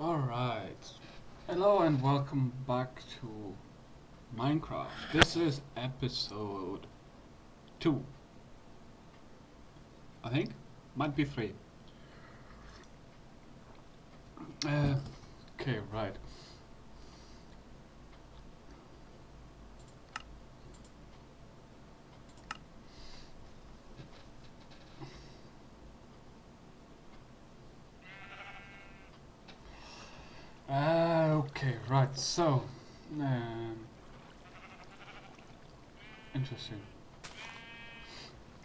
Alright. Hello and welcome back to Minecraft. This is episode 2. I think? Might be 3. Okay, right. Okay, right, so interesting.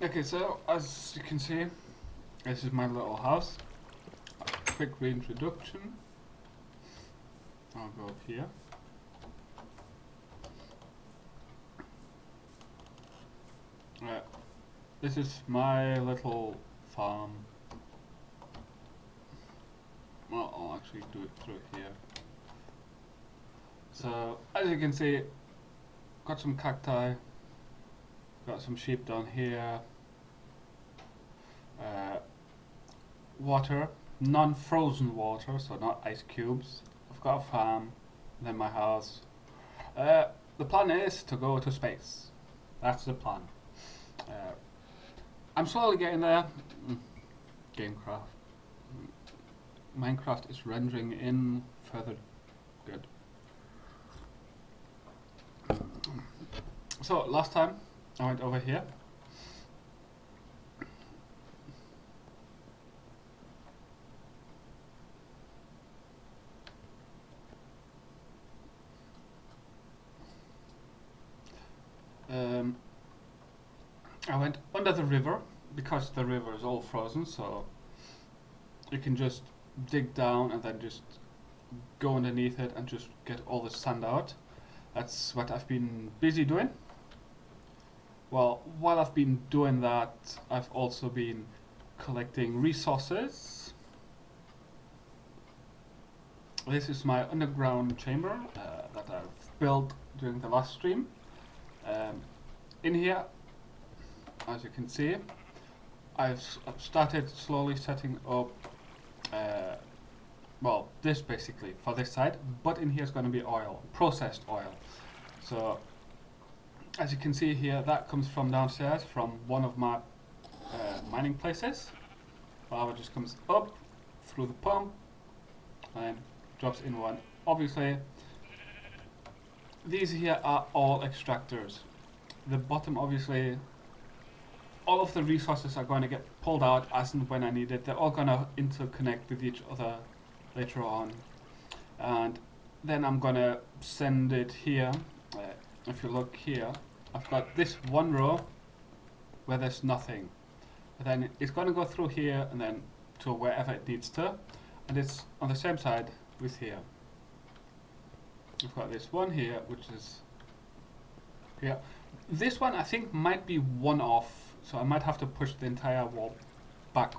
Okay, so as you can see, this is my little house. Quick reintroduction. I'll go up here. This is my little farm. Well, I'll actually do it through here. So, as you can see, got some cacti, got some sheep down here, water, non-frozen water, so not ice cubes. I've got a farm, then my house. The plan is to go to space. That's the plan. I'm slowly getting there. Gamecraft. Minecraft is rendering in further. Good. So last time I went over here. I went under the river because the river is all frozen, so you can just dig down and then just go underneath it and just get all the sand out. That's what I've been busy doing. Well, while I've been doing that, I've also been collecting resources. This is my underground chamber that I've built during the last stream. In here, as you can see, I've started slowly setting up well, this basically for this side, but in here is going to be oil, processed oil. So as you can see here, that comes from downstairs from one of my mining places. Lava just comes up through the pump and drops in one. Obviously these here are all extractors. The bottom, obviously all of the resources are going to get pulled out as and when I need it. They're all going to interconnect with each other later on, and then I'm going to send it here. If you look here, I've got this one row where there's nothing, and then it's going to go through here and then to wherever it needs to, and it's on the same side with here. I've got this one here which is here. This one I think might be one off, so I might have to push the entire wall back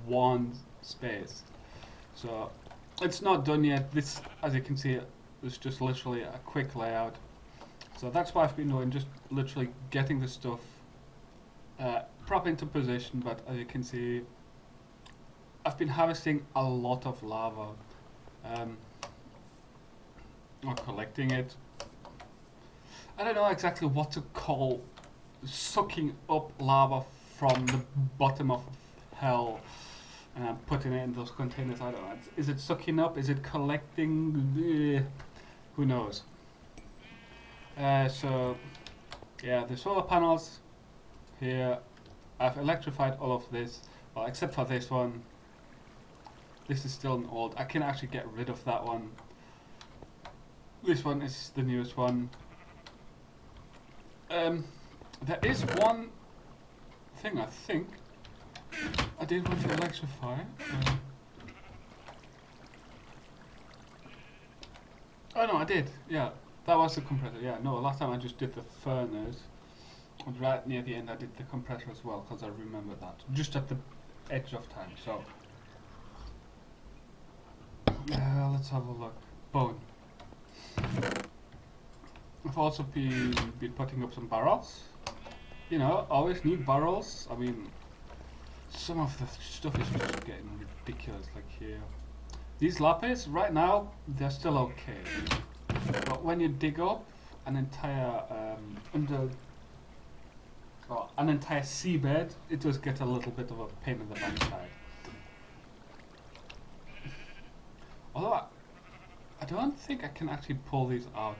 one space. So it's not done yet. This, as you can see, is just literally a quick layout. So that's what I've been doing, just literally getting the stuff prop into position. But as you can see, I've been harvesting a lot of lava, or collecting it. I don't know exactly what to call sucking up lava from the bottom of hell and putting it in those containers. I don't know. Is it sucking up? Is it collecting? Who knows? So yeah, the solar panels here. I've electrified all of this, well, except for this one. This is still an old. I can actually get rid of that one. This one is the newest one. There is one thing I think I did want to electrify. Oh no, I did. Yeah, that was the compressor. Yeah, no, last time I just did the furnace. And right near the end I did the compressor as well, because I remember that. Just at the edge of time, so. Let's have a look. Bone. I've also been putting up some barrels. You know, always need barrels. I mean, some of the stuff is just getting ridiculous, like here. These lapis, right now, they're still okay. But when you dig up an entire an entire seabed, it does get a little bit of a pain in the backside. Although I don't think I can actually pull these out.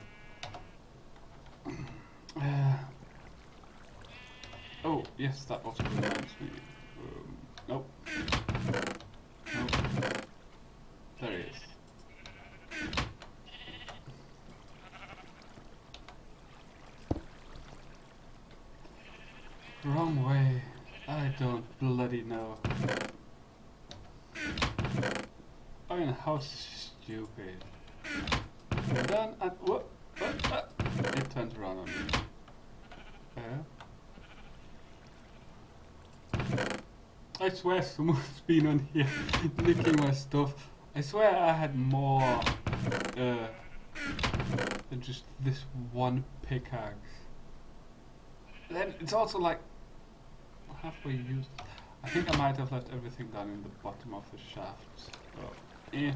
Oh, yes, that also reminds me. Nope. Nope. There he is. Wrong way. I don't bloody know. I mean, how stupid. We're done and what? It turns around on me. I swear someone's been on here nicking my stuff. I swear I had more than just this one pickaxe. Then it's also like halfway used. I think I might have left everything down in the bottom of the shafts. Oh, eh.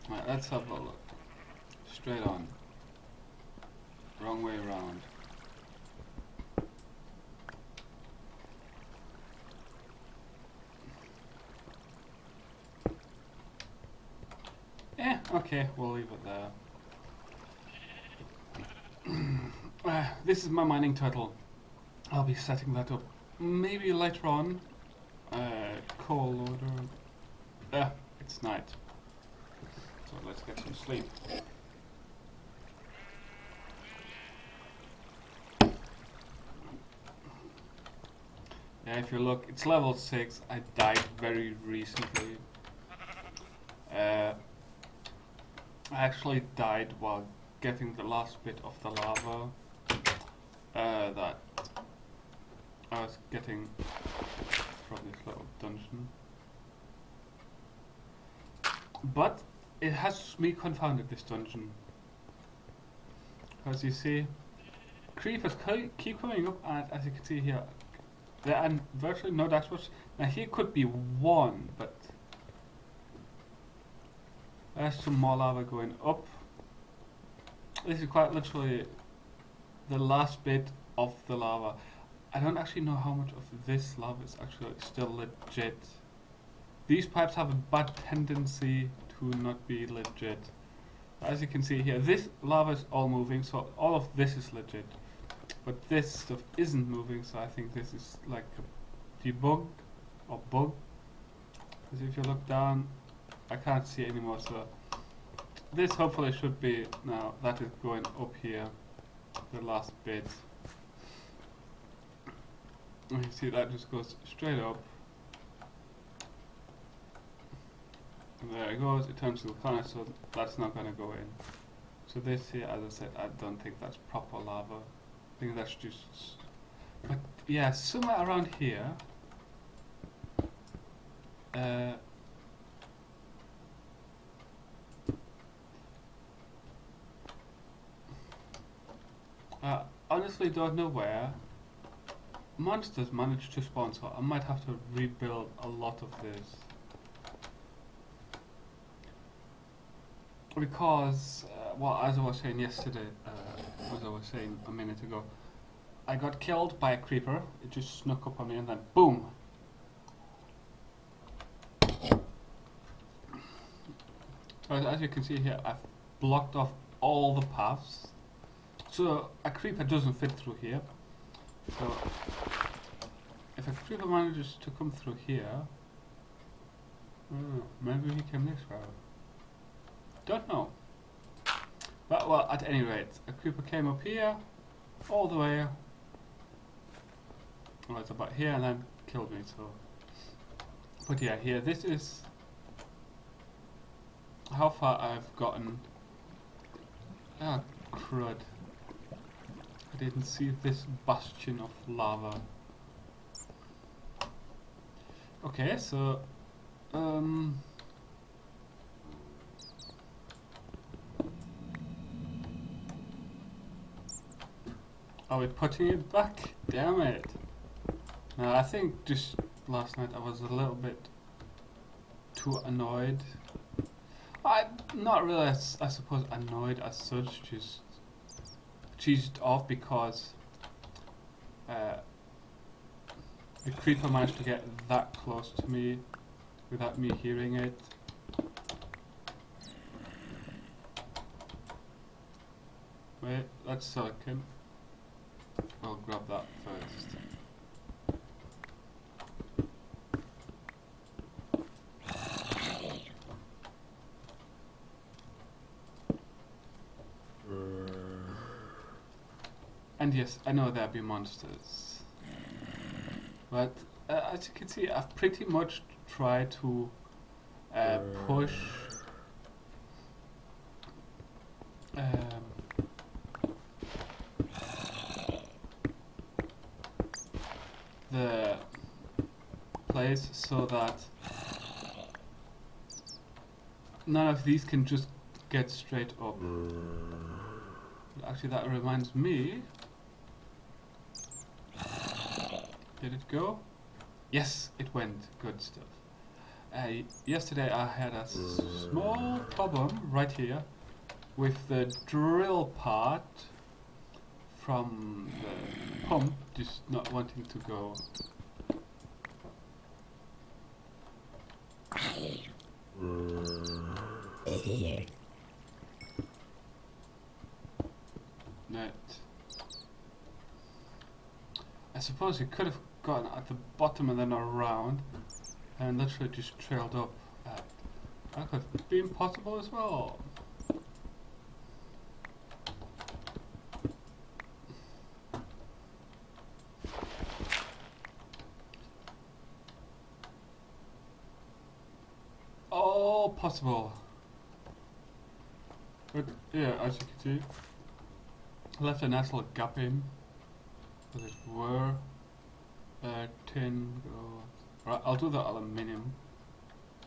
Right, let's have a look. Straight on. Wrong way around. Okay, we'll leave it there. This is my mining turtle. I'll be setting that up maybe later on. Coal loader. It's night. So let's get some sleep. Yeah, if you look, it's level 6. I died very recently. I actually died while getting the last bit of the lava that I was getting from this little dungeon. But it has me confounded, this dungeon. As you see, creepers keep coming up, and as you can see here, there are virtually no dark spots. Now here could be one, but there's some more lava going up. This is quite literally the last bit of the lava. I don't actually know how much of this lava is actually still legit. These pipes have a bad tendency to not be legit. As you can see here, this lava is all moving, so all of this is legit. But this stuff isn't moving, so I think this is like a debug or bug. Because if you look down, I can't see anymore, so this hopefully should be, now that is going up here, the last bit. And you see that just goes straight up. And there it goes, it turns to the corner, so that's not going to go in. So this here, as I said, I don't think that's proper lava. I think that's just, but yeah, somewhere around here, honestly don't know where. Monsters managed to spawn, so I might have to rebuild a lot of this. Because, well, as I was saying yesterday, as I was saying a minute ago, I got killed by a creeper. It just snuck up on me and then boom! As you can see here, I've blocked off all the paths. So a creeper doesn't fit through here. So if a creeper manages to come through here, maybe he came this route. Don't know. But well, at any rate, a creeper came up here, all the way. Well, it's about here and then killed me. So, but yeah, here this is how far I've gotten. Ah, crud. I didn't see this bastion of lava. Okay, so are we putting it back? Damn it. No, I think just last night I was a little bit too annoyed. I'm not really, I suppose, annoyed as such, just cheesed off because the creeper managed to get that close to me without me hearing it. Wait, that's silicon. I'll grab that first. And yes, I know there'll be monsters. But as you can see, I've pretty much tried to push the place so that none of these can just get straight up. Actually, that reminds me. Did it go? Yes, it went. Good stuff. Yesterday I had a small problem right here with the drill part from the pump just not wanting to go. Net. I suppose you could have gotten at the bottom and then around and literally just trailed up. That could have been possible as well. All possible. But yeah, as you can see, I left a nice little gap in. But it were tin gold. Right, I'll do the aluminium.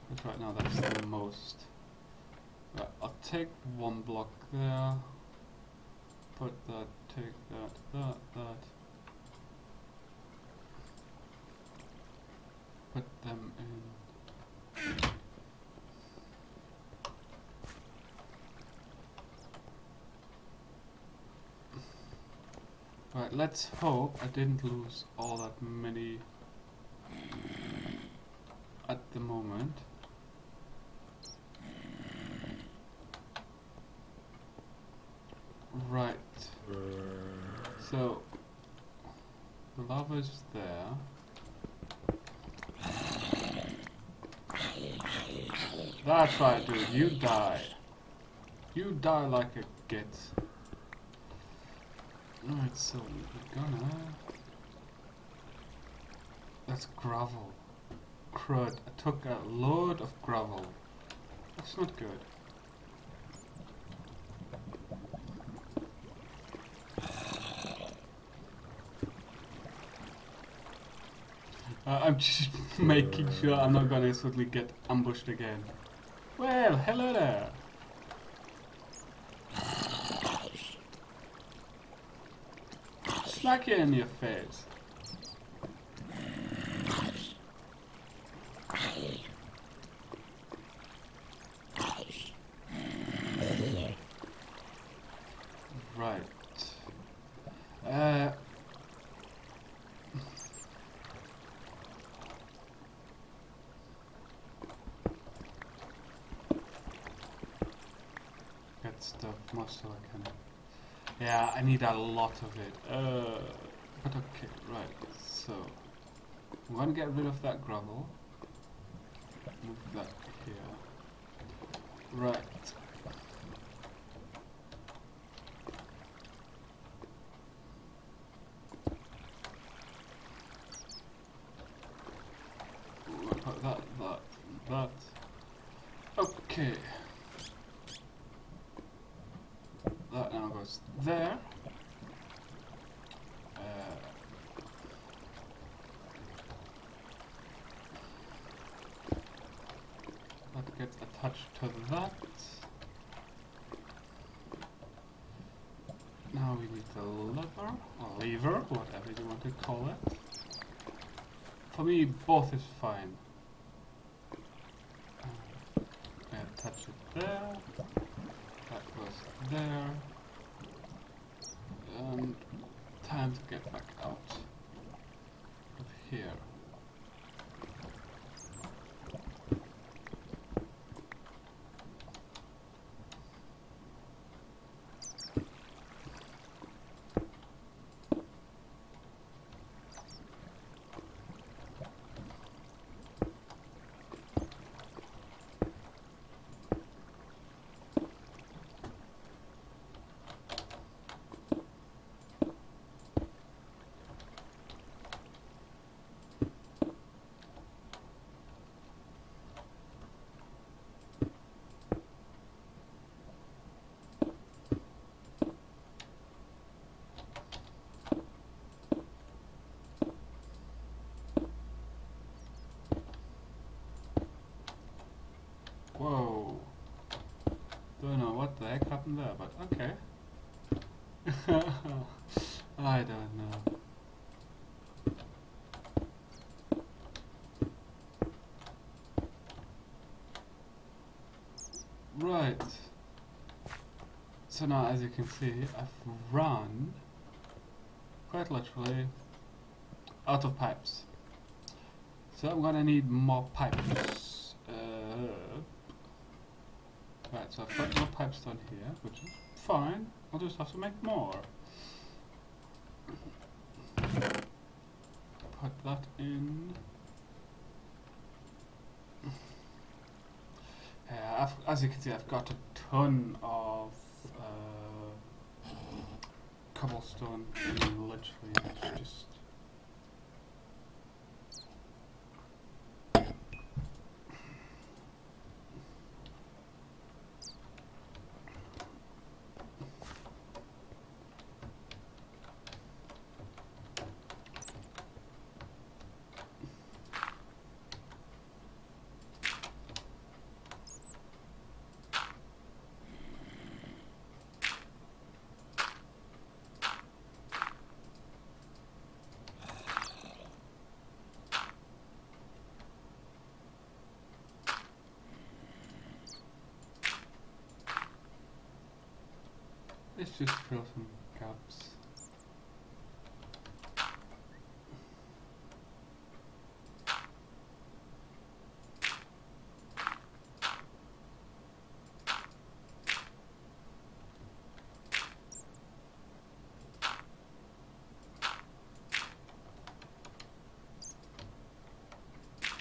Because right now that's the most. Right, I'll take one block there. Put that, take that. Put them in. Right, let's hope I didn't lose all that many at the moment. Right. So the lava's there. That's right, dude. You die. You die like a git. Alright, so we're gonna... That's gravel. Crud. I took a load of gravel. That's not good. I'm just making sure I'm not gonna suddenly get ambushed again. Well, hello there. Smack you in your face. Right. Get stuff, more silicon. Yeah, I need a lot of it. But okay, right. So I'm gonna get rid of that gravel. Move that here. Right. Put that. Okay. That now goes there. That gets attached to that. Now we need the lever, or lever, whatever you want to call it, For me, both is fine. Yeah, touch it there. That goes there. And time to get back out of here. Whoa. Don't know what the heck happened there, but okay. I don't know. Right. So now, as you can see, I've run, quite literally, out of pipes. So I'm gonna need more pipes. Right, so I've got more pipes down here, which is fine. I'll just have to make more. Put that in. Yeah, as you can see, I've got a ton of cobblestone. I mean, literally, it's just. Let's just fill some gaps.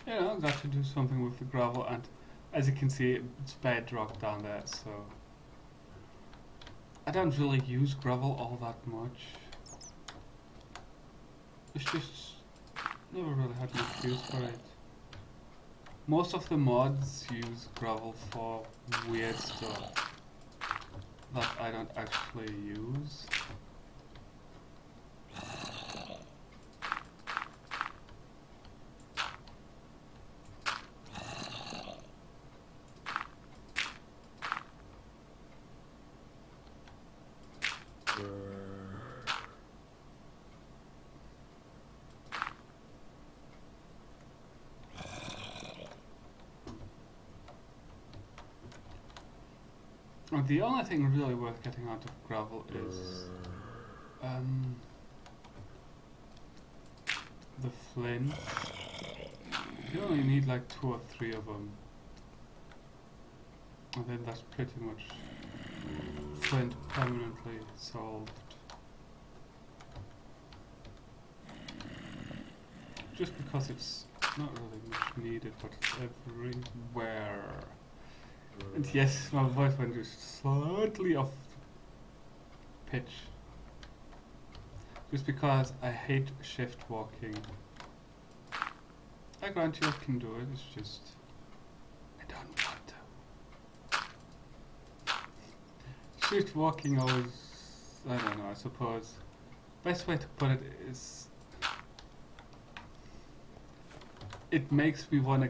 Yeah, I've got to do something with the gravel, and as you can see, it's bedrock down there, so I don't really use gravel all that much. It's just never really had much use for it. Most of the mods use gravel for weird stuff that I don't actually use. The only thing really worth getting out of gravel is the flint. You only need like 2 or 3 of them, and then that's pretty much flint permanently solved. Just because it's not really much needed, but it's everywhere. And yes, my voice went just slightly off pitch. Just because I hate shift walking. I grant you I can do it, it's just I don't want to. Shift walking always, I don't know, I suppose. Best way to put it is it makes me want to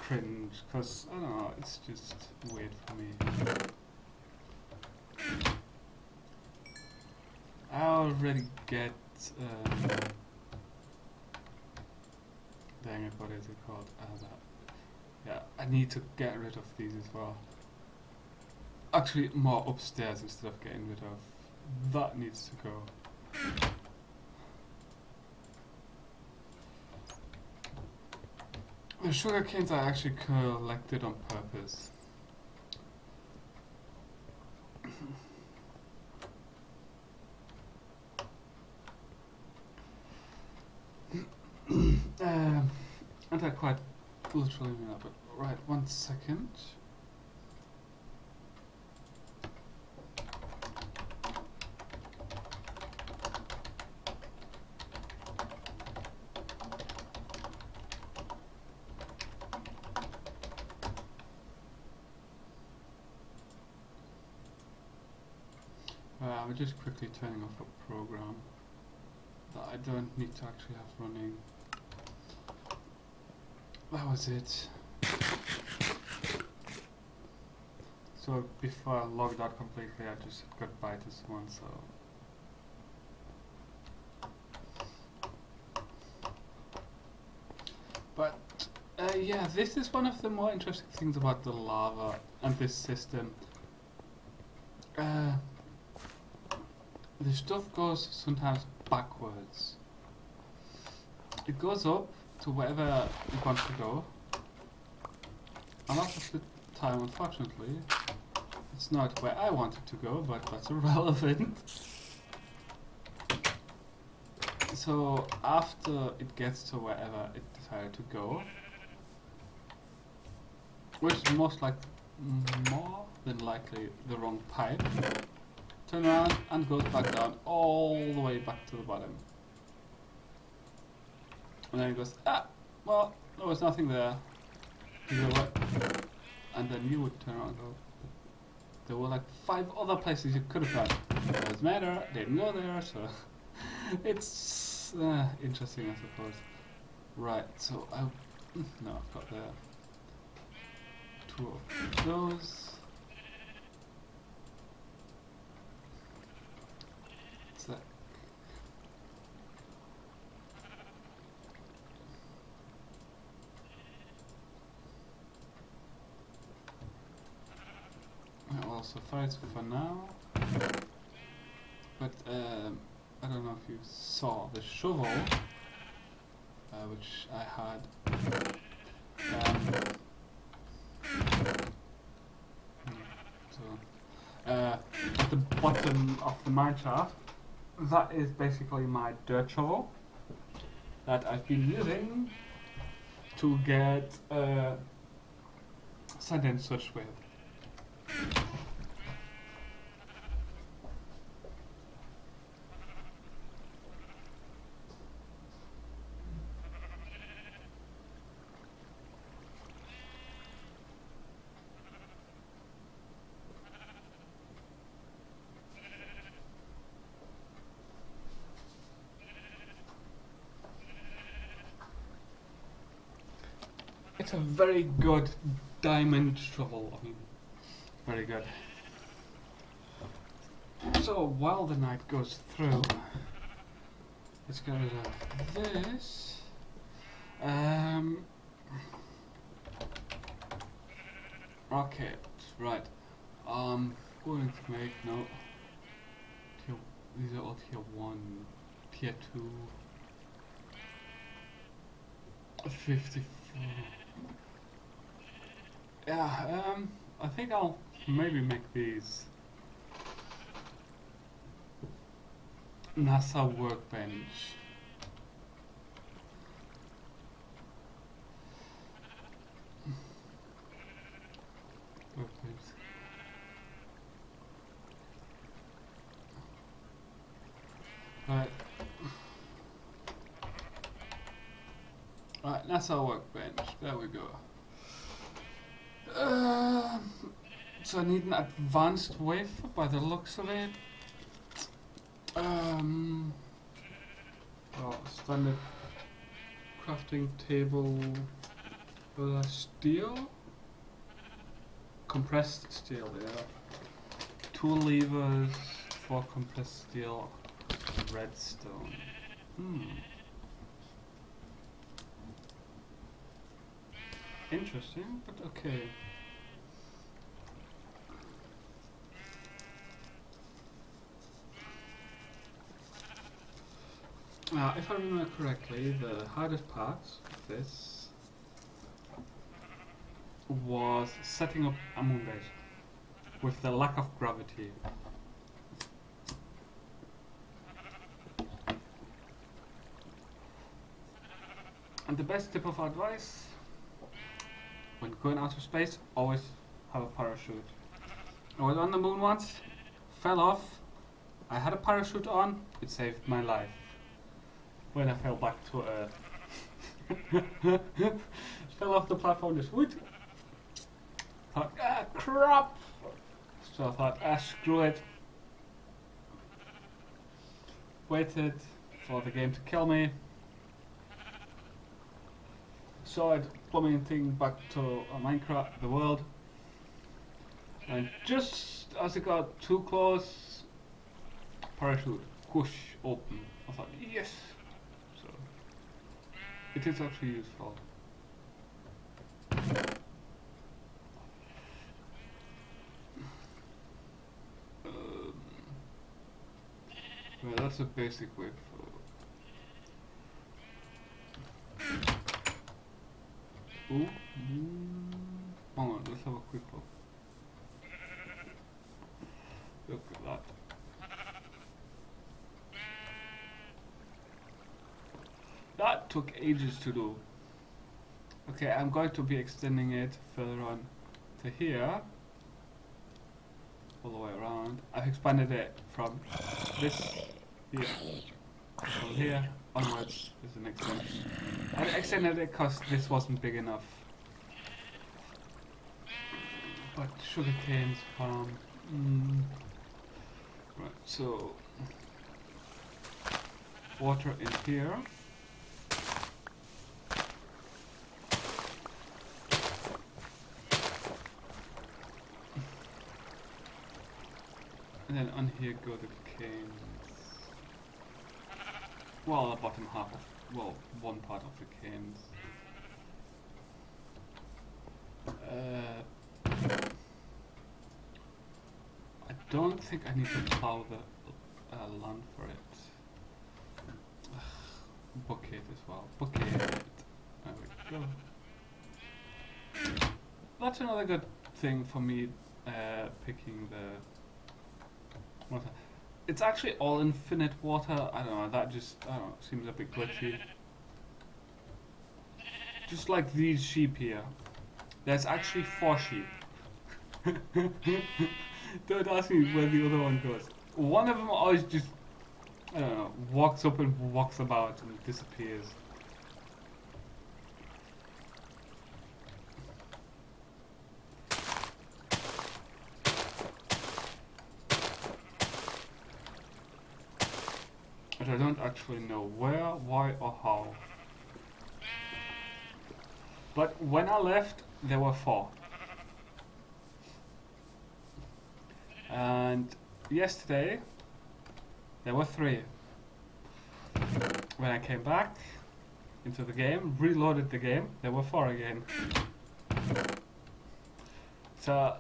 cringe, because I don't know, it's just weird for me. I already get Dang it, what is it called? That. Yeah, I need to get rid of these as well. Actually, more upstairs instead of getting rid of. That needs to go. The sugar canes I actually collected on purpose. And I quite literally mean that, but right, 1 second. I'm just quickly turning off a program that I don't need to actually have running. That was it. So before I logged out completely, I just said goodbye to someone, so. But yeah, this is one of the more interesting things about the lava and this system. The stuff goes sometimes backwards. It goes up to wherever it wants to go. A lot of the time, unfortunately, it's not where I want it to go, but that's irrelevant. So after it gets to wherever it decided to go, which is more than likely the wrong pipe, turn around and goes back down all the way back to the bottom. And then it goes, well, there was nothing there. You go, what? And then you would turn around and go, there were like 5 other places you could have gone. Doesn't matter, didn't go there, so it's interesting, I suppose. Right, so no, I've got the 2 of those. What's that? Well, so far it's for now. But I don't know if you saw the shovel, which I had. At the bottom of the mine shaft, that is basically my dirt shovel that I've been using to get sand and such with. It's a very good diamond shovel. I mean, very good. So while the night goes through, let's get rid of this. Okay, right. Going to make these are all tier 1, tier 2, 54. Yeah, I think I'll maybe make these NASA workbench. Right. Right, NASA workbench. There we go. So I need an advanced wafer by the looks of it. Standard crafting table, steel, compressed steel. Yeah. 2 levers for compressed steel, redstone. Interesting, but okay. Now, if I remember correctly, the hardest part of this was setting up a moon base with the lack of gravity. And the best tip of advice when going out of space, always have a parachute. I was on the moon once, fell off, I had a parachute on, it saved my life. When I fell back to Earth. Fell off the platform, just woot. Thought, ah, crap! So I thought, ah, screw it. Waited for the game to kill me. Saw it plummeting back to Minecraft, the world. And just as it got too close, parachute, whoosh, open. I thought, yes! So, it is actually useful. Well, that's a basic way for. Ooh. Hold on, let's have a quick look. Look at that. That took ages to do. Okay, I'm going to be extending it further on to here. All the way around. I've expanded it from this here. From here onwards is an extension. I extended it because this wasn't big enough. But sugarcane's farm. Right, so water in here. And then on here go the canes. Well, the bottom half of, well, one part of the canes. I don't think I need to plow the land for it. Bucket as well. Bucket. There we go. That's another good thing for me picking the water. It's actually all infinite water. I don't know, that just, I don't know, seems a bit glitchy. Just like these sheep here. There's actually 4 sheep. Don't ask me where the other one goes. One of them always just, I don't know, walks up and walks about and disappears. But I don't actually know where, why, or how. But when I left, there were 4. And yesterday, there were 3. When I came back into the game, reloaded the game, there were 4 again. So,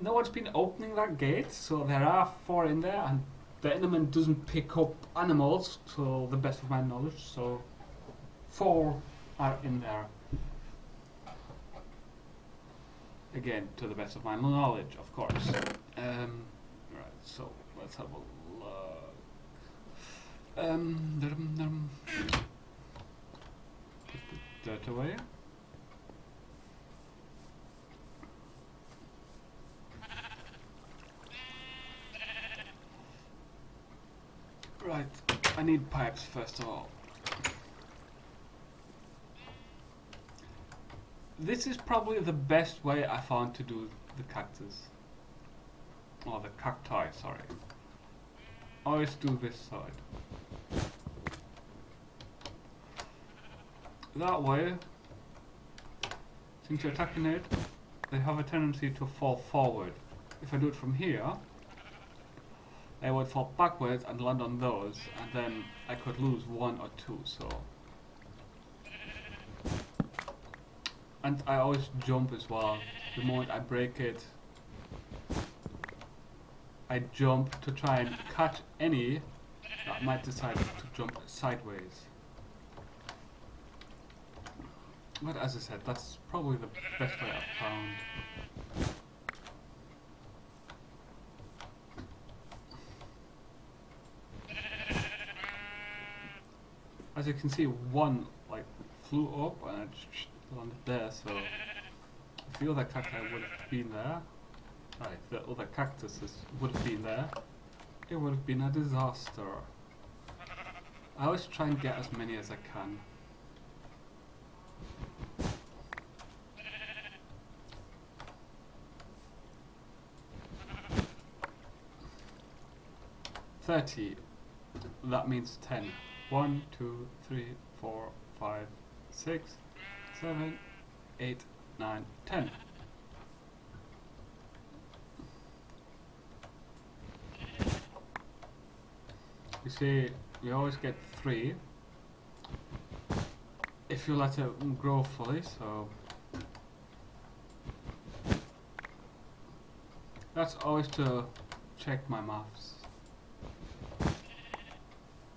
no one's been opening that gate, so there are 4 in there, and the Enderman doesn't pick up animals, to the best of my knowledge, so 4 are in there. Again, to the best of my knowledge, of course. Right, so let's have a look. Put the dirt away. Right, I need pipes first of all. This is probably the best way I found to do the cactus. Or the cacti, sorry. Always do this side. That way, since you're attacking it, they have a tendency to fall forward. If I do it from here, they would fall backwards and land on those, and then I could lose 1 or 2, so And I always jump as well. The moment I break it, I jump to try and catch any that might decide to jump sideways. But as I said, that's probably the best way I've found. As you can see, one like flew up and it landed there, so if the other cacti would have been there, if the other cactuses would have been there, it would have been a disaster. I always try and get as many as I can. $30. That means 10. 1, 2, 3, 4, 5, 6, 7, 8, 9, 10. You see, you always get 3 if you let it grow fully, so that's always to check my maths.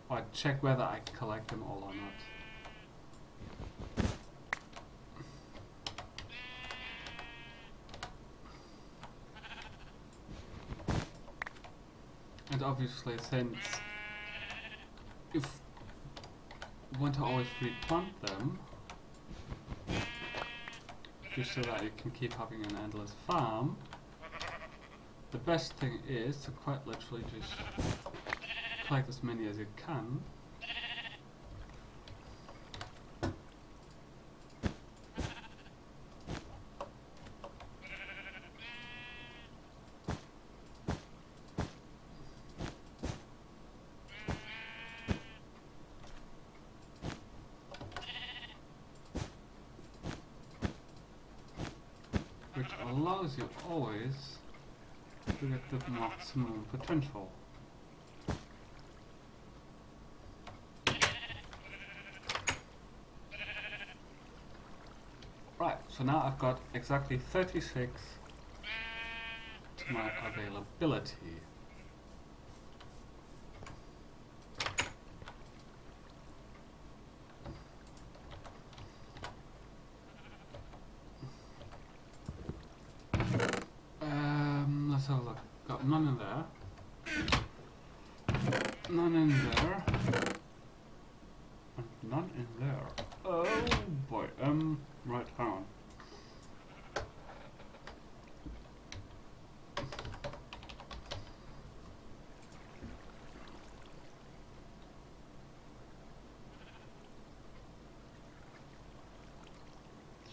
Or check whether I collect them all or not. And obviously, since if you want to always replant them, just so that you can keep having an endless farm, the best thing is to quite literally just collect as many as you can. Which allows you always to get the maximum potential. Right, so now I've got exactly 36 to my availability. Let's have a look. Got none in there. None in there. And none in there. Oh boy. Right, hang on.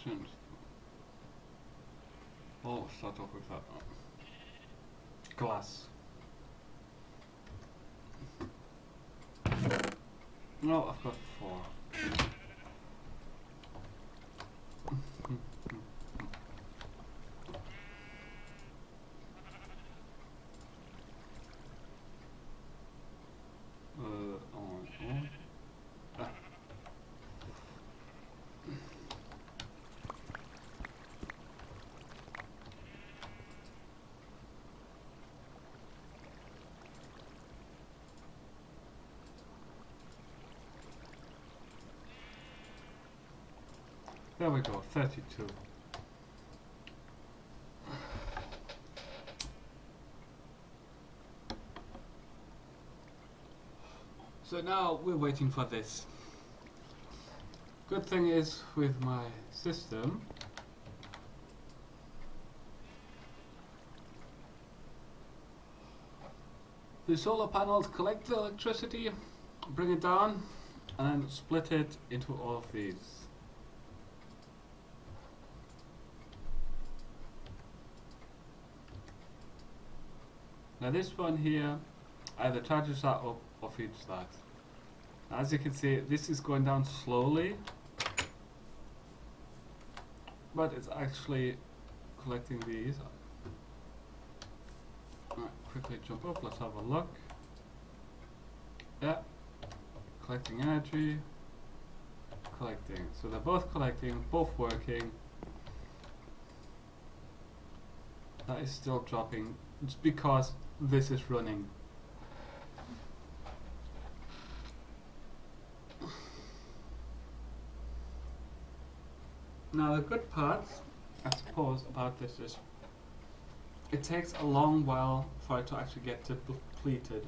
Seems. I'll start off with that. Glass. No, I've got 4. There we go, 32. So now we're waiting for this. Good thing is with my system, the solar panels collect the electricity, bring it down, and split it into all of these. Now this one here either charges that up or feeds that. As you can see, this is going down slowly, but it's actually collecting these. Alright, quickly jump up, let's have a look. Yeah, collecting energy, collecting. So they're both collecting, both working. That is still dropping. It's because this is running. Now the good part, I suppose, about this is it takes a long while for it to actually get depleted.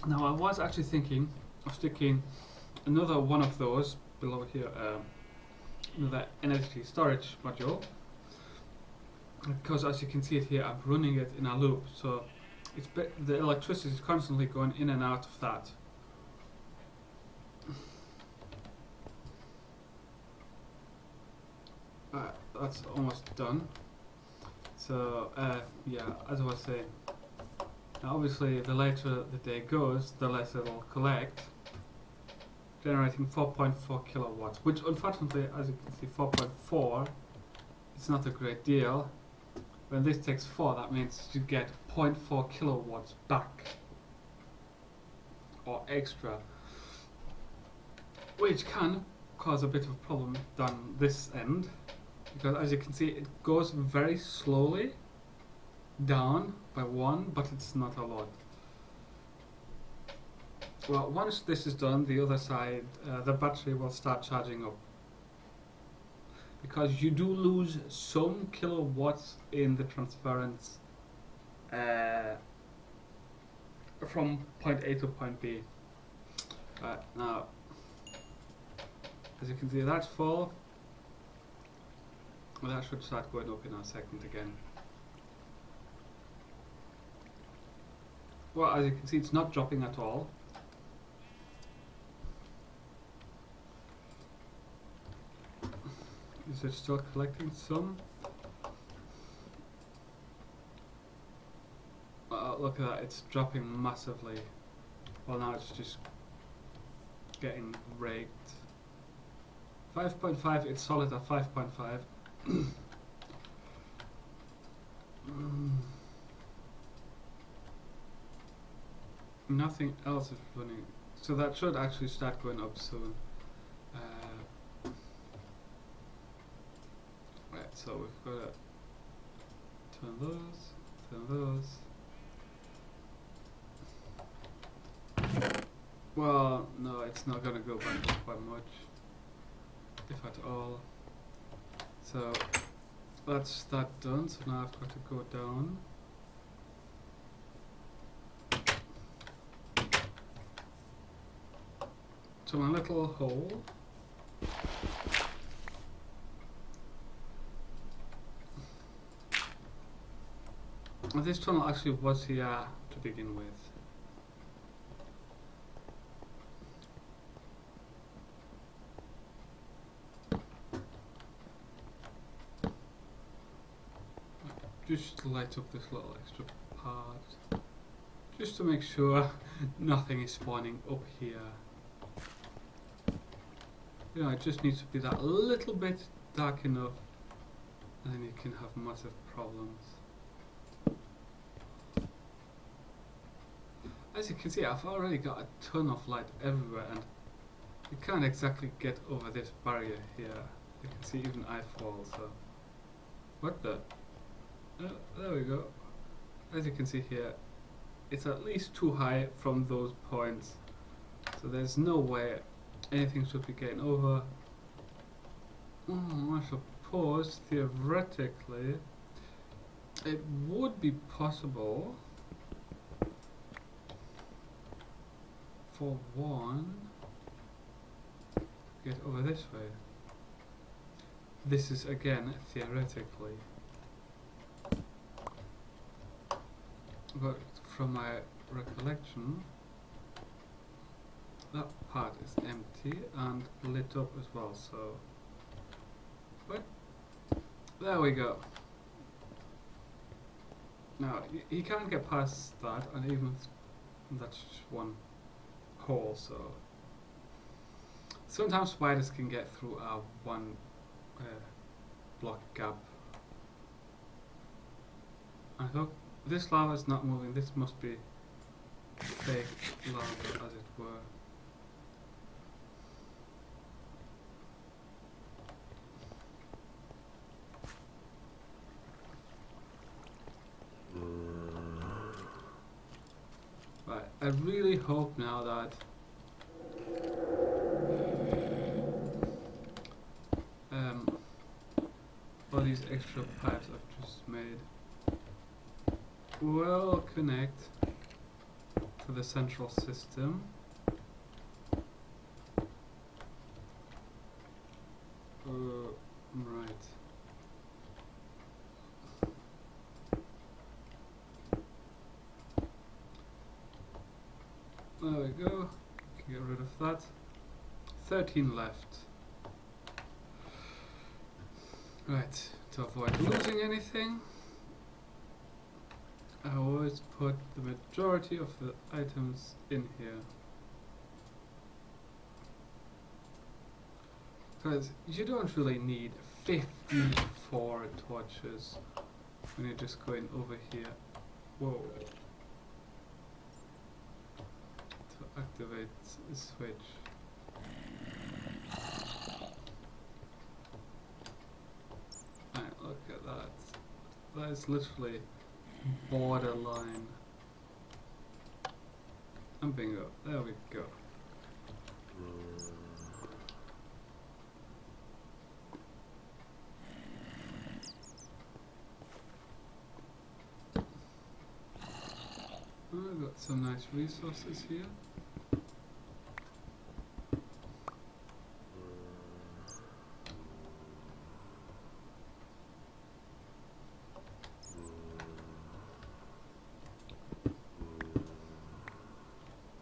Now I was actually thinking of sticking another one of those below here, another energy storage module, because as you can see it here, I'm running it in a loop, so it's the electricity is constantly going in and out of that. That's almost done. So yeah, as I was saying, now obviously the later the day goes, the less it'll collect, generating 4.4 kilowatts, which unfortunately, as you can see, 4.4, it's not a great deal. When this takes 4, that means you get 0.4 kilowatts back, or extra, which can cause a bit of a problem down this end, because as you can see, it goes very slowly down by 1, but it's not a lot. Well, once this is done, the other side, the battery will start charging up, because you do lose some kilowatts in the transference from point A to point B. Now, as you can see, that's full. Well, that should start going up in a second again. Well, as you can see, it's not dropping at all. Is it still collecting some? Look at that, it's dropping massively. Well, now it's just getting raked. 5.5, it's solid at 5.5. Nothing else is running, so that should actually start going up soon. Right, so we've got to turn those. Well, no, it's not gonna go back up by much, if at all. So that's that done. So now I've got to go down. To my little hole. This tunnel actually was here to begin with. Just to light up this little extra part, just to make sure nothing is spawning up here. You know, it just needs to be that little bit dark enough, and then you can have massive problems. As you can see, I've already got a ton of light everywhere, and you can't exactly get over this barrier here. You can see even I fall, so... What the... there we go. As you can see here, it's at least too high from those points, so there's no way anything should be getting over. I suppose theoretically it would be possible for one to get over this way. This is again theoretically, but from my recollection, that part is empty and lit up as well, so... But there we go. Now, you can't get past that, and even that's just one hole, so... Sometimes spiders can get through a one block gap. I thought this lava is not moving, this must be fake lava, as it were. I really hope now that all these extra pipes I've just made will connect to the central system. Right. There we go. Can get rid of that. 13 left. Right, to avoid losing anything, I always put the majority of the items in here. Because you don't really need 54 torches when you're just going over here. Whoa. To activate the switch. Right, look at that. That is literally borderline. And bingo. There we go. I've got some nice resources here.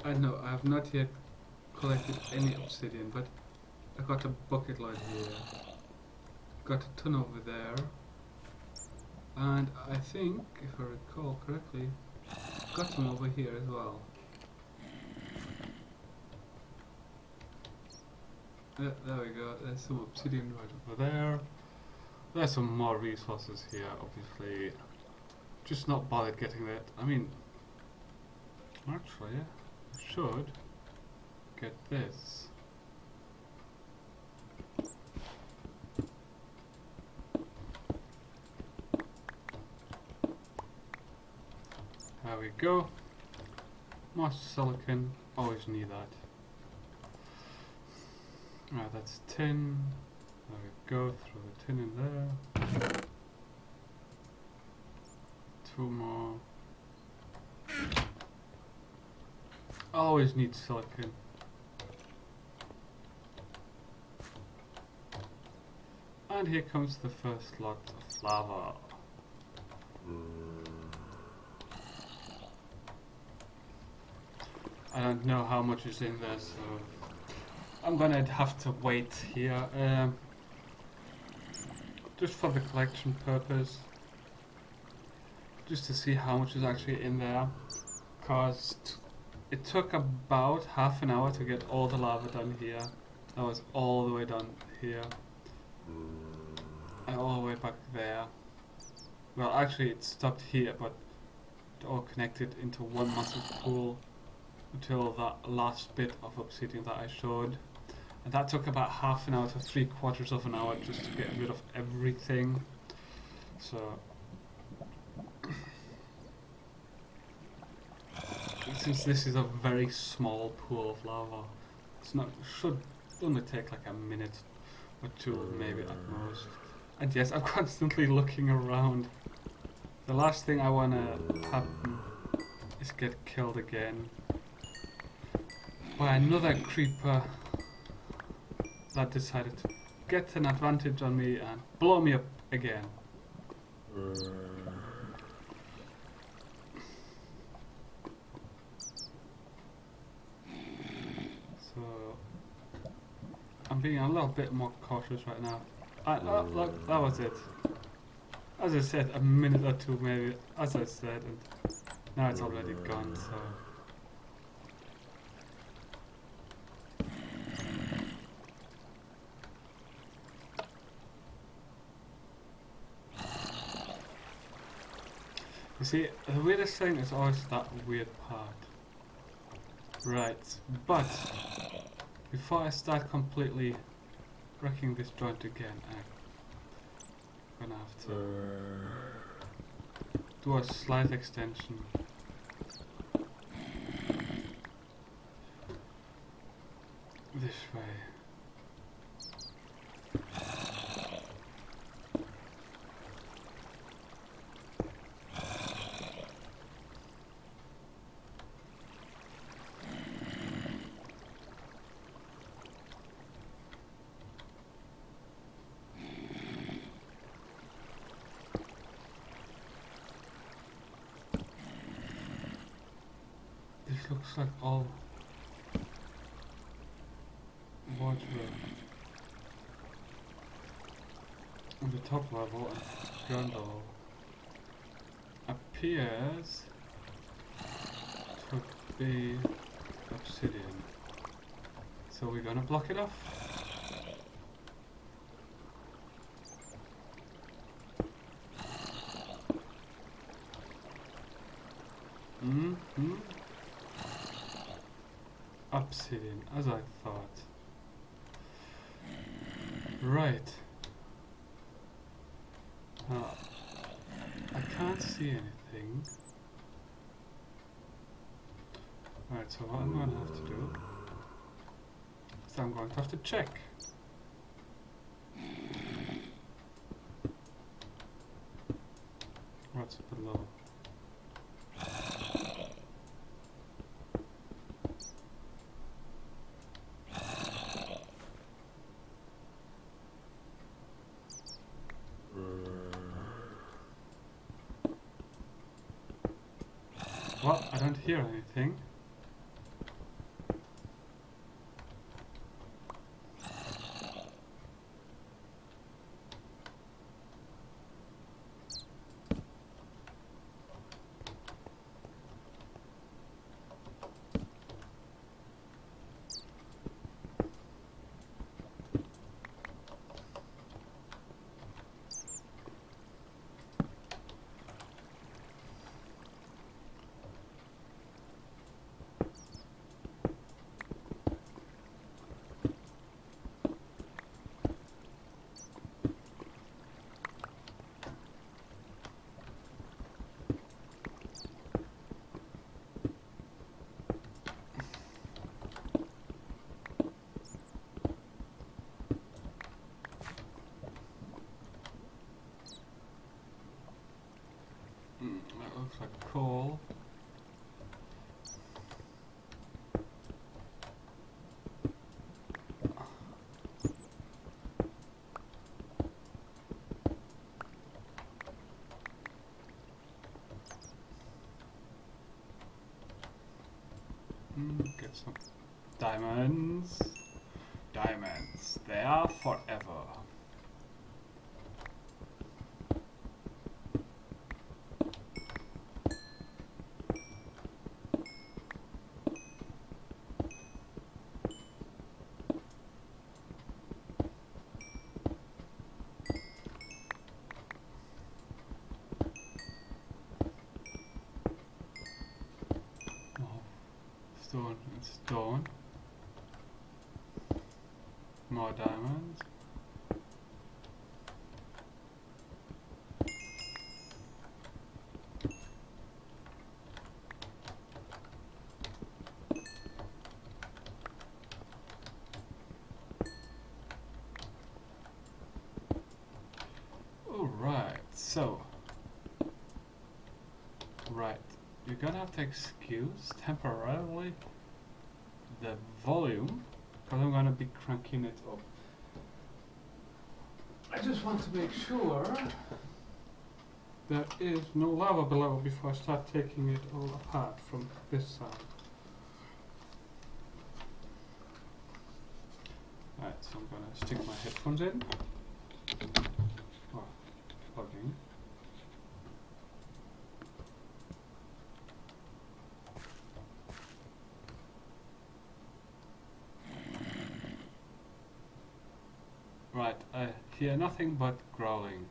I know I have not yet collected any obsidian, but I got a bucket load here. Got a ton over there. And I think, if I recall correctly, got some over here as well. Yeah, there we go. There's some obsidian right over there. There's some more resources here, obviously. Just not bothered getting that. I mean, actually, I should get this. There we go. More silicon. Always need that. Right, that's tin. There we go. Throw the tin in there. 2 more. Always need silicon. And here comes the first lot of lava. I don't know how much is in there, so I'm gonna have to wait here, just for the collection purpose, just to see how much is actually in there, cause it took about half an hour to get all the lava done here. That was all the way done here, and all the way back there. Well, actually it stopped here, but it all connected into one massive pool until that last bit of obsidian that I showed. And that took about half an hour to 3/4 of an hour just to get rid of everything. So since this is a very small pool of lava, it's not should only take like a minute or 2 maybe at most. And yes, I'm constantly looking around. The last thing I wanna happen is get killed again by another creeper that decided to get an advantage on me and blow me up again. So I'm being a little bit more cautious right now. Look, that was it. As I said, a minute or 2 maybe, as I said, and now it's already gone, so. You see, the weirdest thing is always that weird part. Right, but before I start completely wrecking this joint again, I'm gonna have to do a slight extension. This way. This looks like all water on the top level and ground level appears to be obsidian. So we're gonna block it off. Mm-hmm. Obsidian, as I thought. Right. I can't see anything. Right, so what I'm going to have to do is I'm going to have to check. What's below? Well, I don't hear anything. That looks like coal. Get some diamonds. Diamonds, they are forever. Stone and stone. More diamonds. Alright, so. Right, you're gonna have to excuse temporarily the volume, because I'm gonna be cranking it up. I just want to make sure there is no lava below before I start taking it all apart from this side. Alright, so I'm gonna stick my headphones in. Oh, plugging. Right, I hear nothing but growling.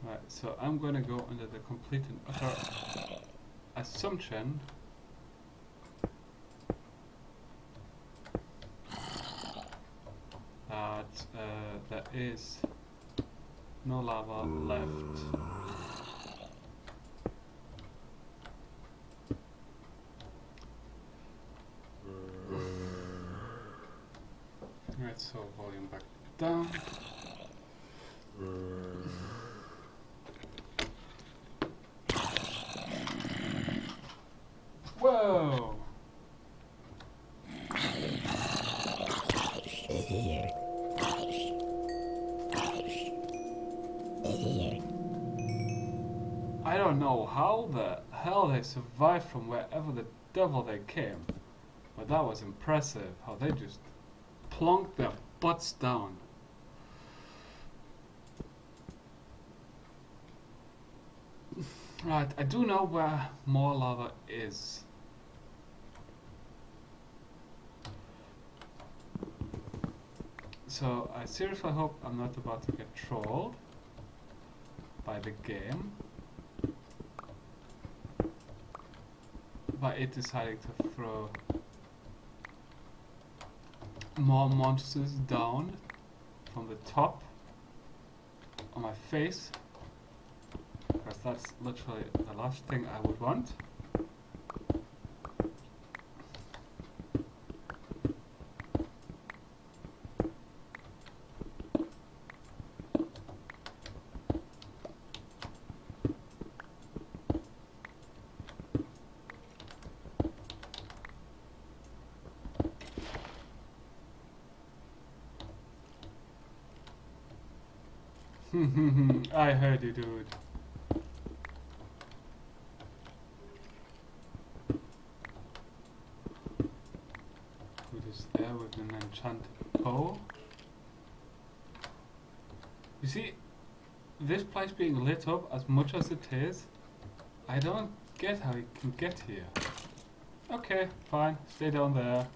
Right, so I'm gonna go under the complete and utter assumption that there is No lava left. Right, so volume back down. Whoa! I don't know how the hell they survived from wherever the devil they came, but that was impressive, how they just plonked their butts down. Right, I do know where more lava is. So I seriously hope I'm not about to get trolled by the game, by it deciding to throw more monsters down from the top on my face, because that's literally the last thing I would want. I heard you, dude. Who is there with an enchanted bow? You see, this place being lit up as much as it is, I don't get how it can get here. Okay, fine, stay down there.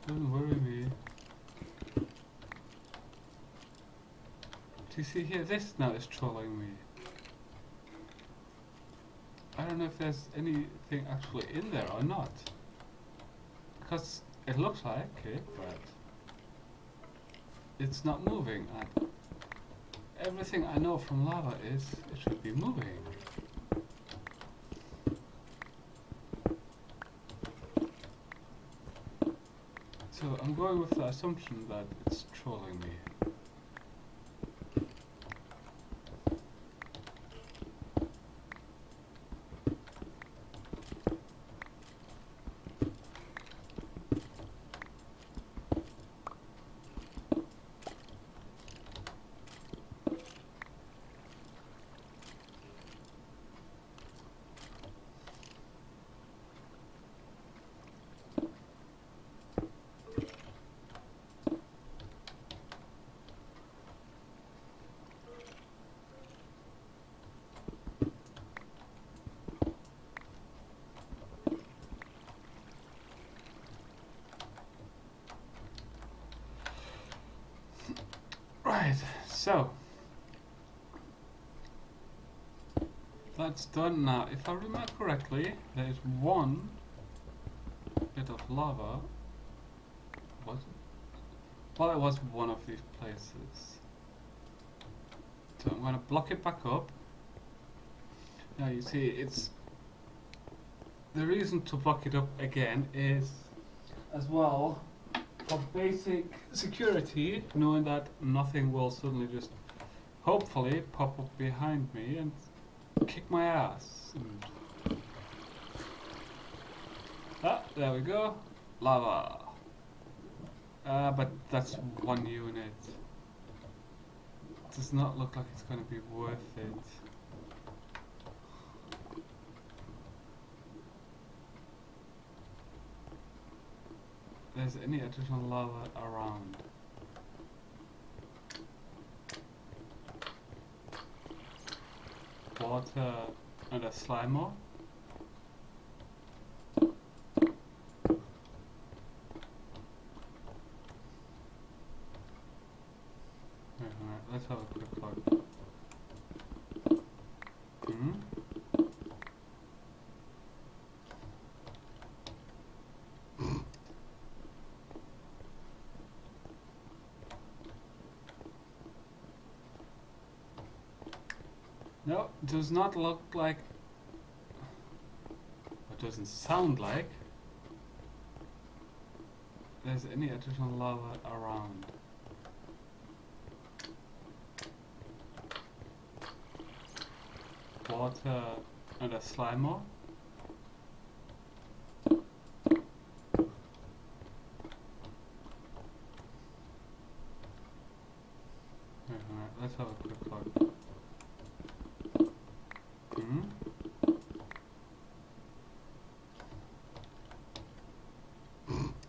Doesn't worry me. Do you see here? This now is trolling me. I don't know if there's anything actually in there or not. Because it looks like it, but it's not moving. And everything I know from lava is it should be moving. So I'm going with the assumption that it's trolling me. Right, so that's done now. If I remember correctly, there is one bit of lava. Was it? Well, it was one of these places. So I'm gonna block it back up. Now you see, it's the reason to block it up again is as well for basic security, knowing that nothing will suddenly just hopefully pop up behind me and kick my ass. Ah, there we go. Lava. But that's one unit. Does not look like it's going to be worth it. There's any additional lava around? Water and a Slimer? Alright, let's have a quick look. Hmm? No, does not look like, or doesn't sound like there's any additional lava around. Water and a Slimer. Alright, let's have a quick look. Hmm?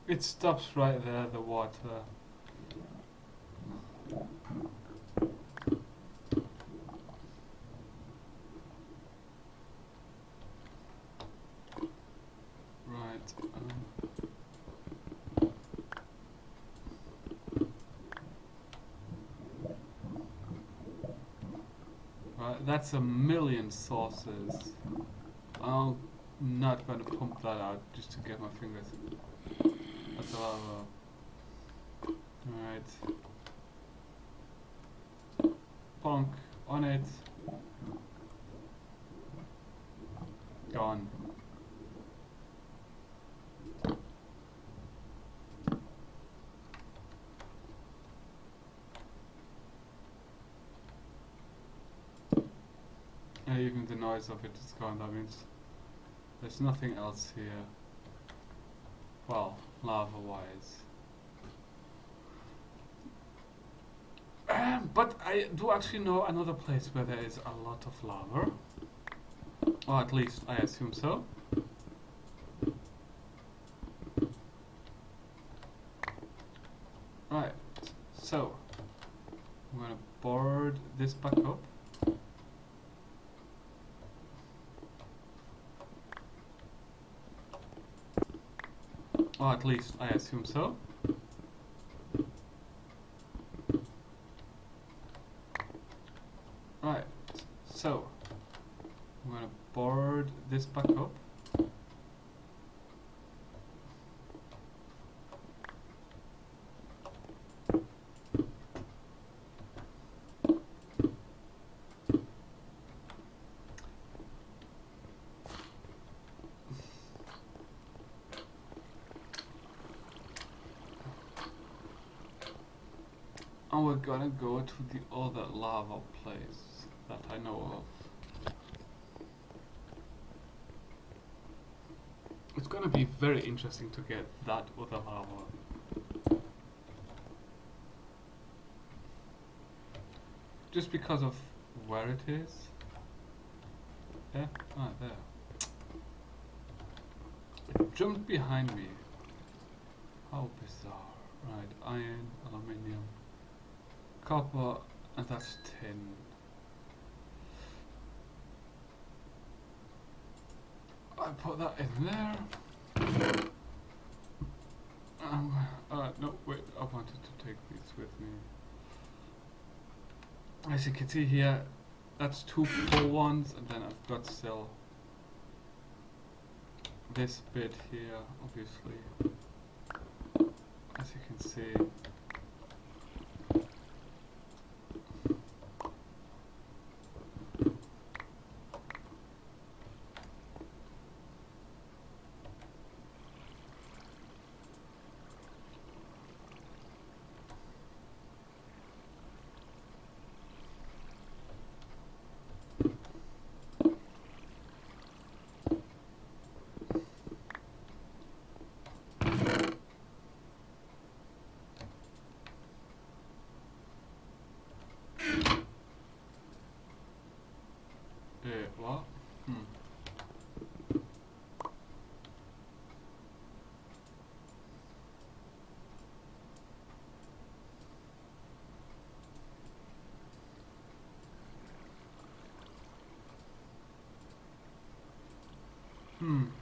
It stops right there, the water. Right. Right, that's a million sources. I'm not going to pump that out just to get my fingers. That's a lava. Alright. Bonk on it. Gone. And even the noise of it is gone. That means there's nothing else here. Well, lava-wise. But I do actually know another place where there is a lot of lava. Or at least I assume so. Right, so I'm gonna board this back up. Or at least I assume so. Right, so I'm gonna board this back up. And we're gonna go to the other lava place that I know of. It's gonna be very interesting to get that other lava. Just because of where it is. Yeah? Ah, there. It jumped behind me. How bizarre. Right, iron, aluminium, copper, and that's tin. I put that in there. No, wait, I wanted to take these with me. As you can see here, that's two full ones, and then I've got still this bit here, obviously. As you can see. What?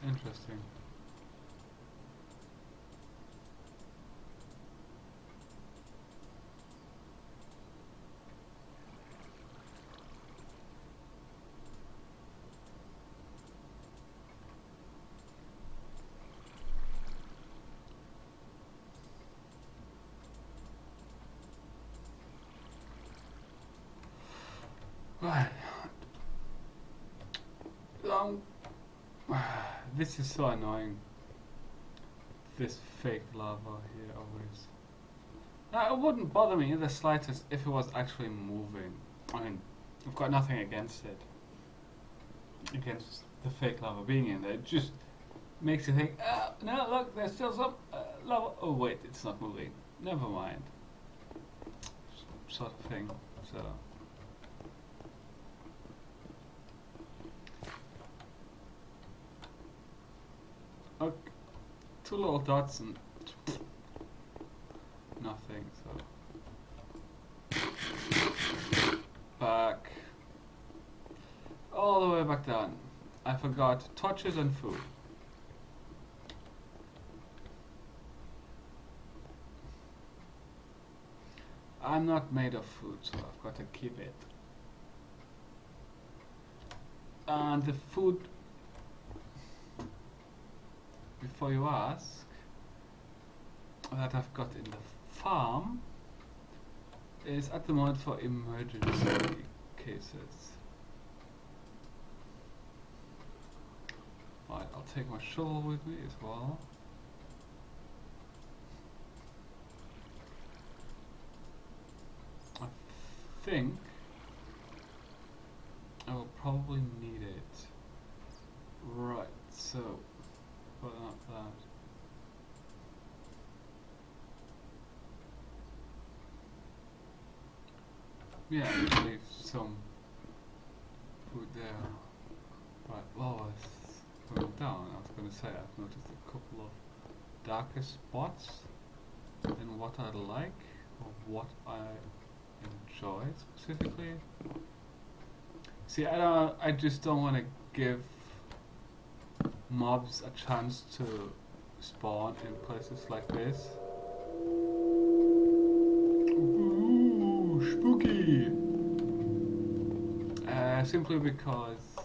Interesting. Right. Um, this is so annoying. This fake lava here always. Now, it wouldn't bother me in the slightest if it was actually moving. I mean, I've got nothing against it. Against the fake lava being in there. It just makes you think, no, look, there's still some lava. Oh, wait, it's not moving. Never mind. Sort of thing. So. Okay. 2 little dots and nothing, so. Back. All the way back down. I forgot torches and food. I'm not made of food, so I've got to keep it. And the food, before you ask, that I've got in the farm is at the moment for emergency cases. Right, I'll take my shovel with me as well. I think I will probably need it. Right, so put up that. Yeah, leave some food there. Right, well, going down, I was going to say I've noticed a couple of darker spots in what I like or what I enjoy specifically. See, I just don't want to give mobs a chance to spawn in places like this. Ooh, spooky! Simply because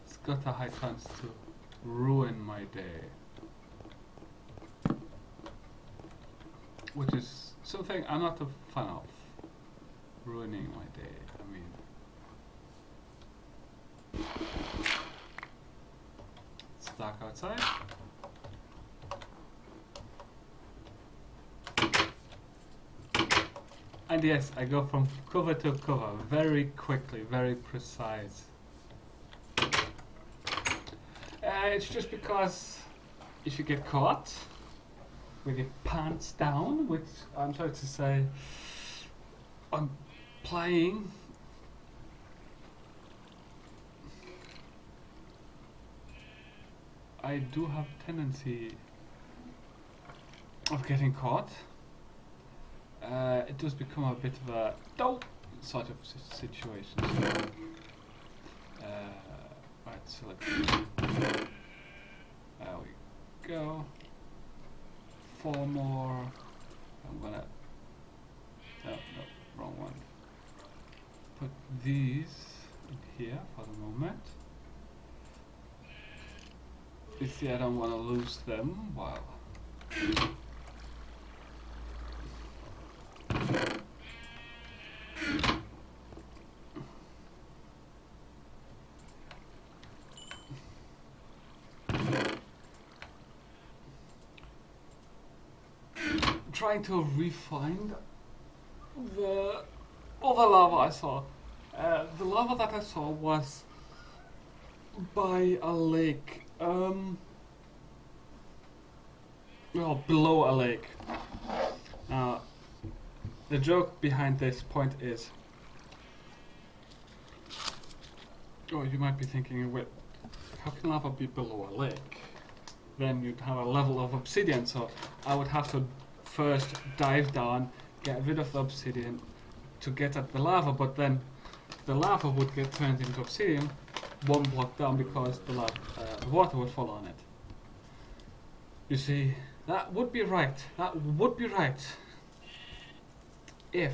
it's got a high chance to ruin my day. Which is something I'm not a fan of. Ruining my day, I mean. It's dark outside. And yes, I go from cover to cover very quickly, very precise. It's just because if you get caught with your pants down, which I'm sorry to say, I'm playing. I do have tendency of getting caught. It does become a bit of a dope sort of situation. So, right, select. There we go. 4 more. I'm gonna. No, wrong one. Put these in here for the moment. You see, I don't want to lose them. Wow. Trying to refine the other lava I saw. The lava that I saw was by a lake. Well, below a lake. The joke behind this point is, oh, you might be thinking, wait, how can lava be below a lake? Then you'd have a level of obsidian, so I would have to first dive down, get rid of the obsidian to get at the lava, but then the lava would get turned into obsidian 1 block down because the water would fall on it. You see, that would be right. That would be right if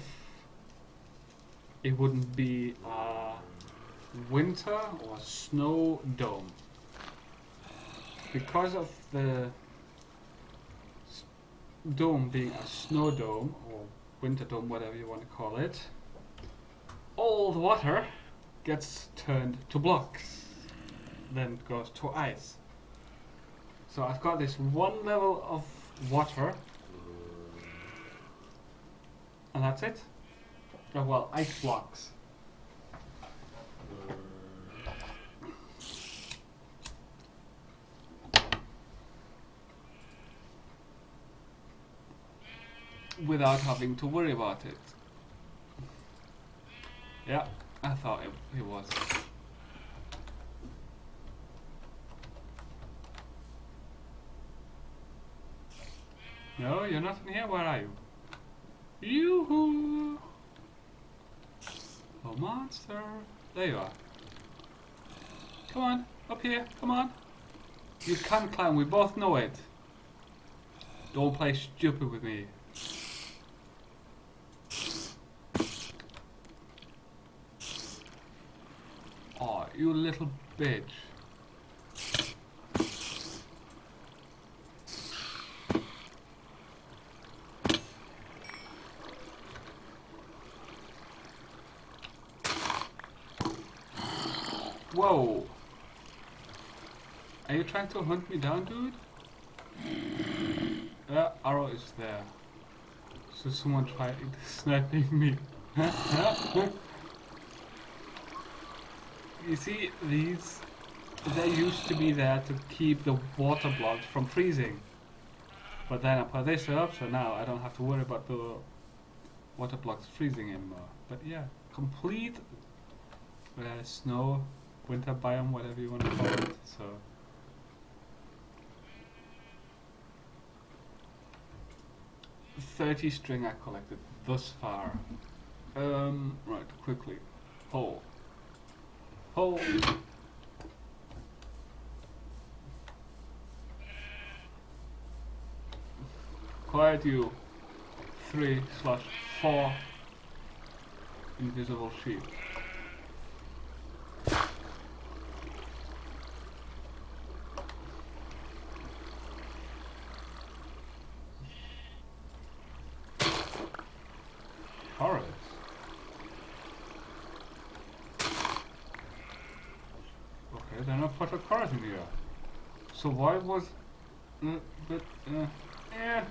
it wouldn't be a winter or snow dome. Because of the dome being a snow dome or winter dome, whatever you want to call it, all the water gets turned to blocks, then goes to ice. So I've got this one level of water, and that's it. Oh, well, ice blocks. Without having to worry about it. Yeah, I thought it was. No, you're not in here. Where are you? Yoo-hoo! Oh, monster. There you are. Come on, up here. Come on. You can climb. We both know it. Don't play stupid with me. Oh, you little bitch. Whoa. Are you trying to hunt me down, dude? Arrow is there. So someone tried sniping me. You see, these, they used to be there to keep the water blocks from freezing. But then I put this up, so now I don't have to worry about the water blocks freezing anymore. But yeah, complete snow, winter biome, whatever you want to call it. So 30 string I collected thus far. Right, quickly. Hole. Hole. Quiet you. 3/4 invisible sheep. Forest. Okay, then I put a carrot in here. So why was... yeah.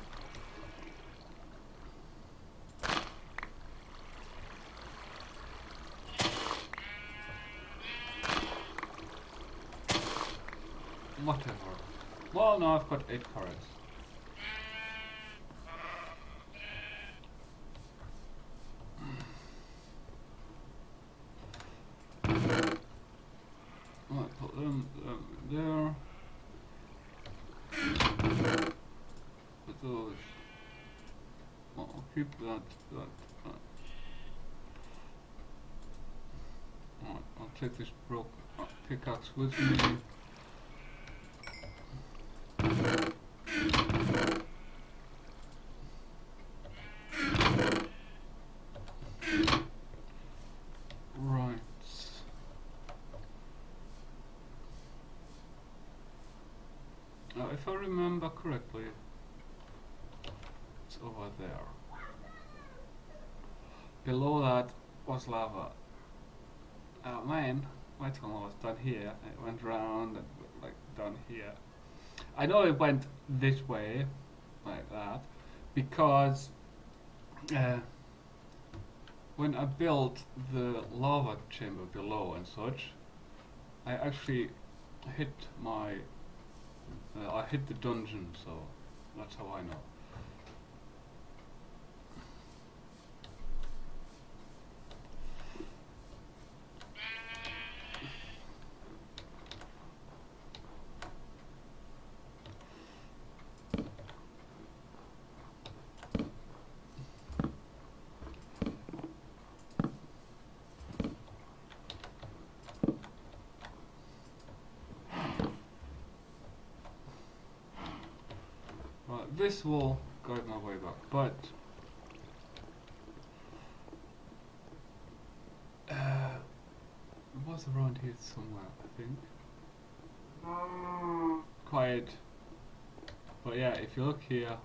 Whatever. Well, now I've got 8 carrots. Right, put them there. Put those. Well, I'll keep that. Alright, I'll take this broken pickaxe with me. Right. Now, if I remember correctly, it's over there. Below that was lava. Mine, my tunnel was down here. It went round and like down here. I know it went this way, like that, because when I built the lava chamber below and such, I actually hit my, I hit the dungeon, so that's how I know. This will guide my way back, but it was around here somewhere, I think. Quiet. But yeah, if you look here,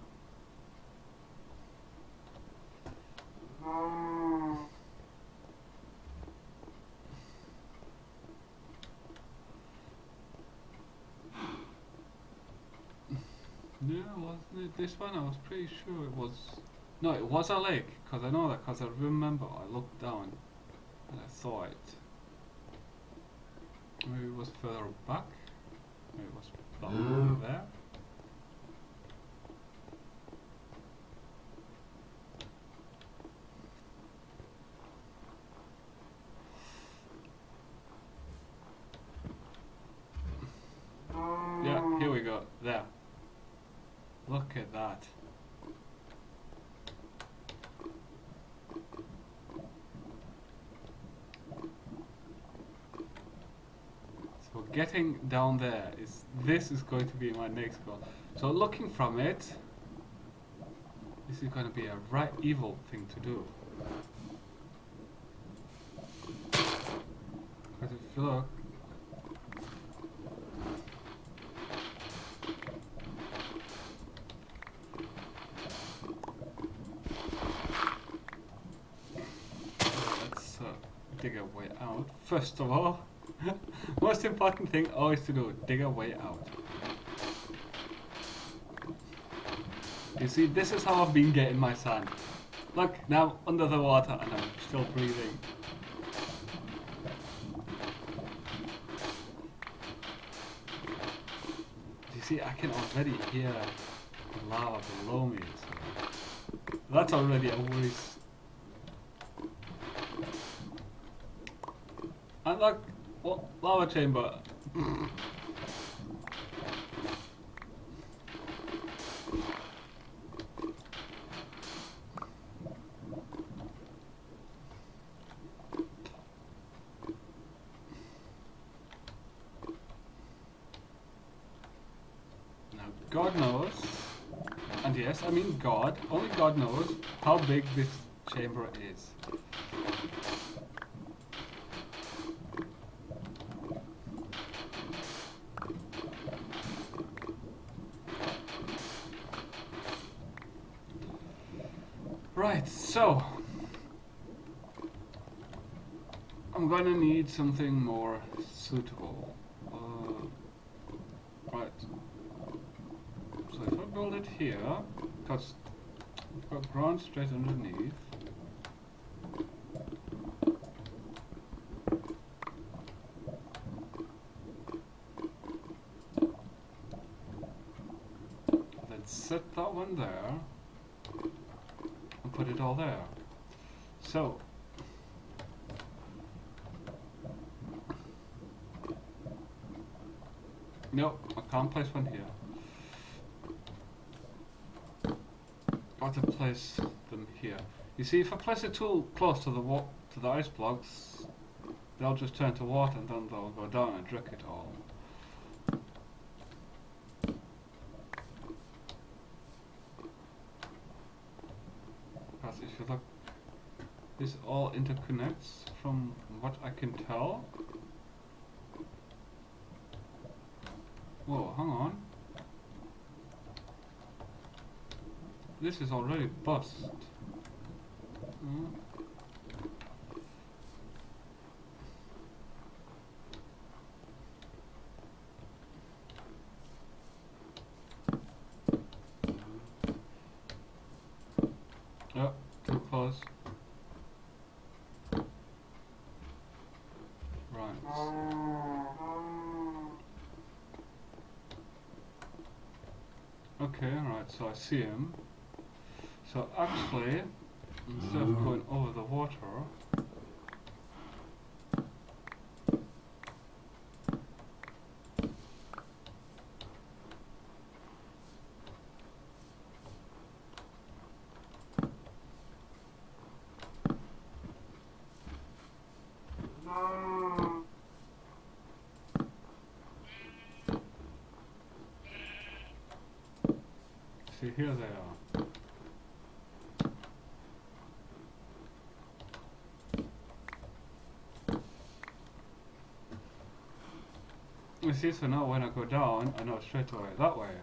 Wasn't it this one? I was pretty sure it was. No, it was a lake, because I know that, because I remember I looked down and I saw it. Maybe it was further back. Maybe it was down there. Yeah, here we go. There. Look at that. So getting down there this is going to be my next goal. So looking from it, this is going to be a right evil thing to do. Because if you look, let's dig a way out. First of all, most important thing always to do, dig a way out. You see, this is how I've been getting my sand. Look, now under the water and I'm still breathing. You see, I can already hear the lava below me. So that's already a worry. And look, what lava chamber. Now God knows, and yes, I mean God, only God knows how big this chamber is. Right, so I'm gonna need something more suitable. Right. So if I build it here, because we've got ground straight underneath. Then set that one there. Put it all there. So no, I can't place one here. Got to place them here. You see, if I place it too close to the ice blocks, they'll just turn to water and then they'll go down and drink it all. Because if you look, this all interconnects from what I can tell. Whoa, hang on. This is already bust. Oh, too close. Right. Okay, right, so I see him. So actually, instead of going over the water, see, here they are. You see, so now when I go down, I know straight away that way.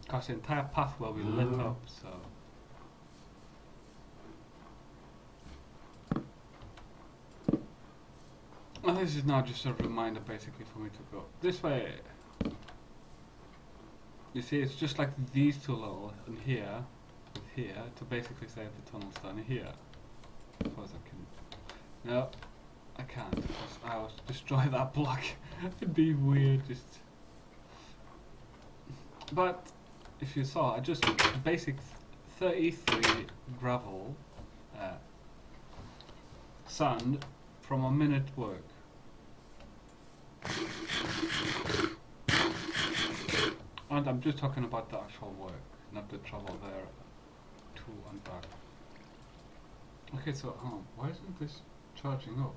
Because the entire path will be lit up, so. And this is now just a reminder basically for me to go this way. You see, it's just like these two little and here, with here, to basically say the tunnel's down here. I suppose I can. No, I can't. Because I'll destroy that block. It'd be weird, just. But if you saw, I just basic 33 gravel, sand from a minute work. And I'm just talking about the actual work, not the travel there to and back. Okay, so why isn't this charging up?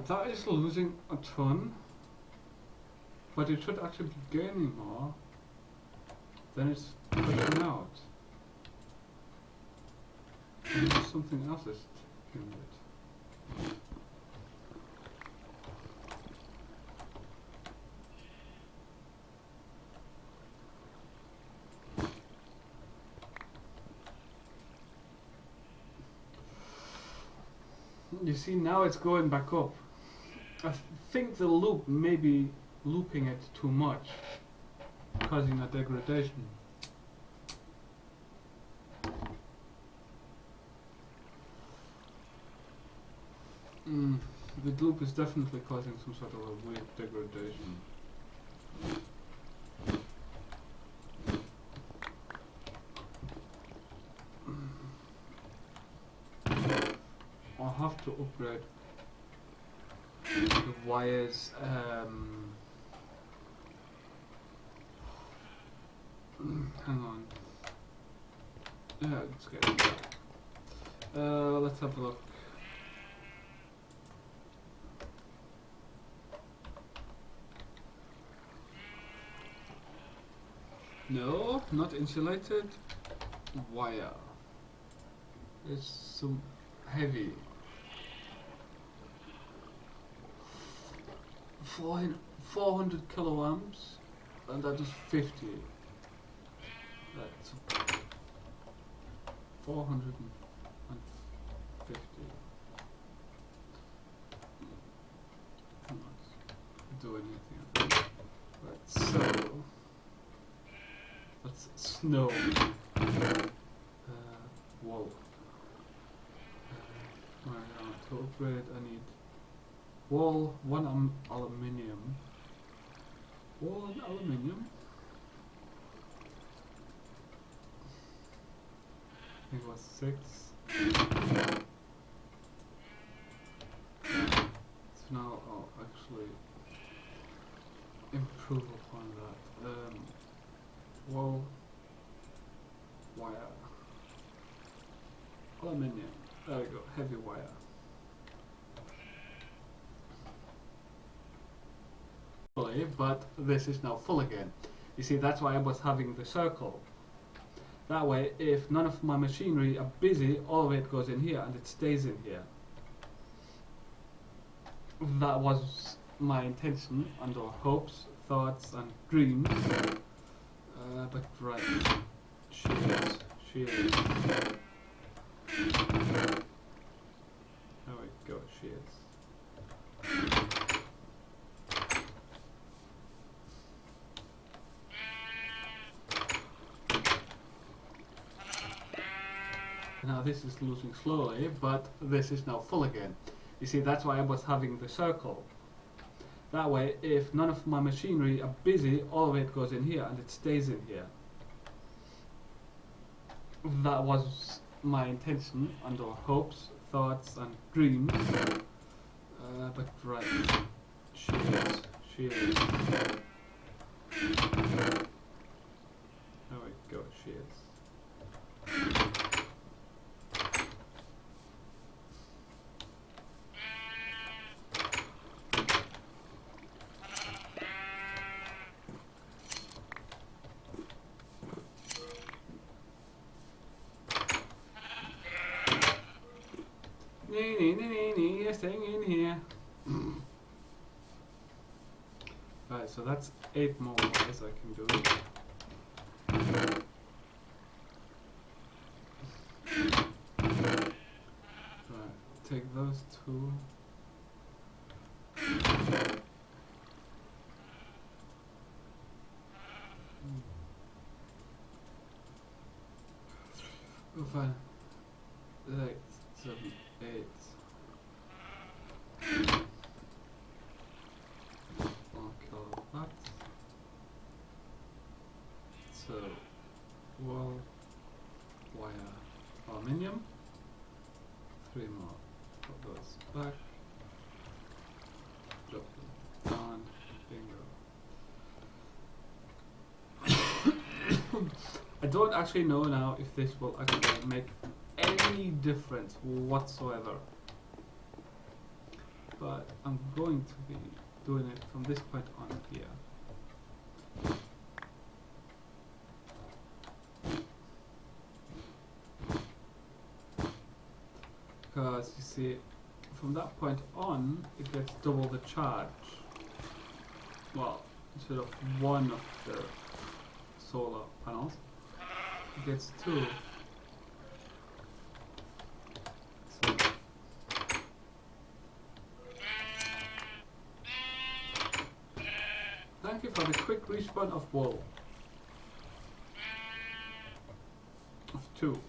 That is losing a ton, but it should actually be gaining more. Then it's pushing out. And something else is doing it. You see, now it's going back up. I think the loop may be looping it too much, causing a degradation. The loop is definitely causing some sort of a weird degradation. I'll have to upgrade the wires. Hang on. Yeah, let's get it back. Let's have a look. No, not insulated. Wire. It's some heavy. 400 kiloamps, and that is 50. That's 450. Not do anything. Right, so that's snow. Whoa. To upgrade, I need wall, one aluminium. Wall and aluminium. I think it was 6. So now I'll actually improve upon that. Wall, wire, aluminium. There we go, heavy wire. But this is now full again. You see, that's why I was having the circle. That way, if none of my machinery are busy, all of it goes in here and it stays in here. That was my intention, under hopes, thoughts and dreams. But right, shears. There we go, shears. Now this is losing slowly, but this is now full again. You see, that's why I was having the circle. That way, if none of my machinery are busy, all of it goes in here and it stays in here. That was my intention, under hopes, thoughts and dreams. But right, shears. There we go, shears. everything in here. Right, so that's 8 more wires I can do. Right, take those 2. Oh, fine. 6, 7, 8. I'll kill that. So, wall, wire, aluminium. 3 more. Put those back. Drop them down. Bingo. I don't actually know now if this will actually make any difference whatsoever. But I'm going to be doing it from this point on here. Because you see, from that point on, it gets double the charge. Well, instead of 1 of the solar panels, it gets 2. So thank you for the quick respawn of wool. Of 2.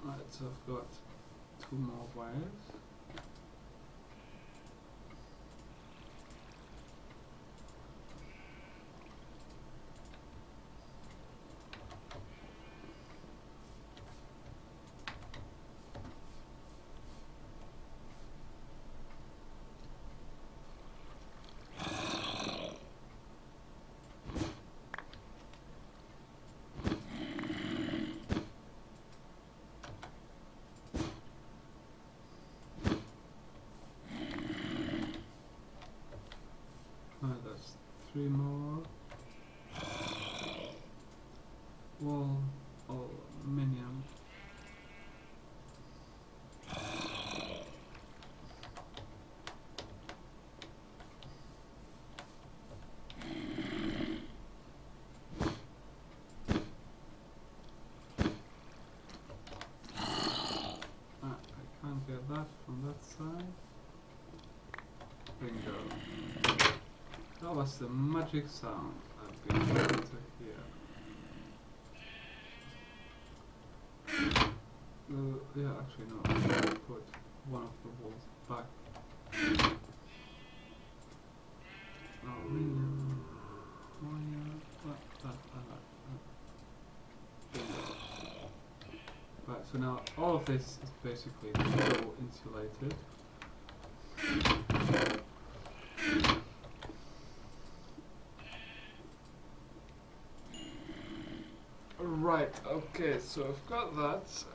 Right, so I've got 2 more wires. That's 3 more. Wall, aluminium. I can't get that from that side. Bingo. That was the magic sound I've been able to hear. Yeah, actually no, I'll put one of the walls back. Aluminium, wire, Right, so now all of this is basically double insulated. Right, okay, so I've got that.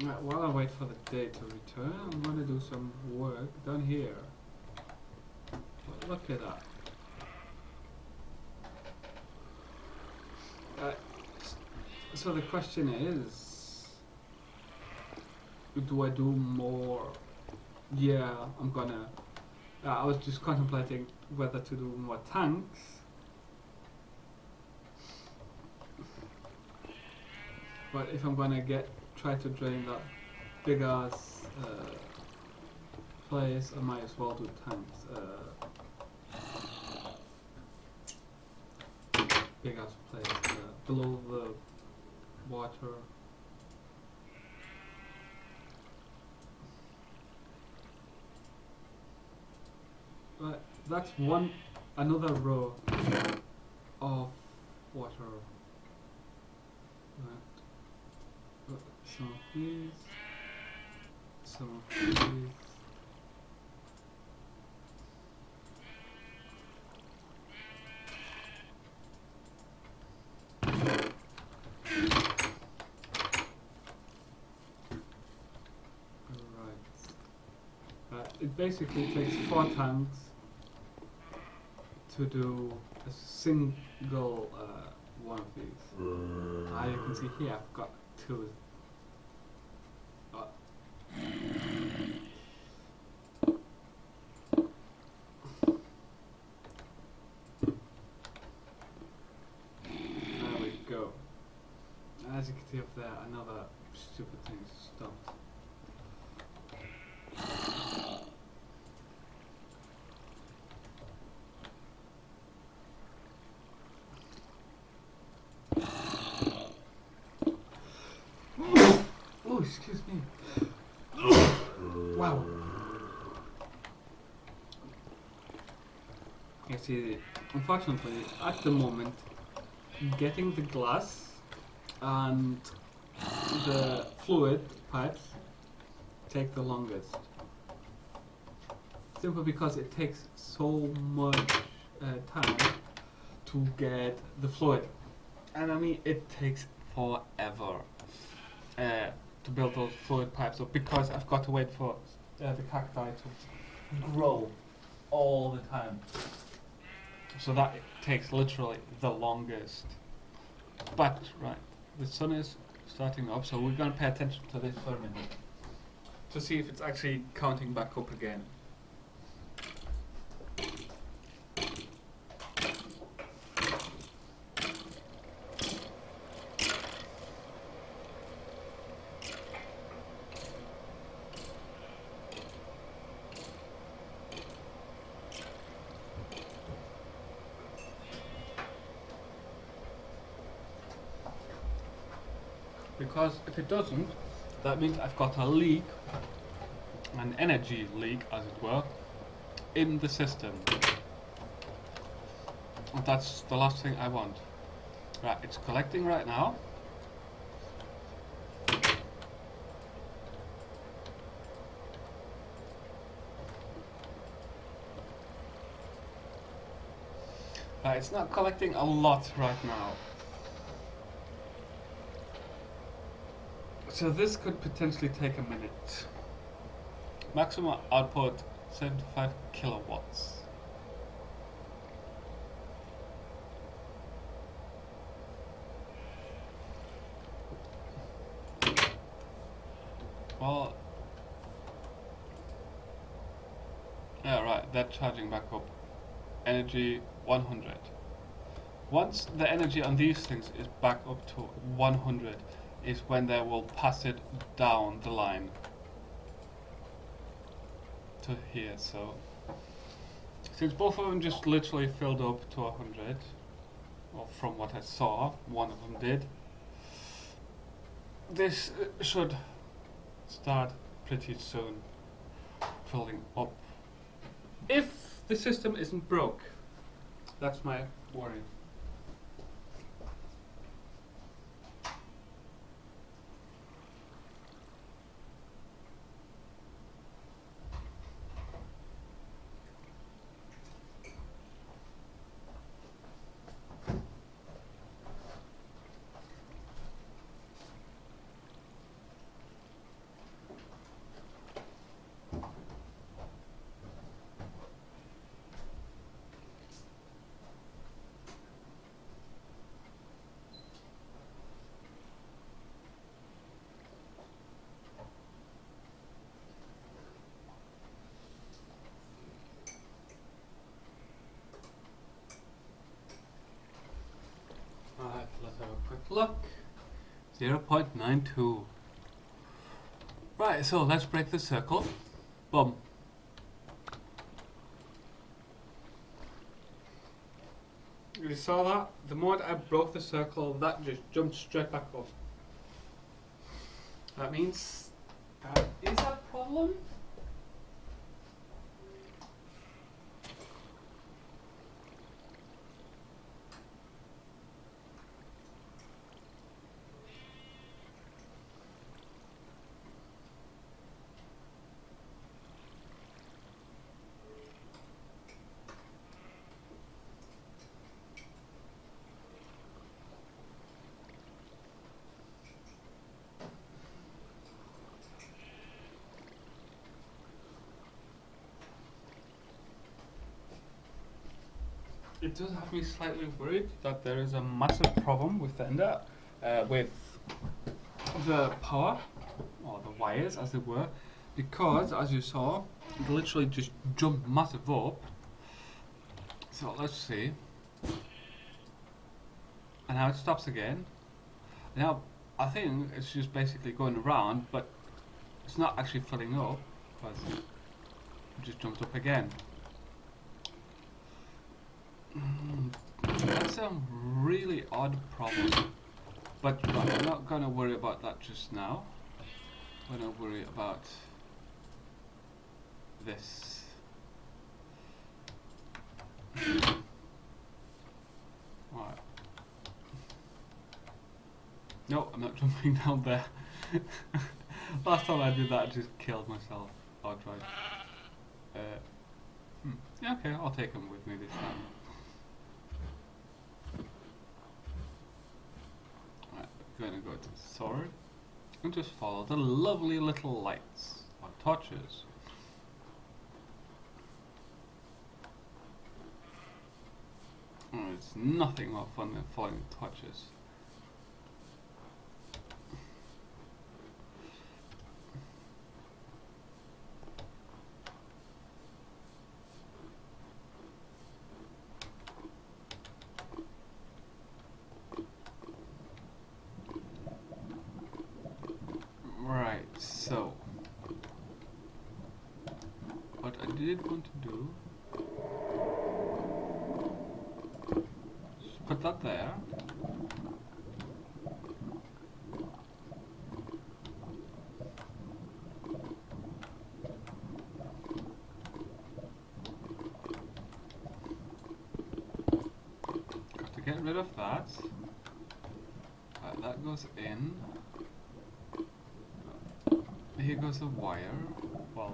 Right, while I wait for the day to return, I'm going to do some work down here. But look at that. So the question is, do I do more? Yeah, I'm gonna. I was just contemplating whether to do more tanks. But if I'm gonna try to drain that big ass place, I might as well do tanks. Big ass place below the water. But that's another row of water. Right. Some of these, some of these. It basically takes 4 tanks to do a single one of these. You can see here I've got two. There we go. As you can see up there, another stupid thing stopped. Oh, excuse me. Wow. You see, unfortunately, at the moment, getting the glass and the fluid pipes take the longest. Simply because it takes so much time to get the fluid. And I mean, it takes forever to build those fluid pipes up because I've got to wait for the cacti to grow all the time. So that takes literally the longest. But, right, the sun is starting up, so we're going to pay attention to this for a minute to see if it's actually counting back up again. Because if it doesn't, that means I've got a leak, an energy leak as it were, in the system. And that's the last thing I want. Right, it's collecting right now. Right, it's not collecting a lot right now. So this could potentially take a minute. Maximum output 75 kilowatts. Well, yeah, right, they're charging back up. Energy 100. Once the energy on these things is back up to 100 is when they will pass it down the line to here. So since both of them just literally filled up to 100, well, from what I saw, one of them did, this should start pretty soon filling up. If the system isn't broke, that's my worry. Alright, let's have a quick look. 0.92. Right, so let's break the circle. Boom. You saw that? The moment I broke the circle, that just jumped straight back up. That means that is a problem. It does have me slightly worried that there is a massive problem with the Ender, with the power, or the wires as it were, because as you saw, it literally just jumped massive up. So let's see. And now it stops again. Now I think it's just basically going around, but it's not actually filling up because it just jumped up again. That's a really odd problem. But right, I'm not going to worry about that just now. I'm going to worry about this. Right. No, I'm not jumping down there. Last time I did that, I just killed myself. Outright. Yeah, okay, I'll take him with me this time. Right, I'm gonna go to the sword and just follow the lovely little lights or torches. Oh, it's nothing more fun than following torches. Right, so what I did want to do is put that there. Got to get rid of that. Right, that goes in. Here goes the wire. Well,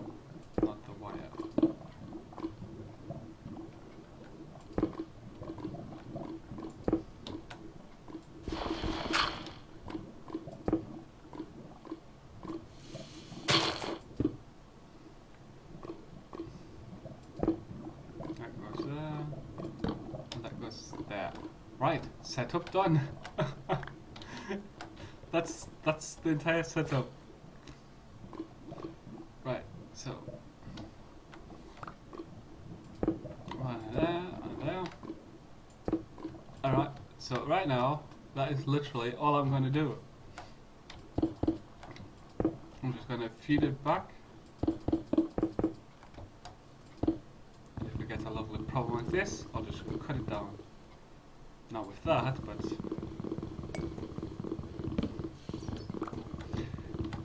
not the wire. That goes there. And that goes there. Right, setup done. That's the entire setup. Right, so one there, one there. Alright, so right now that is literally all I'm going to do. I'm just going to feed it back. If we get a lovely problem like this, I'll just cut it down. Not with that, but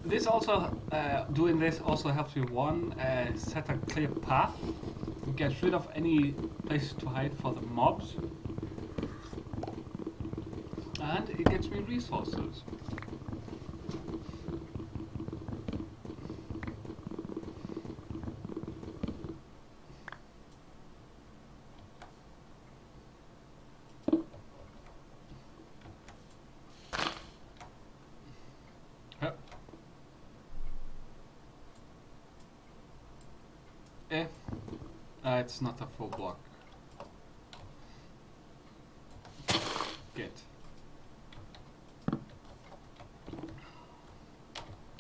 this also, doing this also helps you set a clear path. It gets rid of any place to hide for the mobs. And it gets me resources. If it's not a full block. Good.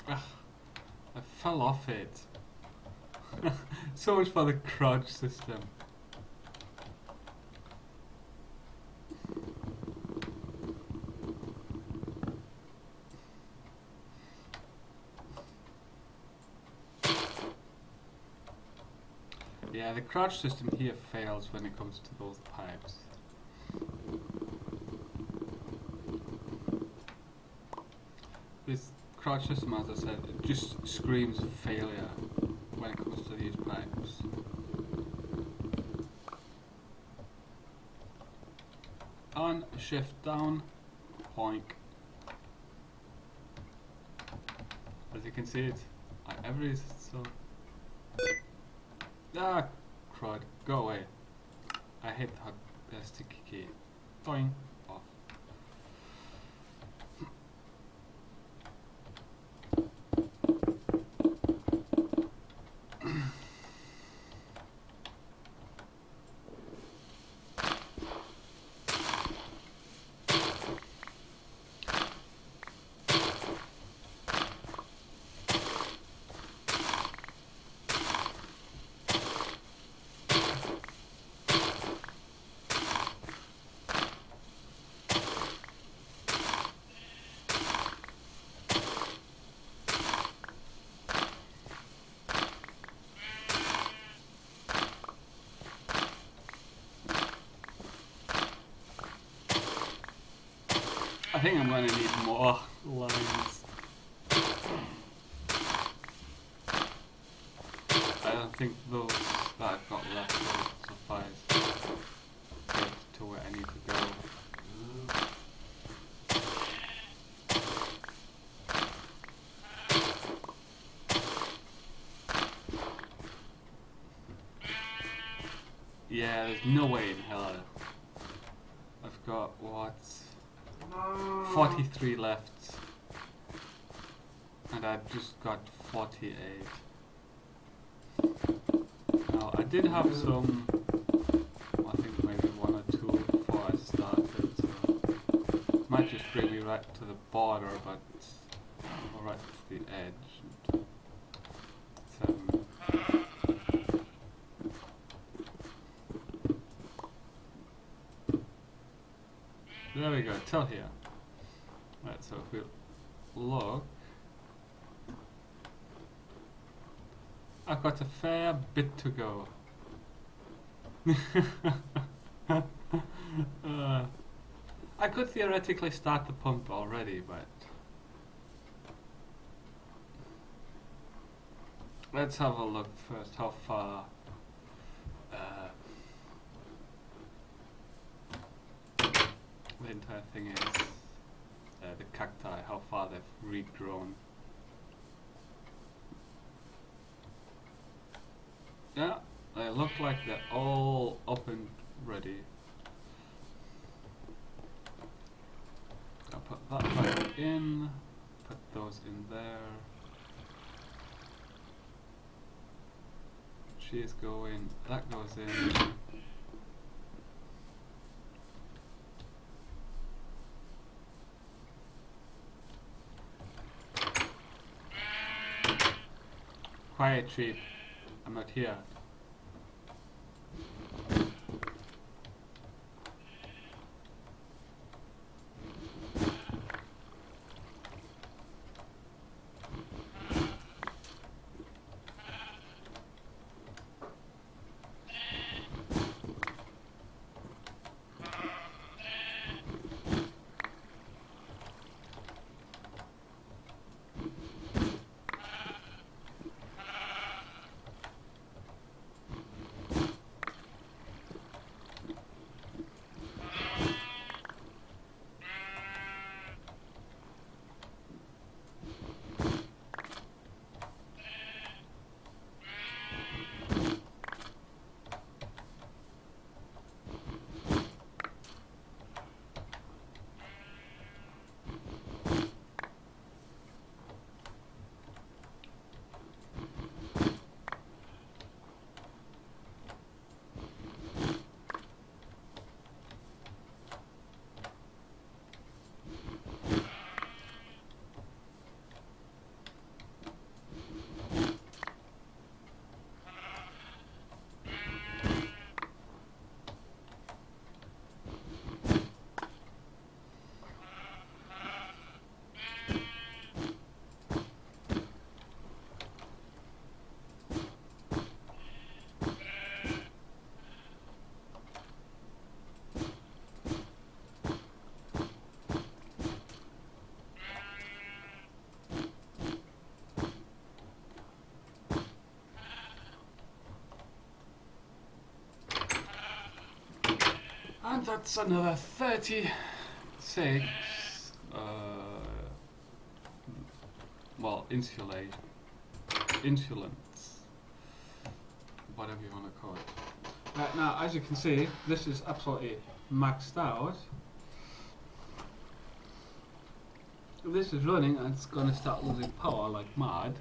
I fell off it. So much for the crouch system. Yeah, the crouch system here fails when it comes to those pipes. This crouch system, as I said, it just screams failure when it comes to these pipes. On, shift down, poink. As you can see it, every so. Ah, crud, go away. I hate the sticky key. Doing off. I think I'm going to need more lines. I don't think those that I've got left will suffice to get to where I need to go. Yeah, there's no way in hell I've got, what, 43 left, and I've just got 48. Now, I did have some, I think maybe one or two before I started, so it might just bring me right to the border, but or right to the edge. And, there we go, till here. Right, so if we look, I've got a fair bit to go. I could theoretically start the pump already, but let's have a look first how far the entire thing is. The cacti, how far they've regrown. Yeah, they look like they're all up and ready. I'll put that back in, put those in there. She's going, that goes in. Quiet, sheep. I'm not here. And that's another 36, well, insulants, whatever you want to call it. Right, now, as you can see, this is absolutely maxed out. If this is running, and it's going to start losing power like mad.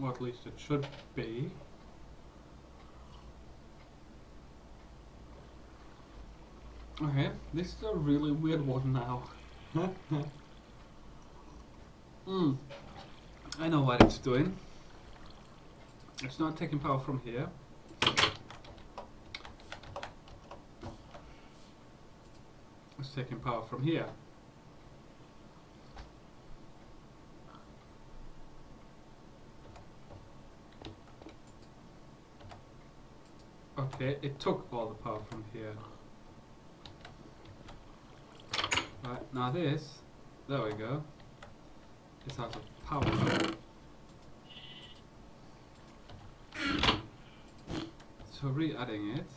Or at least it should be. Okay, this is a really weird one now. I know what it's doing. It's not taking power from here. It's taking power from here. Okay, it took all the power from here. Right, now this, there we go. This has a power. So re-adding it.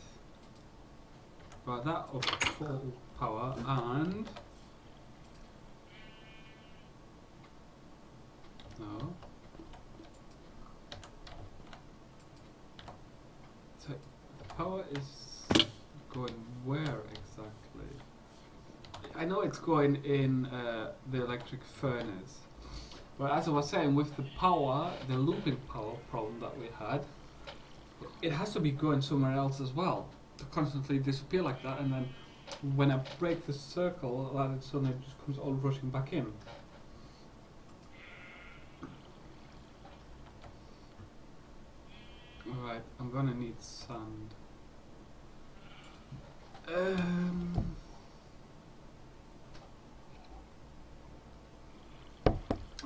But that of full power and no. So the power is going where exactly? I know it's going in the electric furnace. But as I was saying, with the power, the looping power problem that we had, it has to be going somewhere else as well to constantly disappear like that, and then when I break the circle, that it suddenly just comes all rushing back in. Alright, I'm gonna need sand.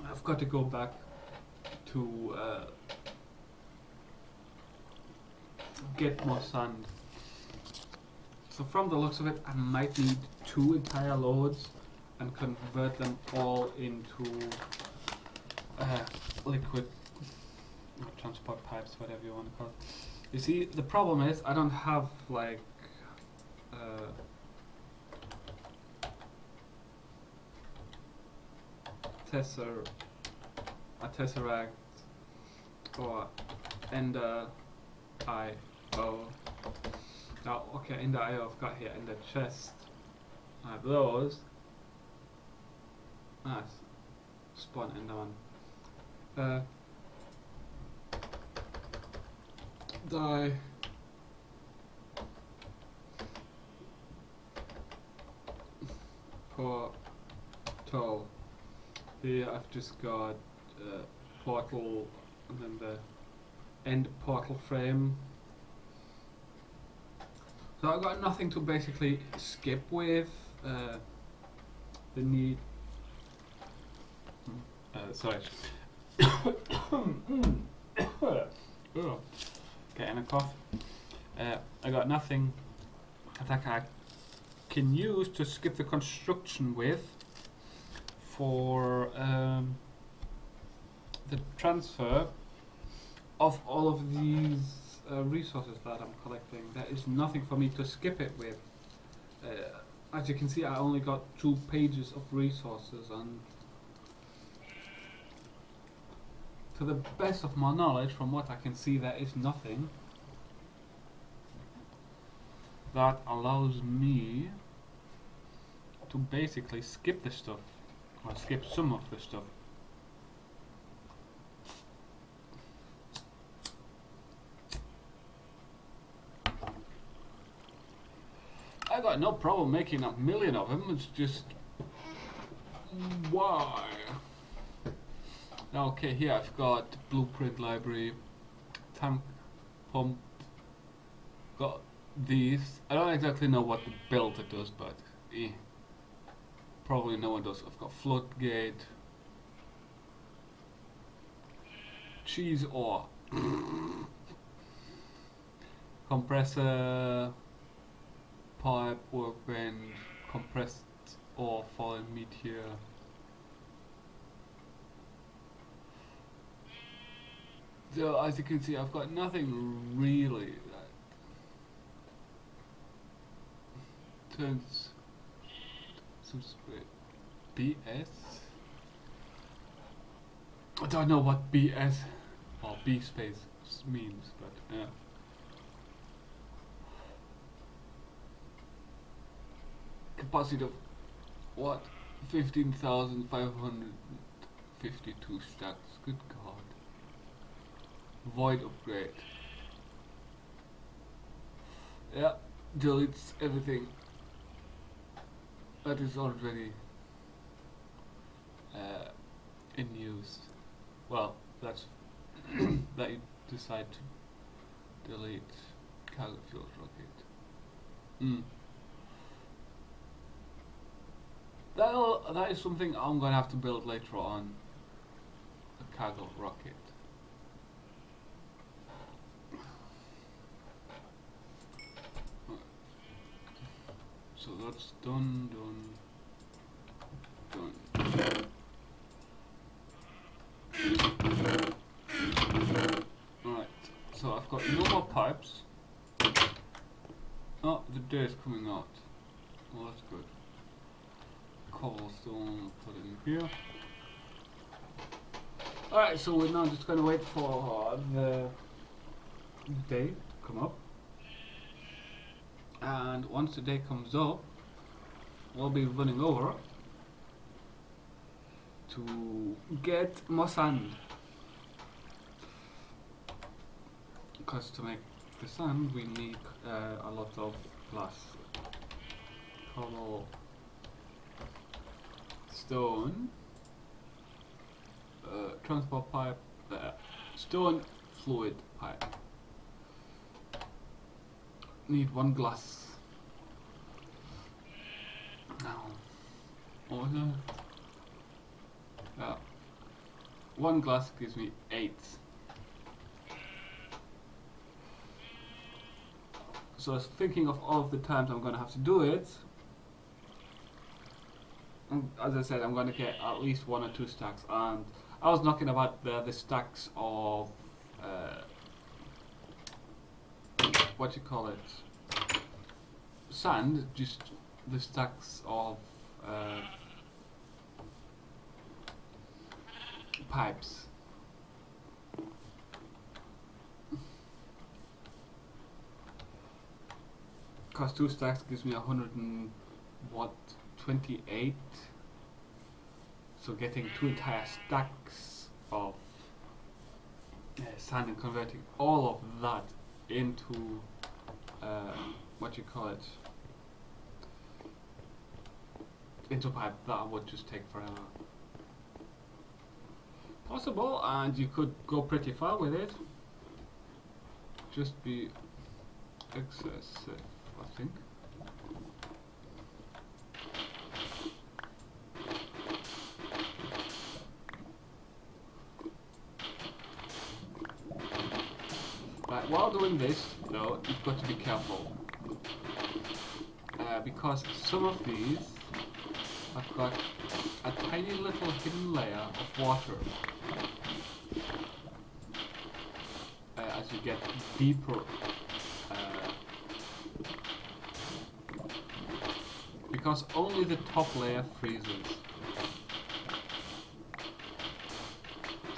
I've got to go back to get more sand. So from the looks of it, I might need 2 entire loads and convert them all into liquid transport pipes, whatever you want to call it. You see, the problem is I don't have like a tesseract or ender IO. Now, okay, ender IO I've got here in the chest. I have those. Nice. Spawn ender one. Die. Portal. Here I've just got portal and then the end portal frame. So I've got nothing to basically skip with. The need. Sorry. Getting a cough. I got nothing that I can use to skip the construction with for the transfer of all of these resources that I'm collecting. There is nothing for me to skip it with. As you can see, I only got 2 pages of resources, and to the best of my knowledge, from what I can see, there is nothing that allows me to basically skip the stuff, or skip some of the stuff. I got no problem making 1,000,000 of them, it's just why? Okay, here I've got blueprint library, tank pump, got these. I don't exactly know what the build it does, but probably no one does. I've got floodgate, cheese ore, compressor, pipe, workbench, compressed ore, fallen meteor. So as you can see, I've got nothing really that turns some BS. I don't know what BS or B space means, but yeah. Capacity of what? 15,552 stacks. Good God. Void upgrade. Yeah, deletes everything that is already in use. Well, that's that you decide to delete cargo fuel rocket. That is something I'm gonna have to build later on. A cargo rocket. So that's done. Alright, so I've got no more pipes. Oh, the day is coming out. Well, that's good. Cobblestone, put it in here. Alright, so we're now just going to wait for the day to come up. And once the day comes up, we'll be running over to get more sand. Because to make the sand we need a lot of glass. Cobble, stone, transport pipe, stone fluid pipe. Need 1 glass. Now, what was that? Yeah, 1 glass gives me 8. So I was thinking of all of the times I'm going to have to do it. And as I said, I'm going to get at least 1 or 2 stacks. And I was knocking about the stacks of what you call it, sand, just the stacks of pipes. Because 2 stacks gives me 128. So getting 2 entire stacks of sand and converting all of that into what you call it, into pipe, that would just take forever. Possible, and you could go pretty far with it. Just be excessive, I think. Right, while doing this, though, you've got to be careful. Because some of these have got a tiny little hidden layer of water. As you get deeper, because only the top layer freezes.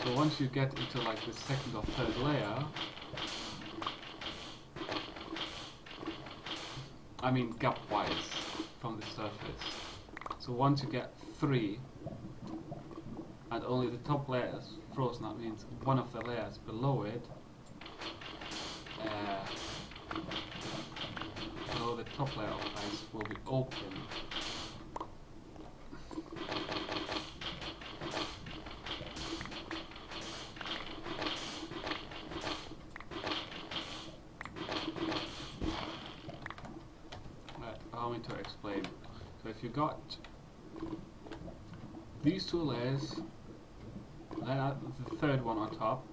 So once you get into like the 2nd or 3rd layer, I mean gap-wise from the surface. So once you get 3 and only the top layer is frozen, that means one of the layers below it, below the top layer of ice will be open. Allow me to explain. So if you got these 2 layers, then the 3rd one on top,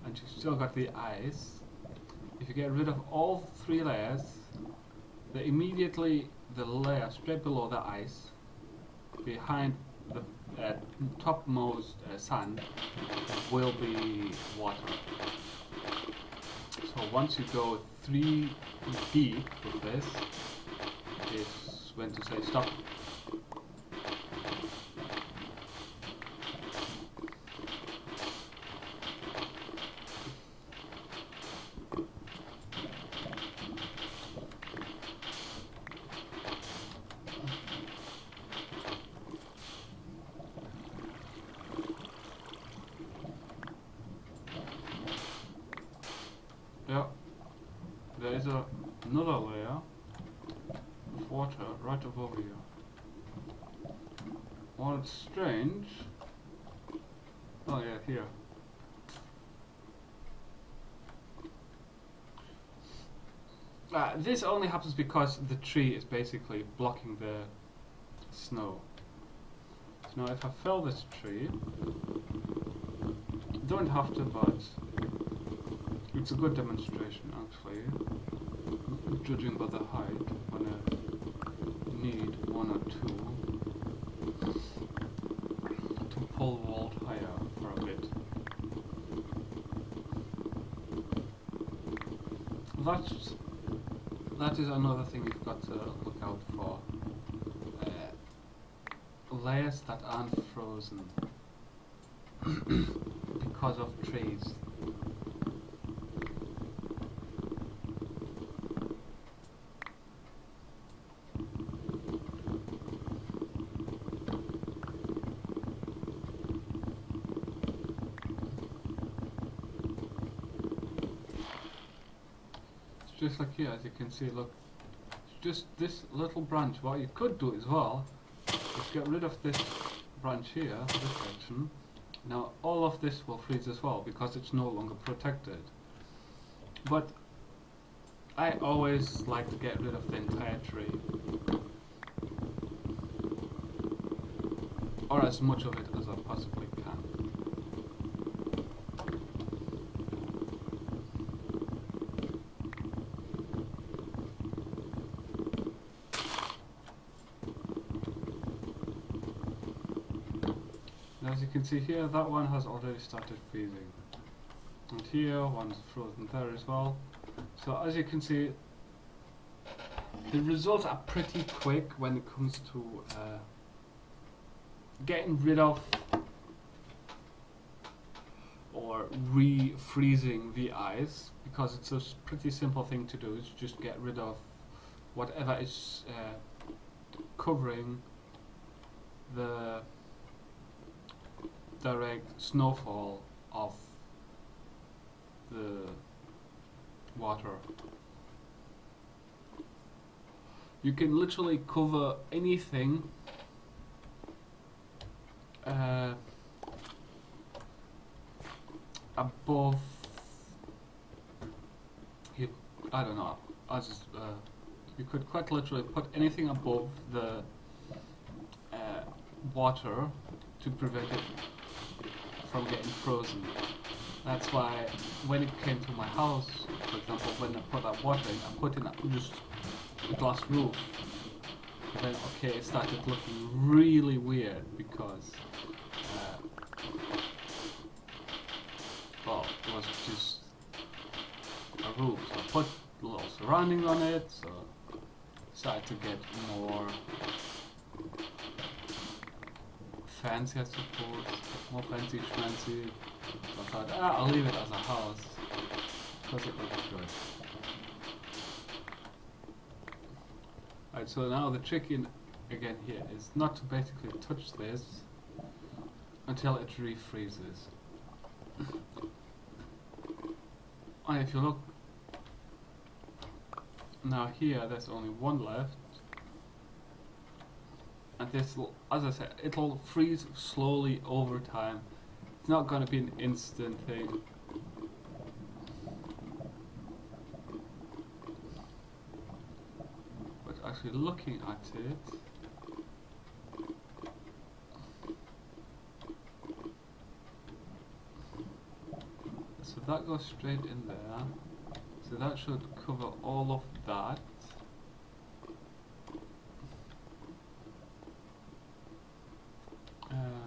and you've still got the ice, if you get rid of all 3 layers, then immediately the layer straight below the ice, behind the topmost sand, will be water. So once you go 3 deep with this, is when to say stop. Yeah, there is another layer of water right above here. Well, it's strange. Oh yeah, here. This only happens because the tree is basically blocking the snow. So now if I fell this tree, don't have to, but it's a good demonstration actually, judging by the height. When need one or two to pull vault higher for a bit. That is another thing you've got to look out for. Layers that aren't frozen because of trees. Just like here, as you can see, look, just this little branch. What you could do as well is get rid of this branch here, this section. Now all of this will freeze as well because it's no longer protected. But I always like to get rid of the entire tree, or as much of it as I possibly can. As you can see here, that one has already started freezing. And here, one's frozen there as well. So as you can see, the results are pretty quick when it comes to getting rid of or re-freezing the ice, because it's a pretty simple thing to do. It's just get rid of whatever is covering the direct snowfall of the water. You can literally cover anything above you. I don't know. You could quite literally put anything above the water to prevent it from getting frozen. That's why when it came to my house, for example, when I put that water in, I put in just a glass roof. And then, okay, it started looking really weird because, well, it was just a roof. So I put a little surrounding on it, so it started to get more fancy, I suppose, more fancy schmancy. So I thought, I'll leave it as a house because it looks good. Alright, so now the trick again here is not to basically touch this until it refreezes. And if you look now here, there's only one left. And this will, as I said, it'll freeze slowly over time. It's not going to be an instant thing. But actually looking at it, so that goes straight in there. So that should cover all of that.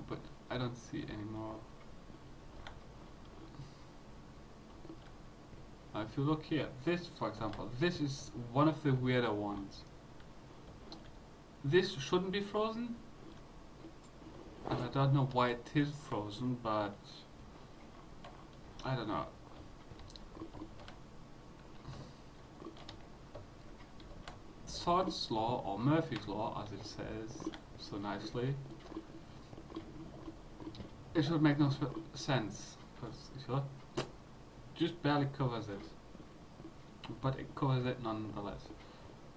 But I don't see any more. Now if you look here, this for example, this is one of the weirder ones. This shouldn't be frozen, and I don't know why it is frozen, but I don't know. Sod's law, or Murphy's law as it says so nicely, it should make no sense, because if you look, just barely covers it, but it covers it nonetheless.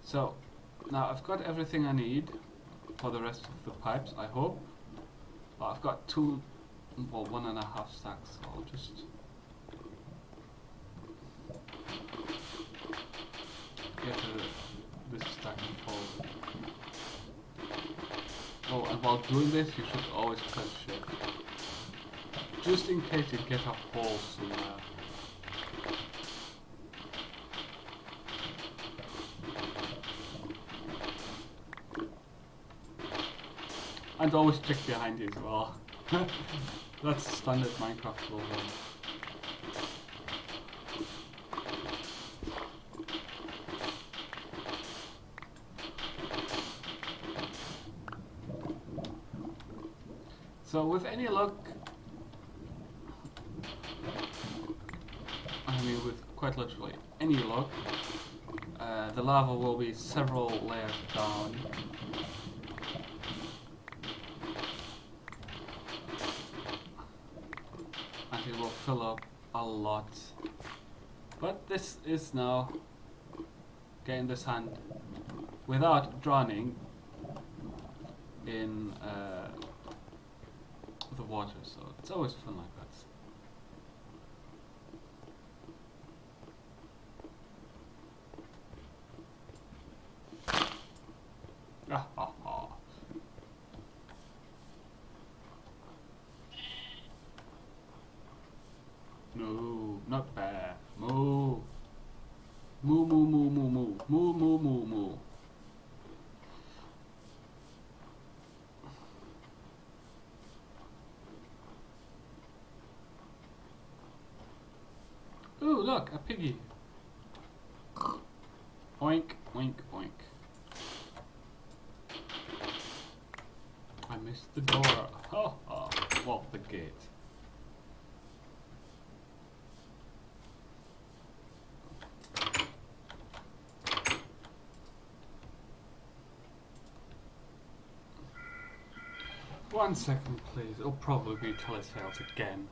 So now I've got everything I need for the rest of the pipes, I hope. Well, I've got 1.5 stacks, so I'll just get this stack full. Oh, and while doing this, you should always press shift, just in case you get a hole somewhere. And always check behind you as well. That's standard Minecraft rule. So with any luck, I mean with quite literally any luck, the lava will be several layers down. And it will fill up a lot. But this is now getting this hand without drowning in the water, so it's always fun like that. Ah, ah, ah. No, not bear. Moo. Moo, moo, moo, moo, moo. Moo, moo, moo, moo. Ooh, look, a piggy. Oink, oink, oink. I missed the door. Oh, oh. Well, the gate. One second, please. It'll probably be Teletails again.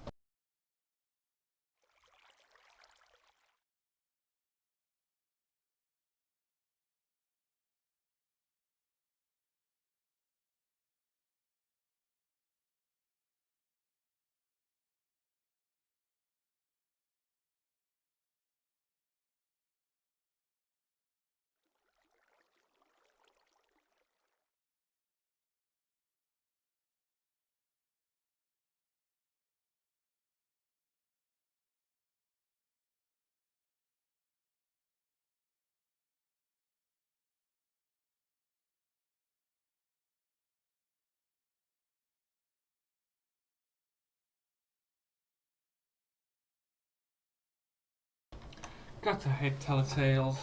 Gotta hate Teletails.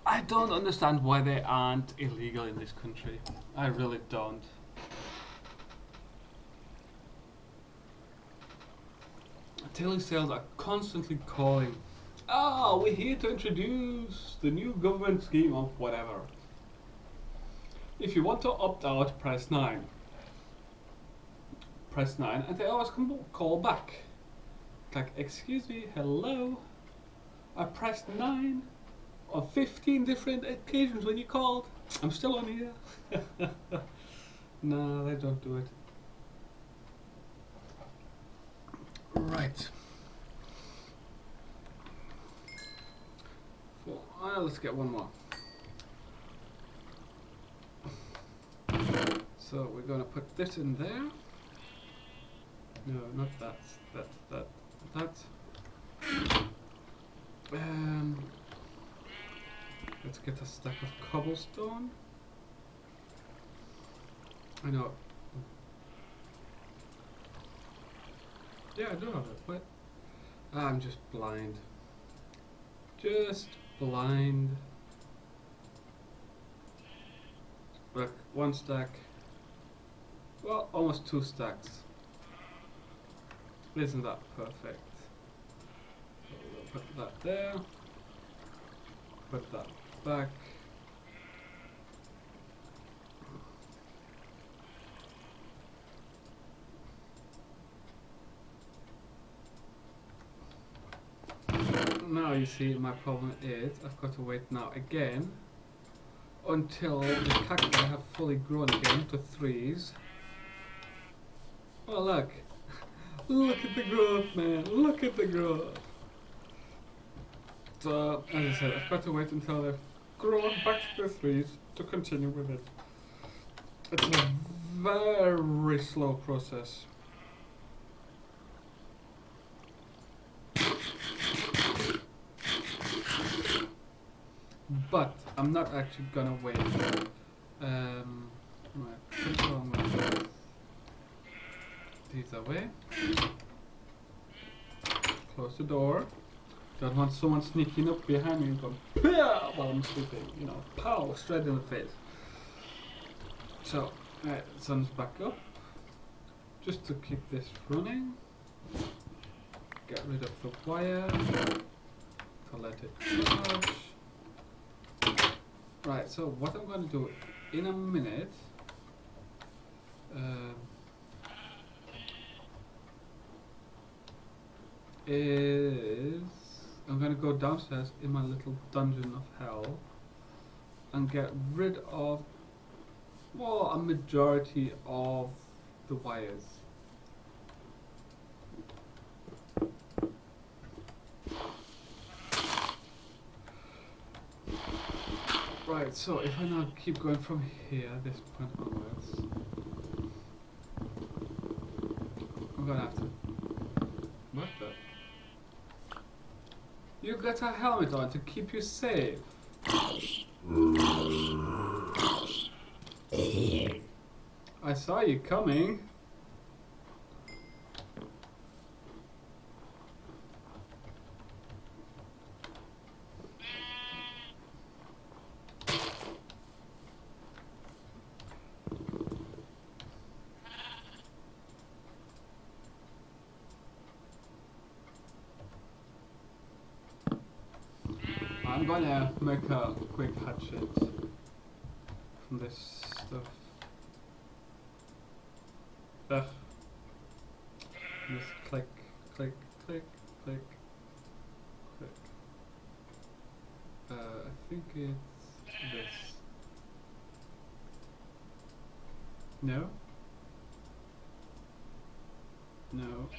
I don't understand why they aren't illegal in this country. I really don't. Teletails are constantly calling, "Ah, we're here to introduce the new government scheme of whatever. If you want to opt out, press 9. Press 9, and they always call back. Like, excuse me, hello? I pressed 9 on 15 different occasions when you called. I'm still on here." No, they don't do it. Right. Well, let's get one more. So we're going to put this in there. No, not that. That. Let's get a stack of cobblestone. I know. Yeah, I do have it. What? I'm just blind. Just blind. Look, one stack. Well, almost 2 stacks. Isn't that perfect? So we'll put that there. Put that back. Now you see my problem is I've got to wait now again until the cacti have fully grown again to 3s. Oh look. Look at the growth, man. Look at the growth. So, as I said, I've got to wait until they've grown back to the 3s to continue with it. It's a very slow process. But I'm not actually gonna wait Right, put it along with these away. Close the door. Don't want someone sneaking up behind me and going, "Pah!" while I'm sleeping. You know, pow, straight in the face. So, right, sun's back up. Just to keep this running. Get rid of the wire. To let it charge. Right, so what I'm going to do in a minute is I'm going to go downstairs in my little dungeon of hell and get rid of, well, a majority of the wires. Right, so if I now keep going from here, this point onwards, I'm gonna have to... What the? You got a helmet on to keep you safe. I saw you coming. I'm gonna make a quick hatchet from this stuff. Ugh. Just click, click, click, click, click. I think it's this. No? No.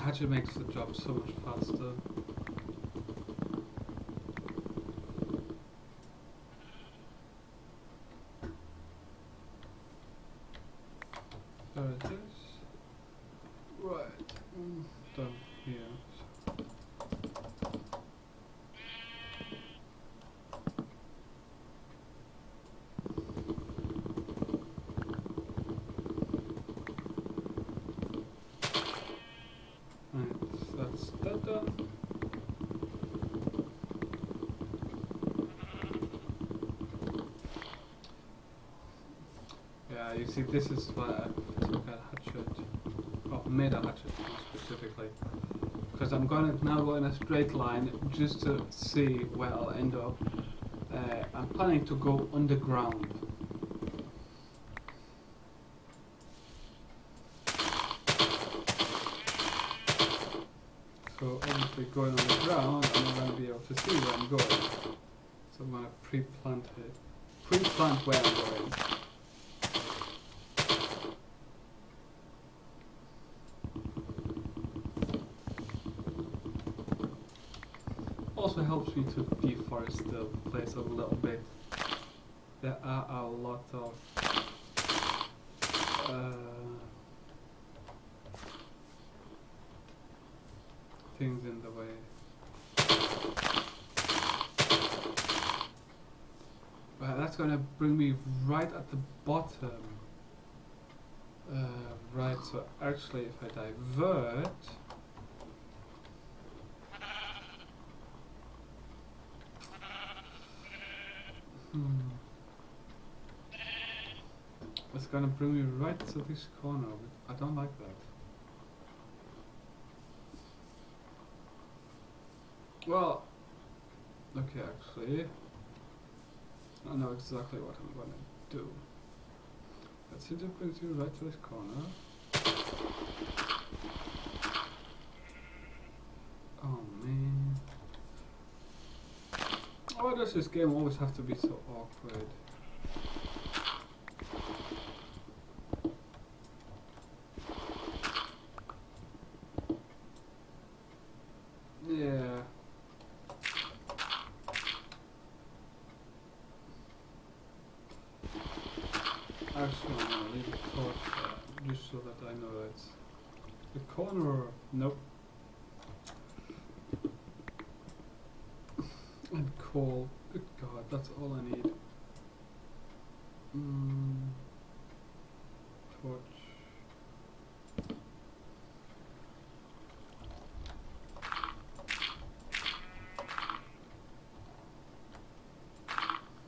Hatchet makes the job so much faster. There it is. Right, done here. Right, that's that done. Yeah, you see, this is why I took a hatchet, or made a hatchet more specifically, because I'm gonna now go in a straight line just to see where I'll end up. I'm planning to go underground. So obviously going on the ground, I'm not going to be able to see where I'm going. So I'm going to pre-plant it. Pre-plant where I'm going. Also helps me to deforest the place a little bit. There are a lot of things in the way. Right, that's gonna bring me right at the bottom. Right, so actually if I divert, it's gonna bring me right to this corner. I don't like that. Well, okay, actually, I know exactly what I'm gonna do. Let's see if it brings you right to this corner. Oh man. Why does this game always have to be so awkward? Actually, I'm gonna leave a torch there, just so that I know it's the corner. Nope. And coal. Good God, that's all I need. Torch.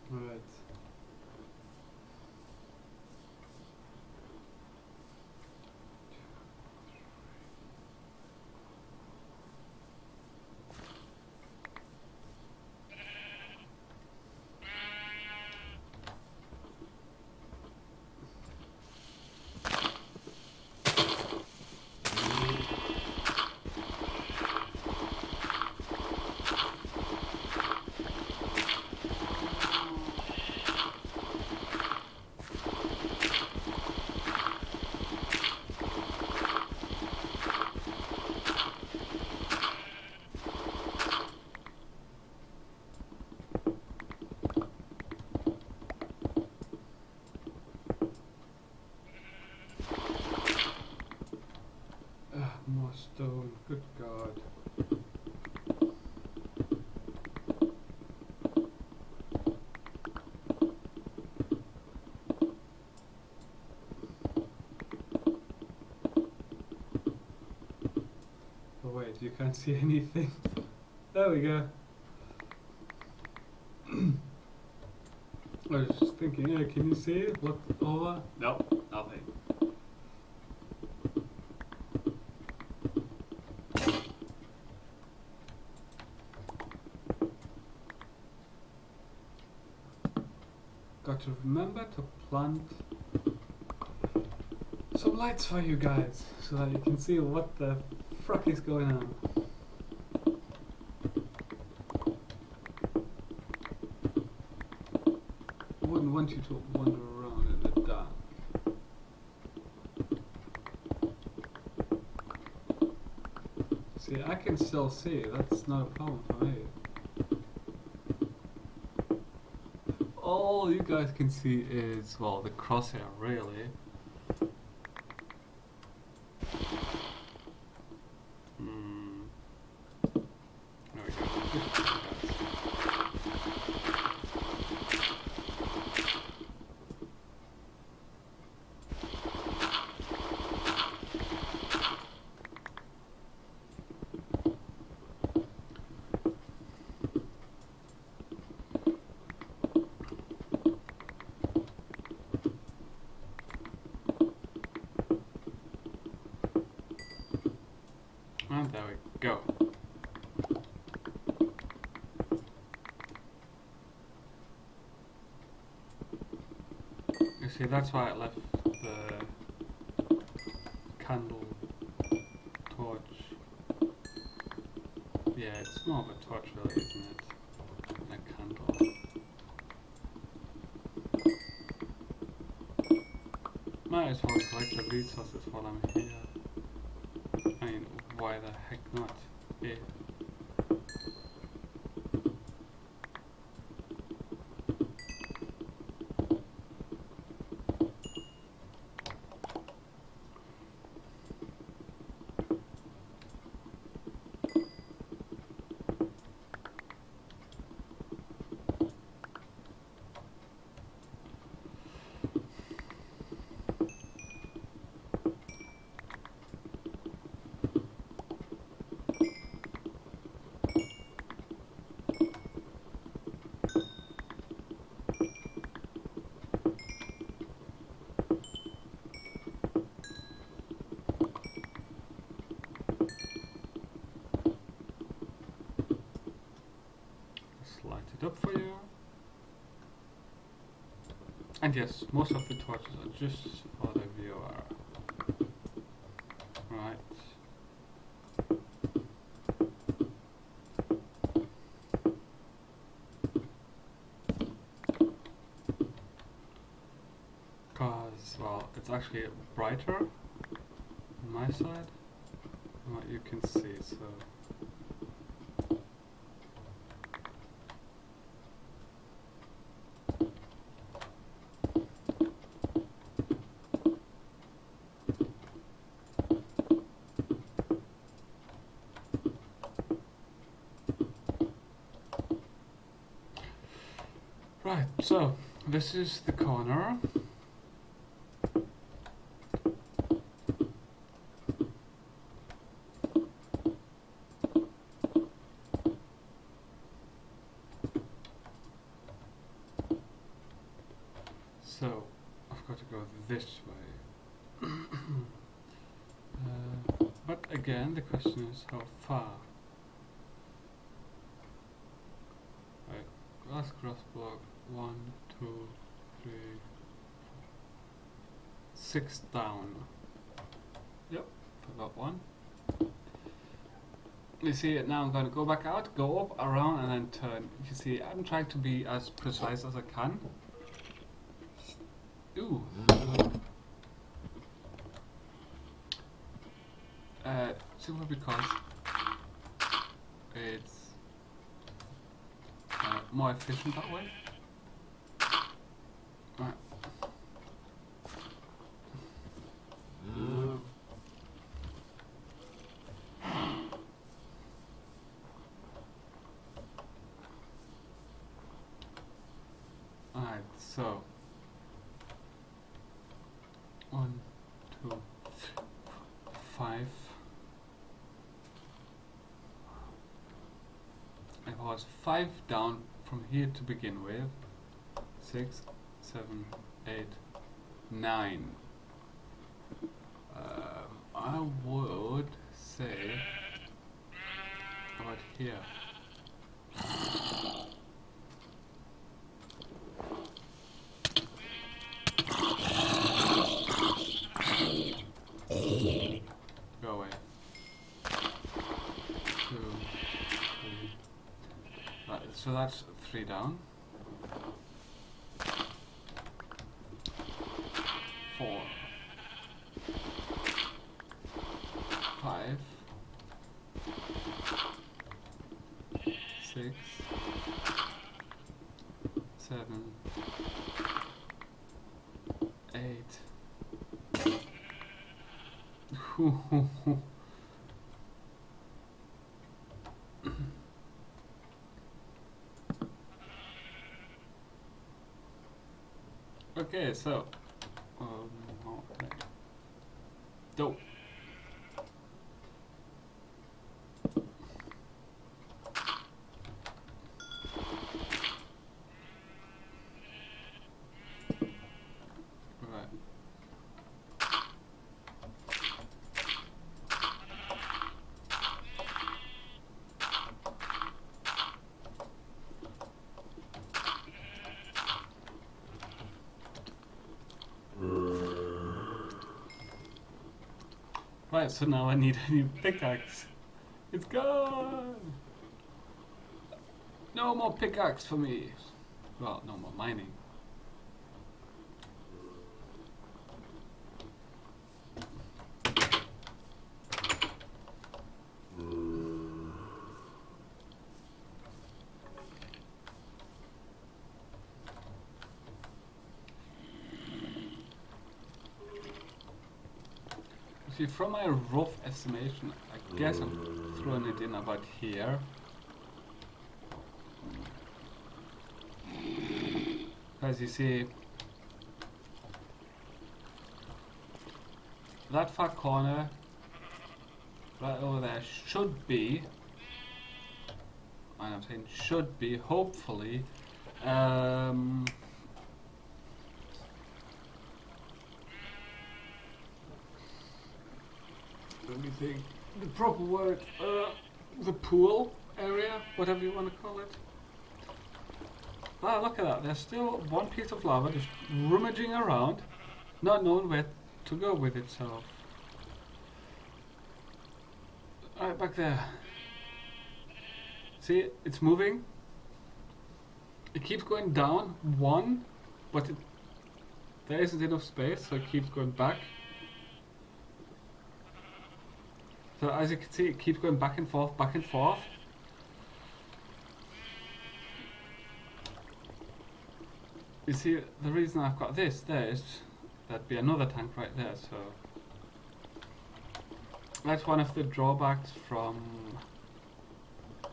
Right. More stone. Good God. Oh wait, you can't see anything. There we go. I was just thinking, hey, can you see it? Look over. Nope, nothing. Got to remember to plant some lights for you guys, so that you can see what the frick is going on. I wouldn't want you to wander around in the dark. See, I can still see, that's not a problem for me. All you guys can see is, well, the crosshair, really. There we go. And there we go. You see, that's why I left the candle torch. Yeah, it's more of a torch really, isn't it? Than a candle. Might as well collect the resources while I'm here. I mean, why the heck not? Yeah. Light it up for you. And yes, most of the torches are just for the viewer. Right. Cause, well, it's actually brighter on my side than what you can see, so. Right, so this is the corner. So I've got to go this way. But again, the question is how far? Right, glass crossblock, 1, 2, 3, 6 down. Yep, forgot one. You see it now, I'm going to go back out, go up, around, and then turn. You see, I'm trying to be as precise as I can. Ooh. Simply because it's more efficient that way. Right. Alright, so 1, 2, 5. It was 5 down from here to begin with. 6, 7, 8, 9. I would say about here. Go away. 2, 3. Right, so that's 3 down. 4, 5, 6, 7, 8. Okay, so okay. Dope. Right. Right, so now I need a new pickaxe. It's gone! No more pickaxe for me. Well, no more mining. See, from my rough estimation, I guess I'm throwing it in about here. As you see, that far corner right over there should be, and I'm saying should be, hopefully, let me think, the proper word, the pool area, whatever you want to call it. Ah, look at that, there's still one piece of lava just rummaging around, not knowing where to go with itself. Right back there. See, it's moving. It keeps going down one, but there isn't enough space, so it keeps going back. So as you can see, it keeps going back and forth, back and forth. You see, the reason I've got this there is there'd be another tank right there, so that's one of the drawbacks from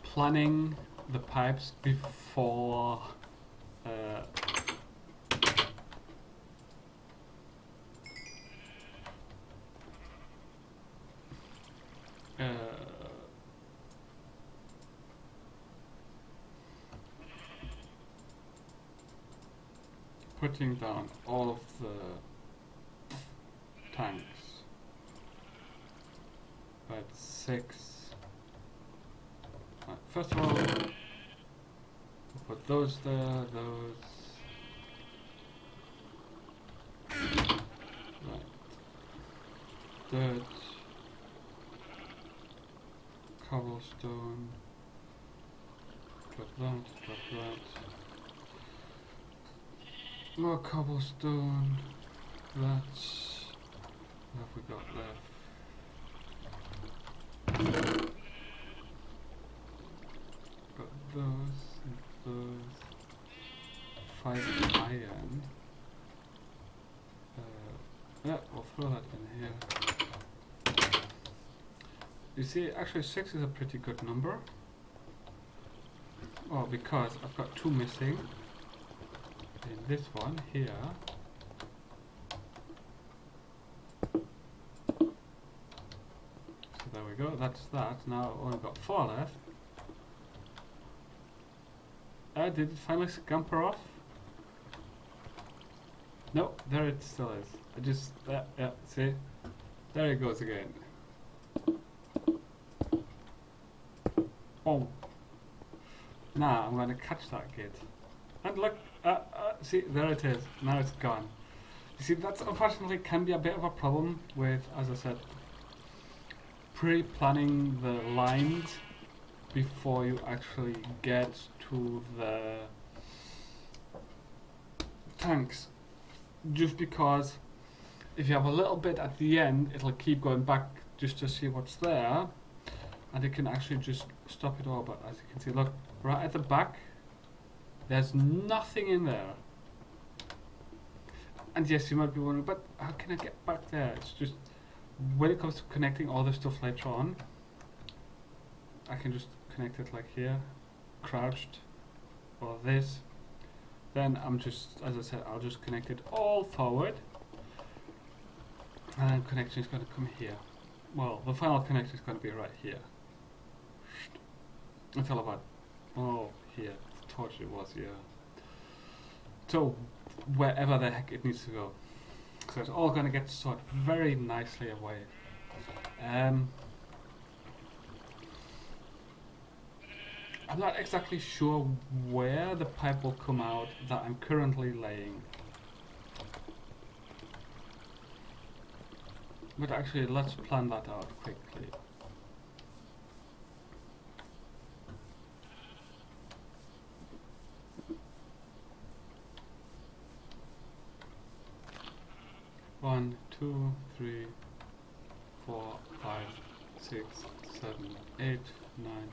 planning the pipes before putting down all of the tanks. Right, 6. Right, first of all, we'll put those there, those. Right. Dirt. Cobblestone. Drop that. More cobblestone. That's what have we got left? Got those and those. 5 iron. Yeah, we'll throw that in here. You see, actually 6 is a pretty good number. Well, because I've got 2 missing. In this one here. So there we go, that's that. Now I've only got 4 left. Did it finally scamper off? No, there it still is. I just, yeah, see? There it goes again. Boom. Now I'm going to catch that kid. And look, see, there it is. Now it's gone. You see, that's unfortunately can be a bit of a problem with, as I said, pre-planning the lines before you actually get to the tanks. Just because if you have a little bit at the end, it'll keep going back just to see what's there, and it can actually just stop it all. But as you can see, look, right at the back, there's nothing in there. And yes, you might be wondering, but how can I get back there? It's just, when it comes to connecting all the stuff later on, I can just connect it like here, crouched, or this. Then I'm just, as I said, I'll just connect it all forward. And then connection is going to come here. Well, the final connection is going to be right here. Until about, oh, here. Torch it was, yeah. So, wherever the heck it needs to go. So it's all going to get stored very nicely away. I'm not exactly sure where the pipe will come out that I'm currently laying. But actually, let's plan that out quickly. One, 2, 3, 4, 5, 6, 7, 8, 9,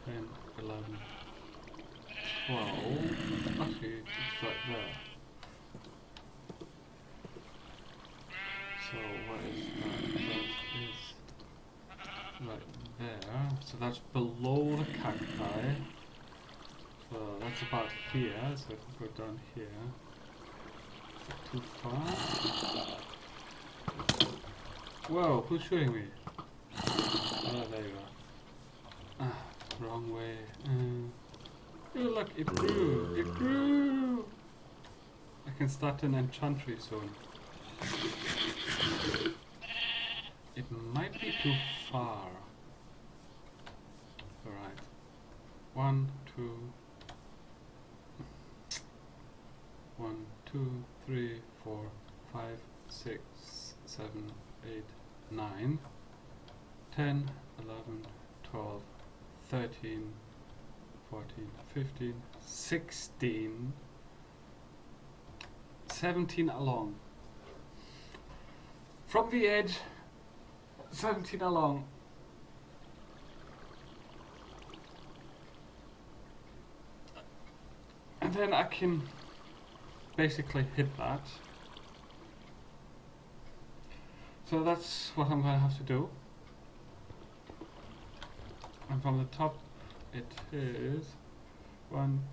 10, 11, 12. Actually, it's right there. So what is that? That is right there. So that's below the cacti. So that's about here. So if we go down here, is that too far? Whoa, who's shooting me? Oh, there you are. Ah, wrong way. Oh, look, it grew! It grew! I can start an enchantry soon. It might be too far. Alright. 1, 2. 1, 2, 3, 4, 5, 6, 7, 8, 9, 10, 11, 12, 13, 14, 15, 16, 17 along. From the edge, 17 along. And then I can basically hit that. So that's what I'm going to have to do. And from the top it is 1,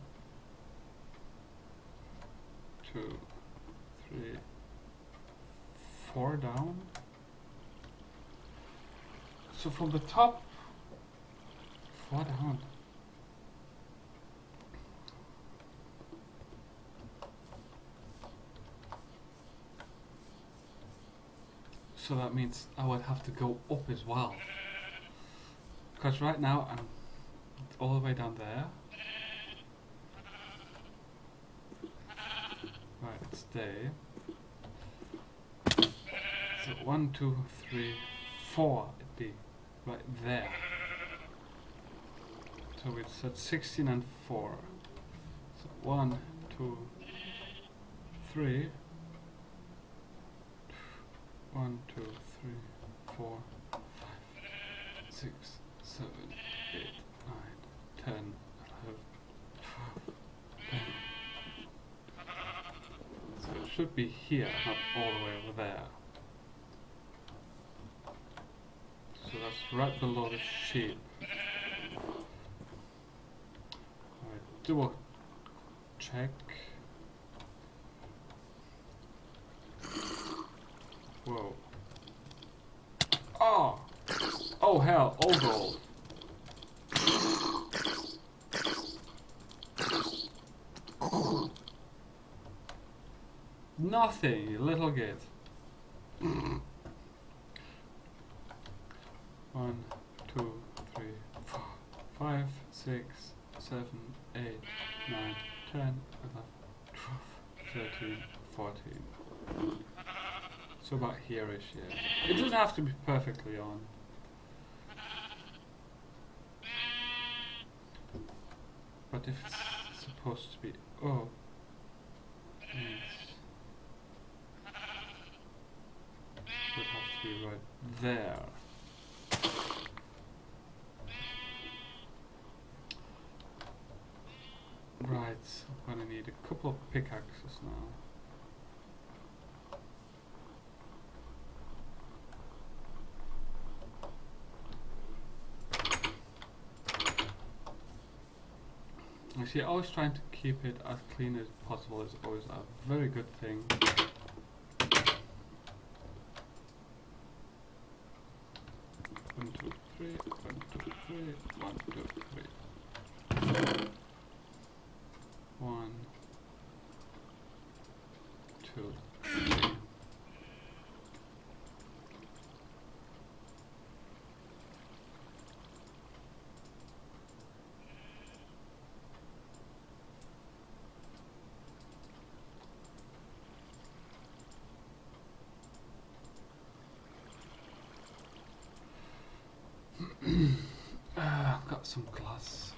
2, 3, 4 down. So from the top, 4 down. So that means I would have to go up as well. Because right now I'm all the way down there. Right, stay. So 1, 2, 3, 4 it'd be right there. So it's at 16 and 4. So 1, 2, 3. 1, 2, 3, 4, 5, 6, 7, 8, 9, 10, 11, 12, 10. So it should be here, not all the way over there. So that's right below the sheep. Alright, double check. Whoa. Oh! Oh hell, all gold. Nothing, you little git. 1, 2, 3, 4, 5, 6, 7, 8, 9, 10, 11, 12, 13, 14. So about here-ish, yeah. It doesn't have to be perfectly on. But if it's supposed to be, oh, yes. It would have to be right there. Right, I'm gonna need a couple of pickaxes now. Actually, always trying to keep it as clean as possible is always a very good thing. 1, 2, 3, 1, 2, 3, 1, 2, 3. 1, 2, 3. I've got some glass.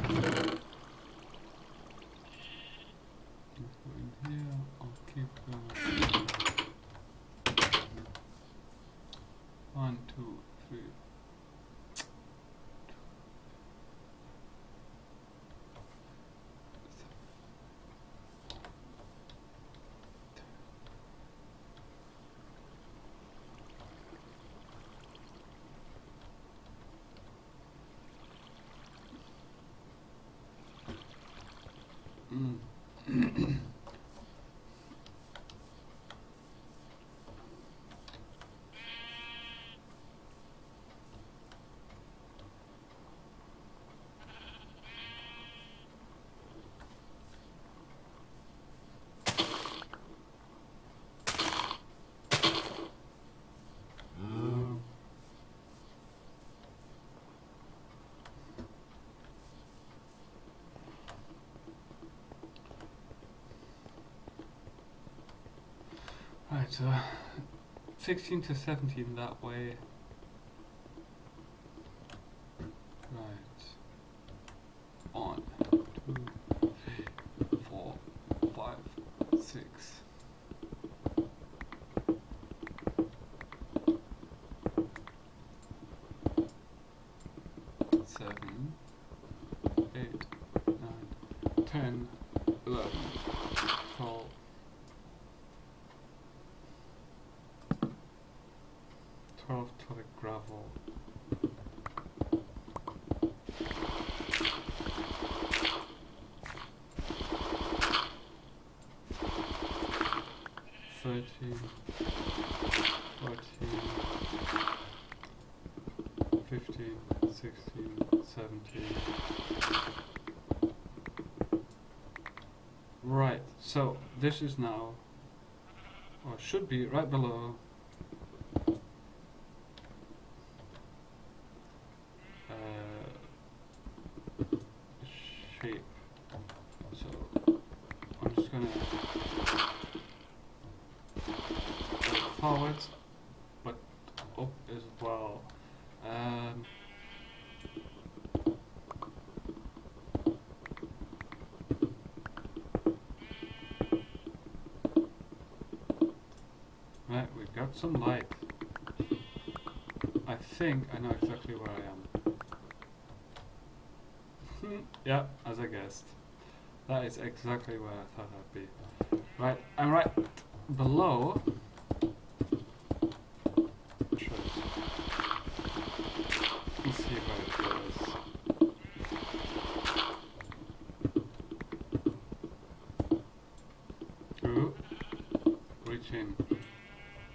In here, I'll keep 1, 2, 3. Right, so 16 to 17 that way. Right. 1, 2, 3, 4, 5, 6. 7, 8, 9, 10, 11, 12. 12 to the gravel. 13, 14, 15, 16, 17. Right, so this is now, or should be right below shape. So I'm just gonna go forwards, but up as well. Right, we've got some light. I think I know exactly where I am. Yeah, as I guessed. That is exactly where I thought I'd be. Right, I'm right below. Let's see where it goes. Ooh, reaching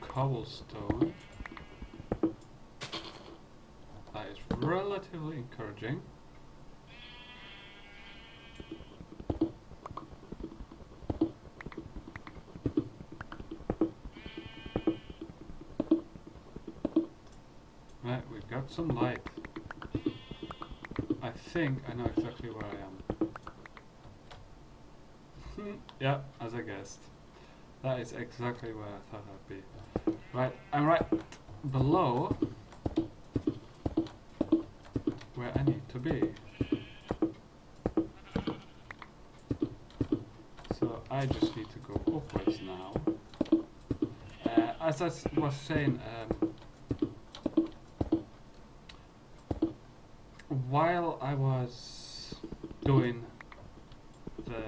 cobblestone. That is relatively encouraging. Right, we've got some light. I think I know exactly where I am. Yeah, as I guessed. That is exactly where I thought I'd be. Right, I'm right below where I need to be. So I just need to go upwards now. As I was saying, while I was doing the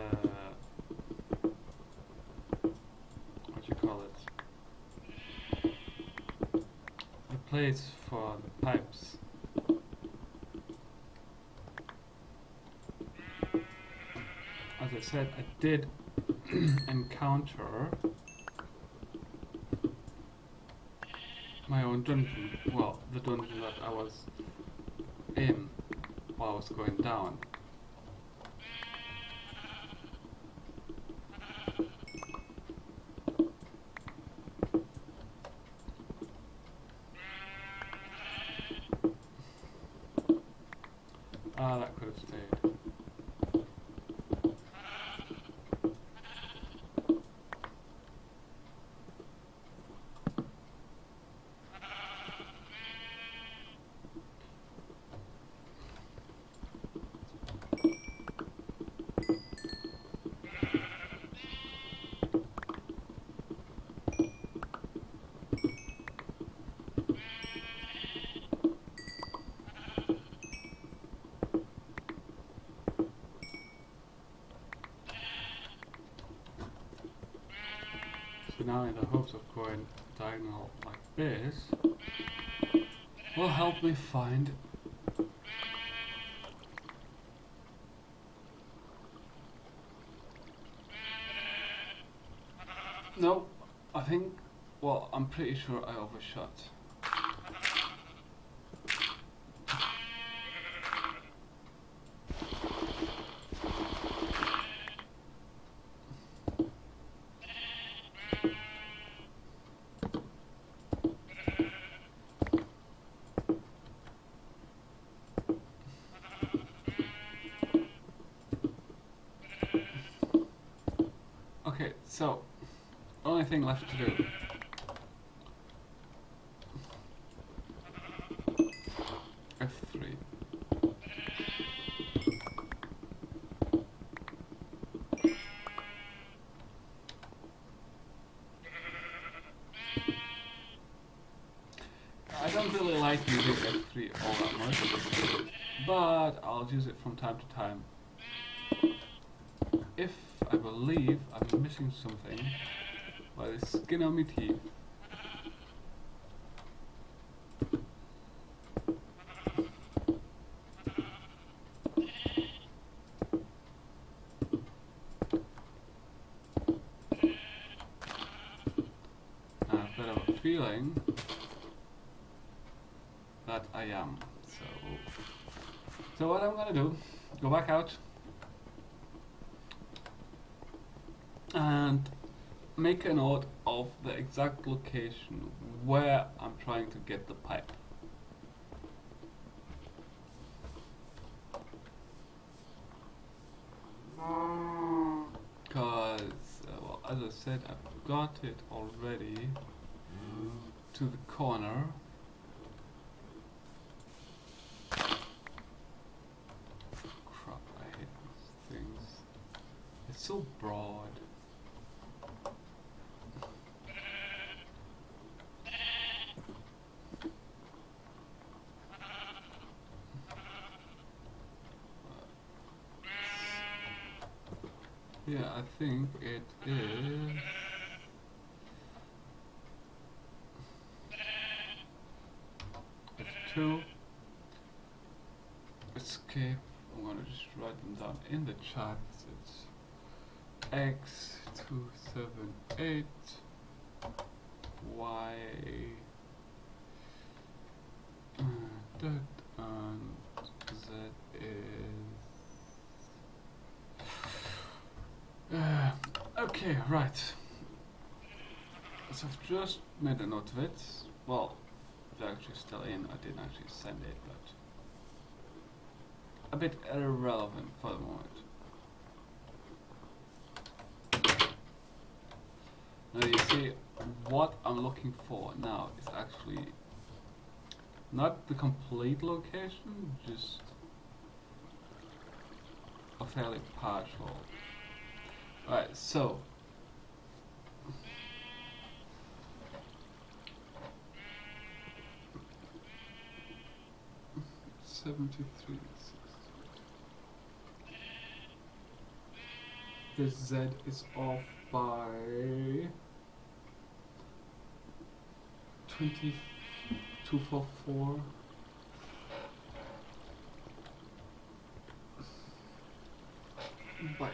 place for the pipes, as I said, I did encounter my own dungeon. Well, the dungeon that I was in while I was going down. Ah, that could have stayed. So now, in the hopes of going diagonal like this, will help me find no, I think, well, I'm pretty sure I overshot. Okay, so only thing left to do. F3. I don't really like using F3 all that much, but I'll use it from time to time. If I believe I'm missing something by the skin on my teeth. feeling that I am. So what I'm gonna do, go back out and make a note of the exact location where I'm trying to get the pipe. Because, well, as I said, I've got it already to the corner. Crap, I hate these things. It's so broad. Yeah, I think it is. F2. Escape. I'm gonna just write them down in the chat. It's X278 Y that and Z is okay, right. So I've just made a note of it. Well, they're actually still in. I didn't actually send it, but a bit irrelevant for the moment. Now you see, what I'm looking for now is actually not the complete location, just a fairly partial. Alright, so 73. The Z is off by 2244. Right,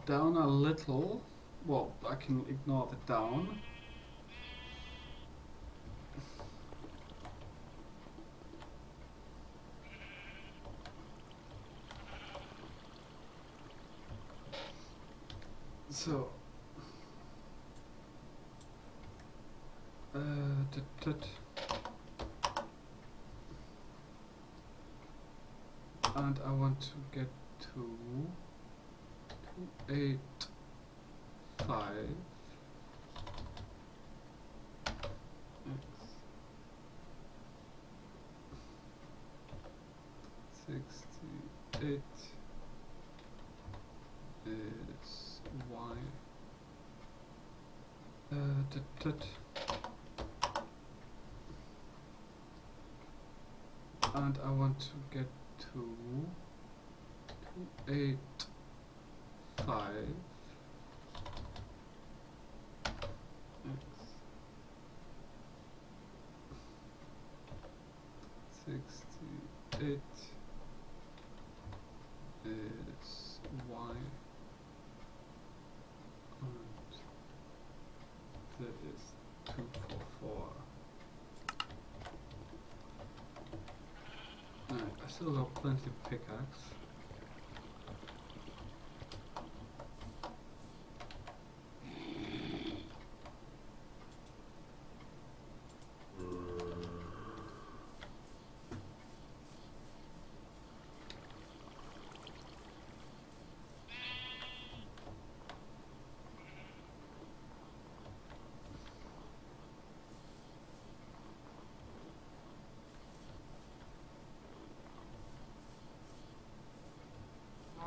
down a little. Well, I can ignore the down. So, and I want to get to 285 68 is Y. And I want to get to 285 X 68 is Y. And that is 244. Alright, I still got plenty of pickaxe.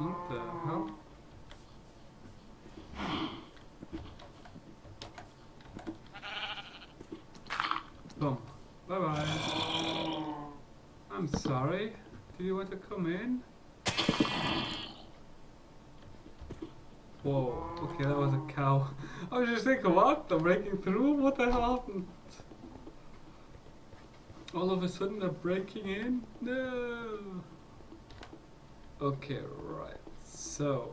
What the hell? Boom. Bye bye. I'm sorry. Do you want to come in? Whoa. Okay, that was a cow. I was just thinking, what? They're breaking through? What the hell happened? All of a sudden they're breaking in? No. Okay, right. So.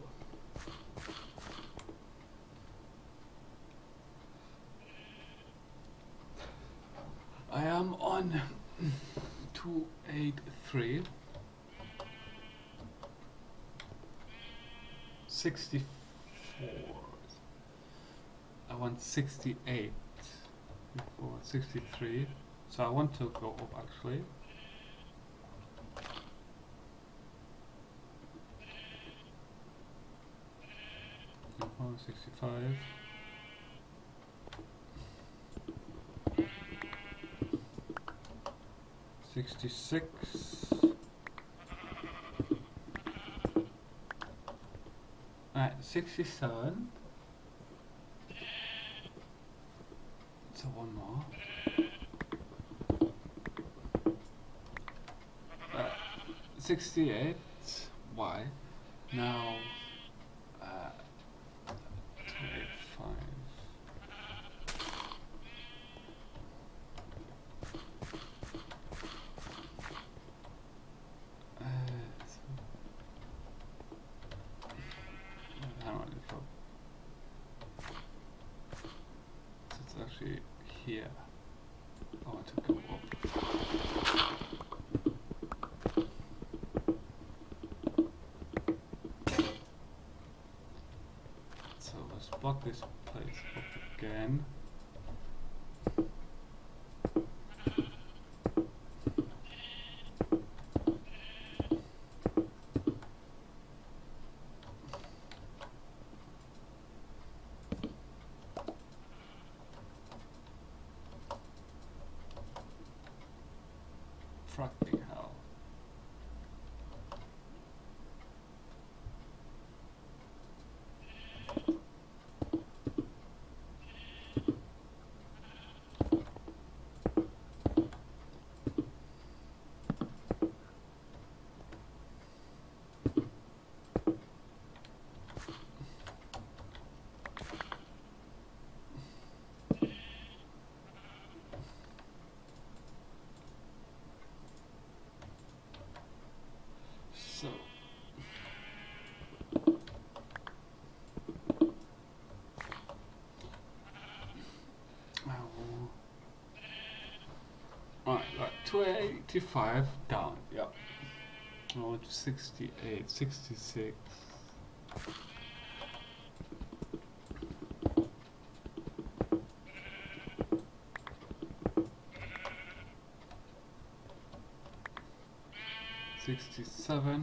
I am on 283. 64. I want 68 before 63. So I want to go up actually. Oh, 65. 66. Alright, 67. So one more. 68. Why? Now 285. Hang on, it's actually here. I want to go up. So let's block this place up again. Fucking hell. So alright, got 285 down, yep. Oh, 68, 66.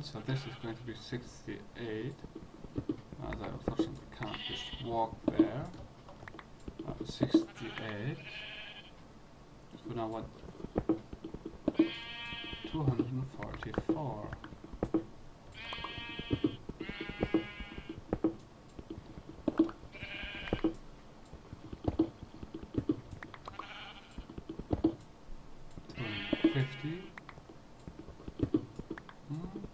So this is going to be 68. As I unfortunately can't just walk there. 68. So now what? 244.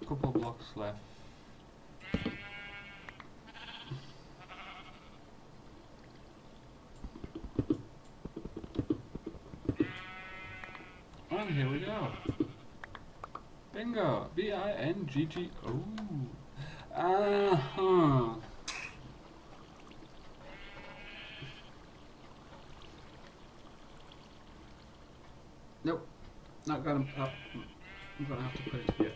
Couple blocks left. And here we go. Bingo! B-I-N-G-G-O. Uh-huh. Nope. Not gonna up. I'm gonna have to put it here.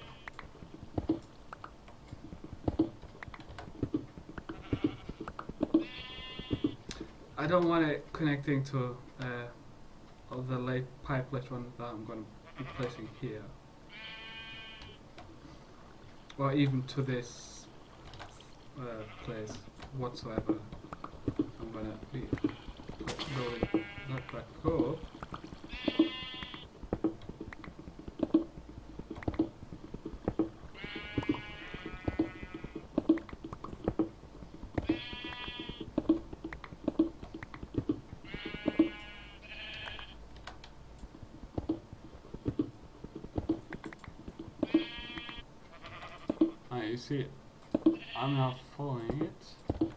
I don't want it connecting to the pipe later on that I'm going to be placing here, or even to this place whatsoever. I'm going to be rolling that back up. You see, I'm not following it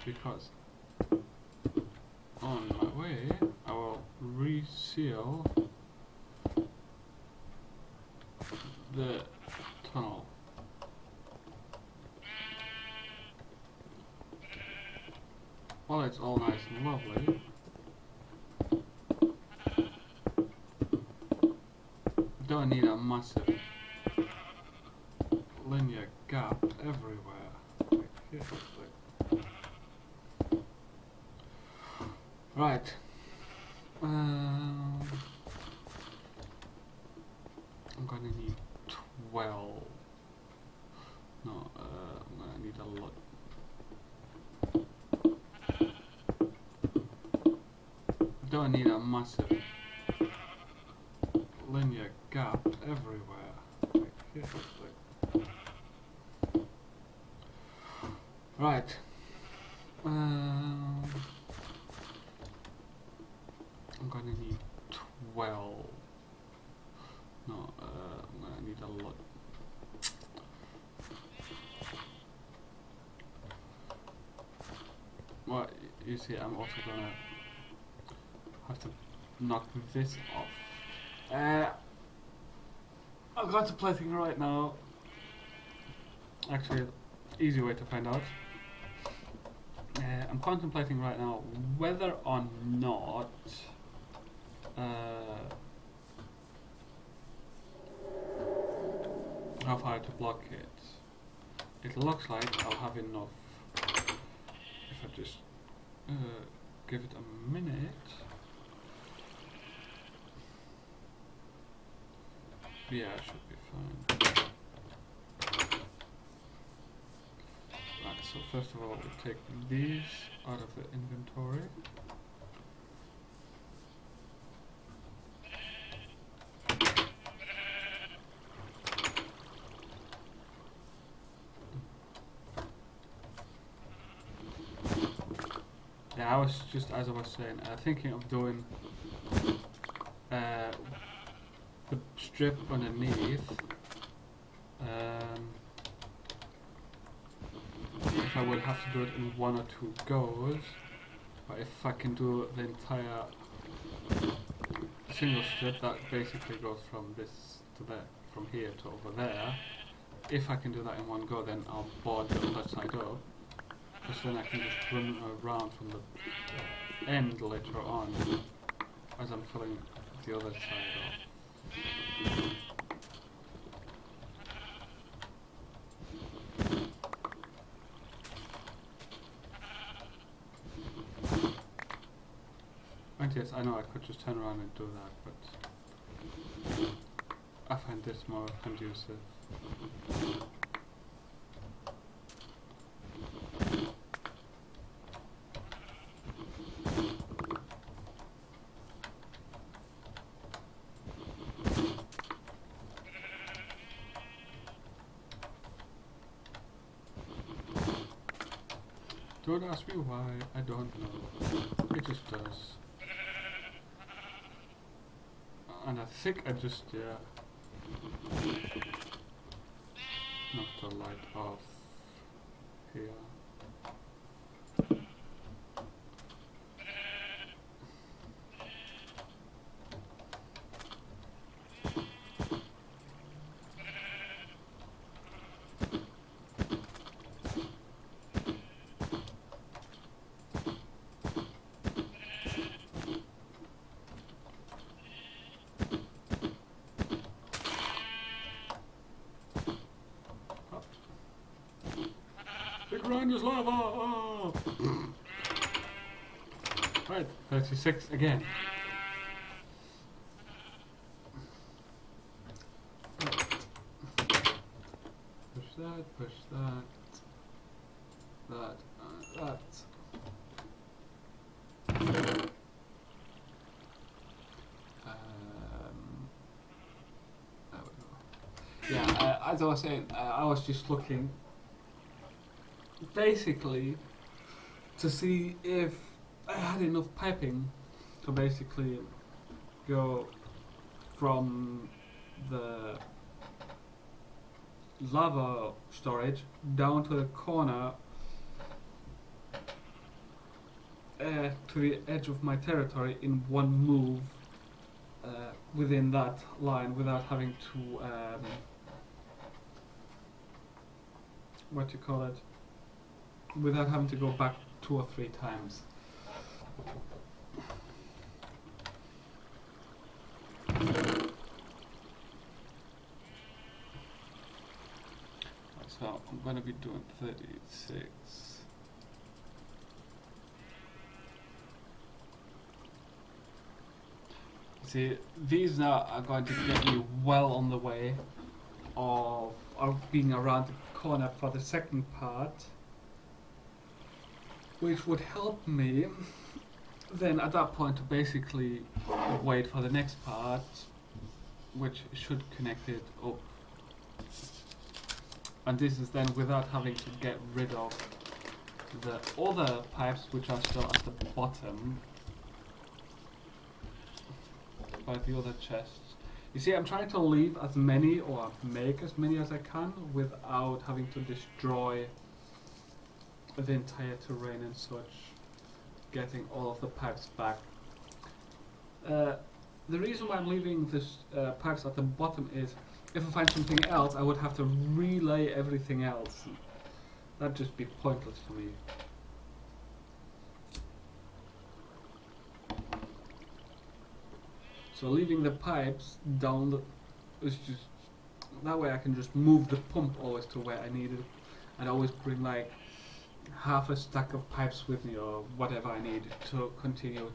because on my way I will reseal the tunnel. Well, it's all nice and lovely. don't need a massive linear gap everywhere. Like here, like. Right. I'm gonna need 12. No, I'm gonna need a lot. Don't need a massive linear gap everywhere. Like here, like. Right. I'm gonna need 12. No, I'm gonna need a lot. Well, you see, I'm also gonna have to knock this off. I've got to plating right now. Actually, easy way to find out. I'm contemplating right now whether or not how far to block it. It looks like I'll have enough if I just give it a minute. Yeah, it should be fine. Right, so first of all we take these out of the inventory. Yeah, I was just, as I was saying, thinking of doing the strip underneath. If I will have to do it in 1 or 2 goes, but if I can do the entire single strip that basically goes from this to that, from here to over there, if I can do that in 1 go, then I'll board the other side up, because then I can just run around from the end later on as I'm filling the other side off. And yes, I know I could just turn around and do that, but I find this more conducive. Don't ask me why, I don't know. It just does. And I think I just, knock the light off here. The grind is lava! Oh. Right, 36 again. Push that, that. There we go. Yeah, as I was saying, I was just looking basically to see if I had enough piping to basically go from the lava storage down to the corner to the edge of my territory in 1 move within that line without having to what you call it, without having to go back 2 or 3 times. So I'm going to be doing 36. See, these now are going to get me well on the way of being around the corner for the second part, which would help me then at that point to basically wait for the next part, which should connect it up. And this is then without having to get rid of the other pipes which are still at the bottom by the other chests. You see, I'm trying to leave as many or make as many as I can without having to destroy the entire terrain and such, getting all of the pipes back. The reason why I'm leaving this pipes at the bottom is if I find something else, I would have to relay everything else. That'd just be pointless for me. So leaving the pipes down is just that way I can just move the pump always to where I need it, and always bring like half a stack of pipes with me or whatever I need to continue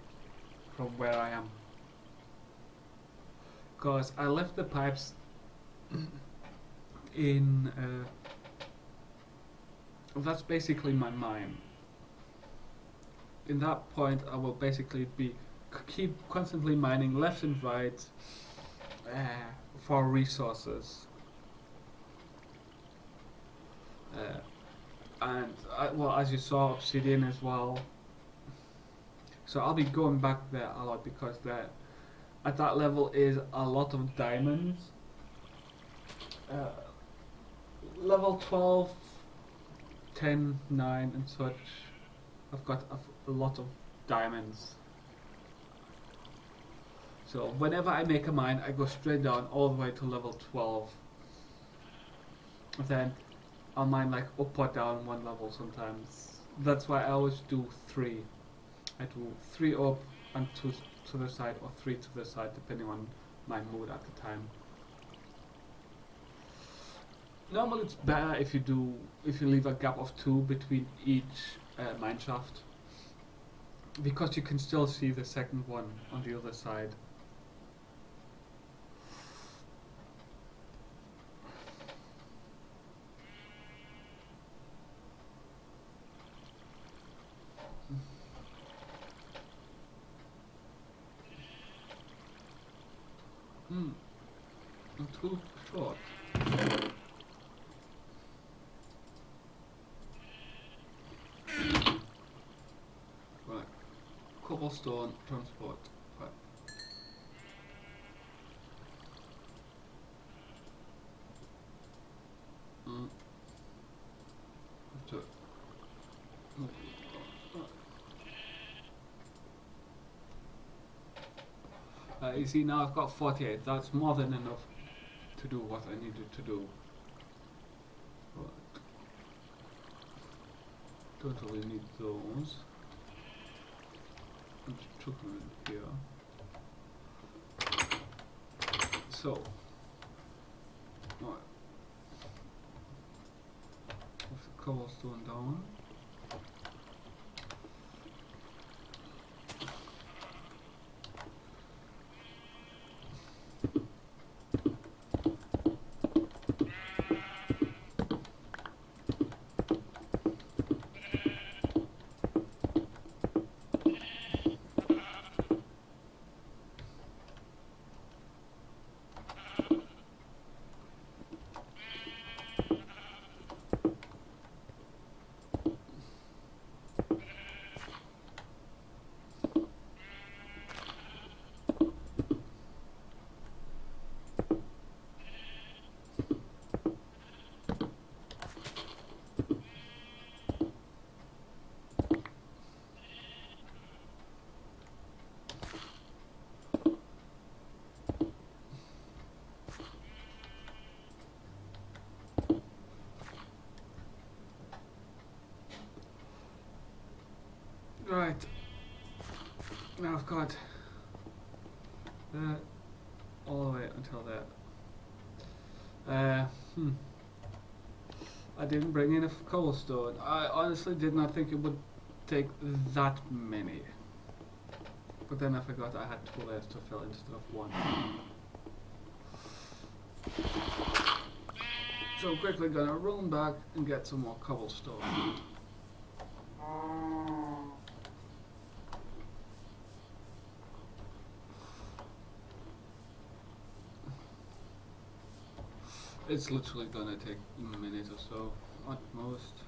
from where I am. Because I left the pipes in that's basically my mine. In that point I will basically be keep constantly mining left and right for resources, and well, as you saw, obsidian as well. So I'll be going back there a lot because there at that level is a lot of diamonds. Level 12, 10, 9 and such, I've got a lot of diamonds. So whenever I make a mine, I go straight down all the way to level 12. Then I'll mine like up or down one level sometimes. That's why I always do 3. I do 3 up and 2 to the side, or 3 to the side, depending on my mood at the time. Normally it's better if you leave a gap of 2 between each mine shaft, because you can still see the second one on the other side. I'm too short. Right. Cobblestone transport. Right. You see, now I've got 48. That's more than enough to do what I needed to do. Right. Don't really need those. I'll just chuck them in here. So, right. Put the cobblestone down. Right, now I've got that all the way until that. I didn't bring enough cobblestone. I honestly did not think it would take that many. But then I forgot I had 2 layers to fill instead of 1. So I'm quickly gonna run back and get some more cobblestone. It's literally gonna take a minute or so, at most.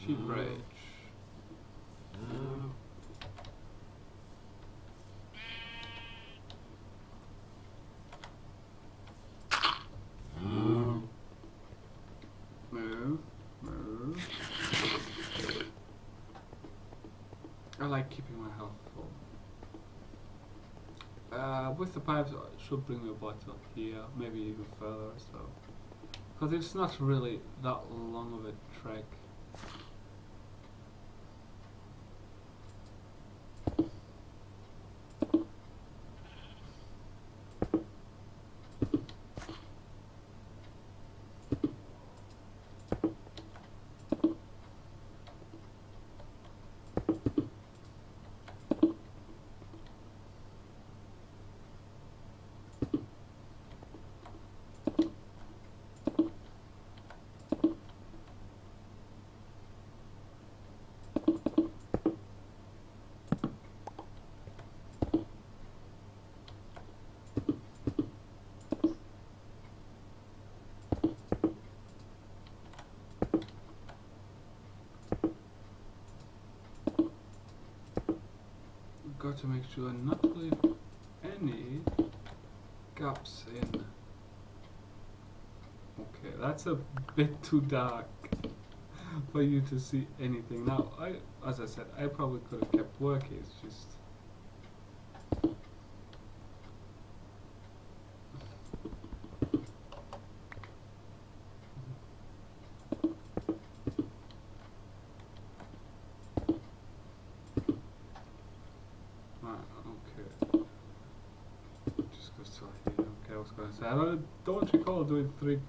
Sheep rage. Move, move. I like keeping my health full. With the pipes, I should bring my bot up here, maybe even further, so. Because it's not really that long of a trek. Got to make sure not to leave any gaps in. Okay, that's a bit too dark for you to see anything. Now, as I said, I probably could have kept working. It's just. I don't recall doing 3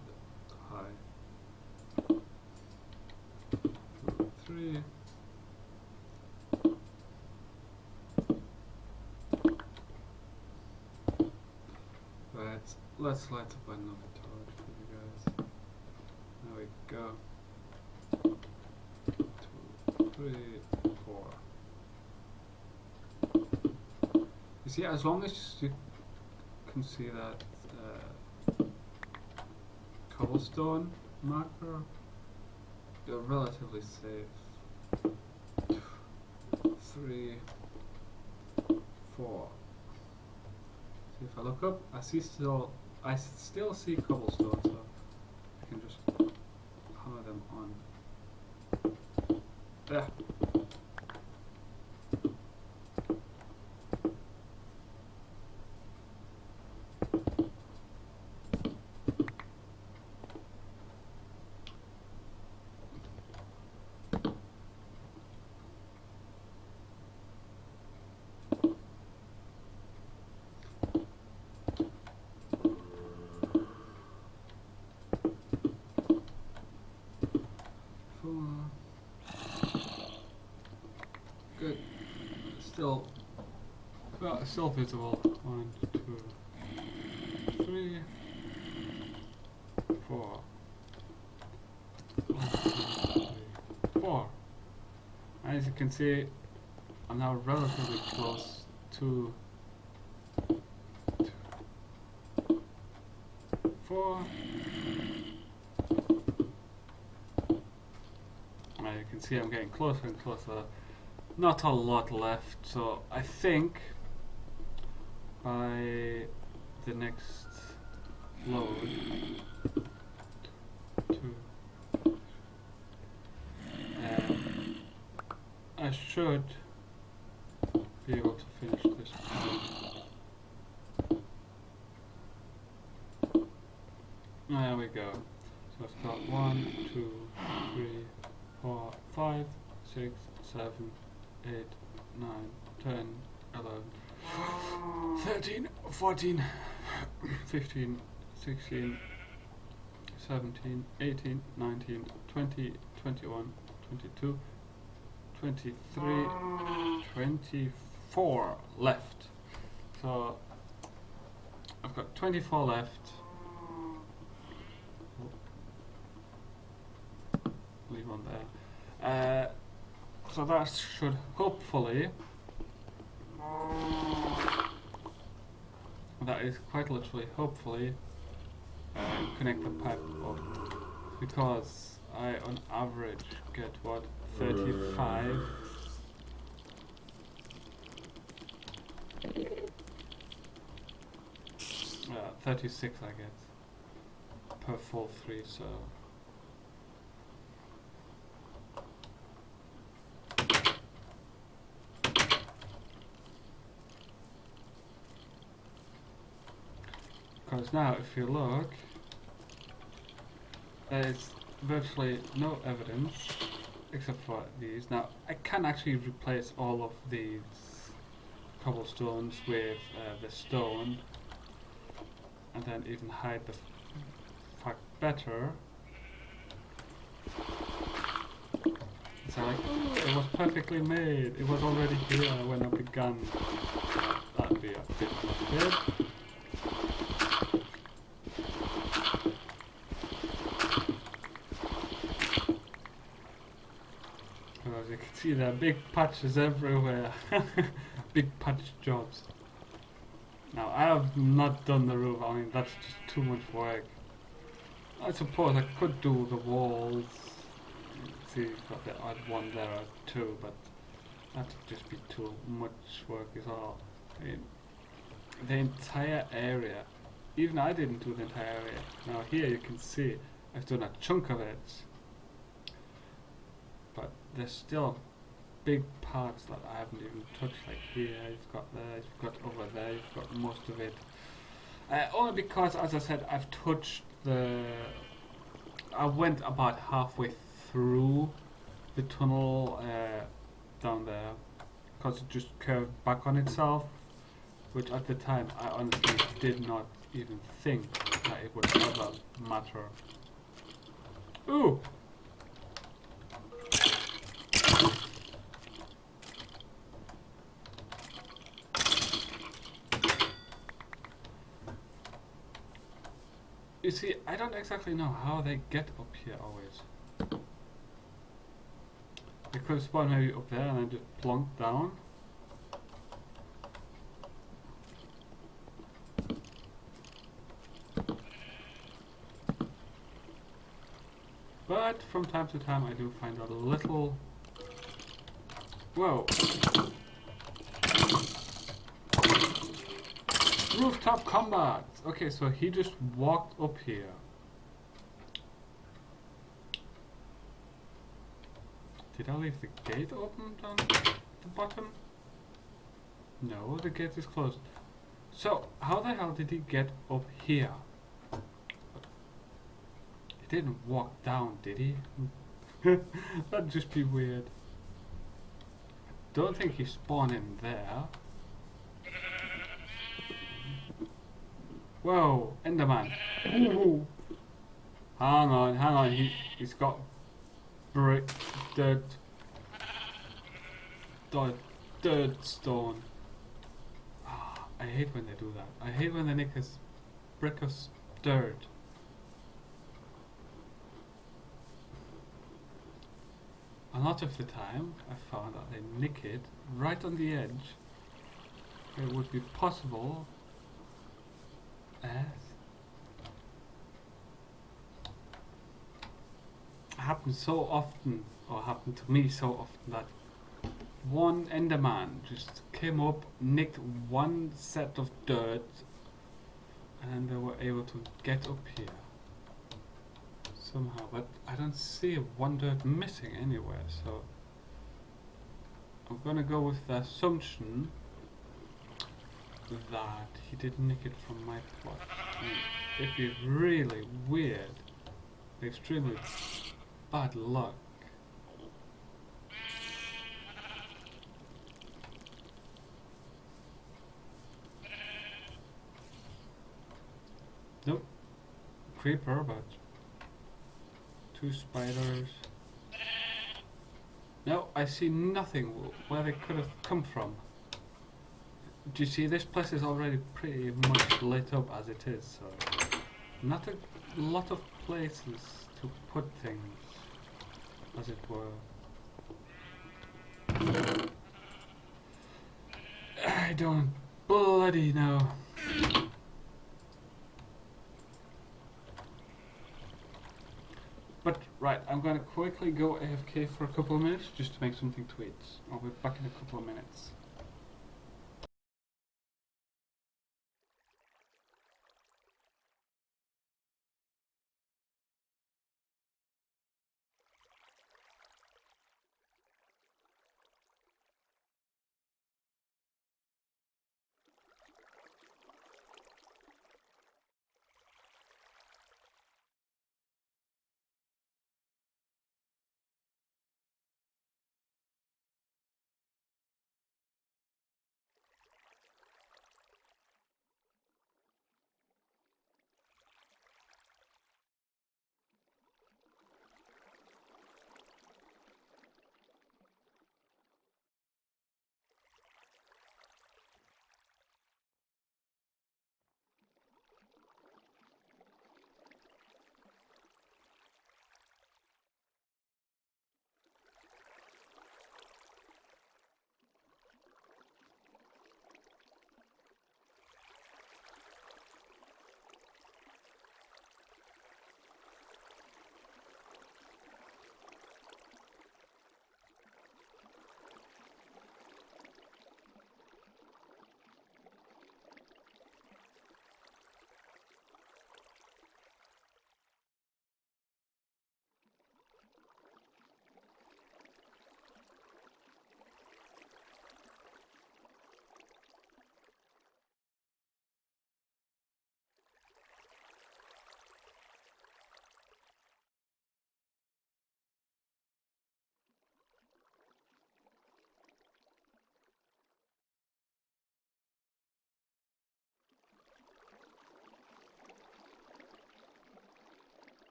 high. 2, 3. Right, let's light up another torch for you guys. There we go. 2, 3, 4. You see, as long as you can see that cobblestone marker, you're relatively safe. 3, 4. See, if I look up, I still see cobblestone, so I can just hammer them on. There. Good. Still visible. 1, 2, 3, 4. 1, 2, 3, 4. As you can see, I'm now relatively close to 2, 4. And you can see I'm getting closer and closer not a lot left, so I think by the next load to I should be able to finish this part. There we go. So I've got 1, 2, 3, 4, 5, 6, 7, 8, 9, 10, 11, 13, 14, 15, 16, 17, 18, 19, 20, 21, 22, 23, 24 left. So I've got 24 left. Leave one there. So that should hopefully, that is quite literally hopefully, connect the pipe up, because I on average get what, 35 36 I get per full 3, so because now if you look, there's virtually no evidence except for these. Now I can actually replace all of these cobblestones with the stone, and then even hide the fact better. So like, oh, it was perfectly made. It was already here when I began. That'd be a bit weird. As you can see, there are big patches everywhere. Big patch jobs. Now I have not done the roof. I mean, that's just too much work. I suppose I could do the walls. See, you've got the odd one there or two, but that'd just be too much work is all. I mean, the entire area, even I didn't do the entire area. Now here you can see I've done a chunk of it, but there's still big parts that I haven't even touched, like here, you've got there, you've got over there, you've got most of it. Only because, as I said, I've touched the... I went about halfway through the tunnel down there, because it just curved back on itself, which at the time I honestly did not even think that it would ever matter. Ooh! You see, I don't exactly know how they get up here always. They could spawn maybe up there and then just plonk down. But from time to time I do find a little... Whoa! Rooftop combat! Okay, so he just walked up here. Did I leave the gate open down the bottom? No, the gate is closed. So, how the hell did he get up here? He didn't walk down, did he? That'd just be weird. Don't think he spawned in there. Whoa, Enderman. Ooh. Hang on, he's got brick, dirt, stone. Ah, I hate when they do that. I hate when they nick us brick of dirt. A lot of the time, I found that they nick it right on the edge. It would be possible as happens so often, or happened to me so often, that one Enderman just came up, nicked one set of dirt, and they were able to get up here somehow. But I don't see one dirt missing anywhere, so I'm gonna go with the assumption that he did nick it from my plot. It'd be really weird, extremely bad luck. Nope, creeper, but two spiders. No, I see nothing where they could have come from. Do you see, this place is already pretty much lit up as it is, so not a lot of places to put things, as it were. I don't bloody know. But right, I'm gonna quickly go AFK for a couple of minutes just to make something to eat. I'll be back in a couple of minutes.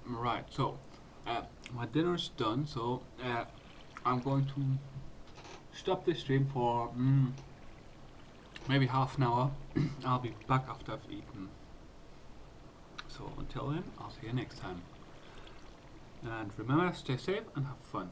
Right, so my dinner's done, so I'm going to stop this stream for maybe half an hour. I'll be back after I've eaten. So until then, I'll see you next time. And remember, stay safe and have fun.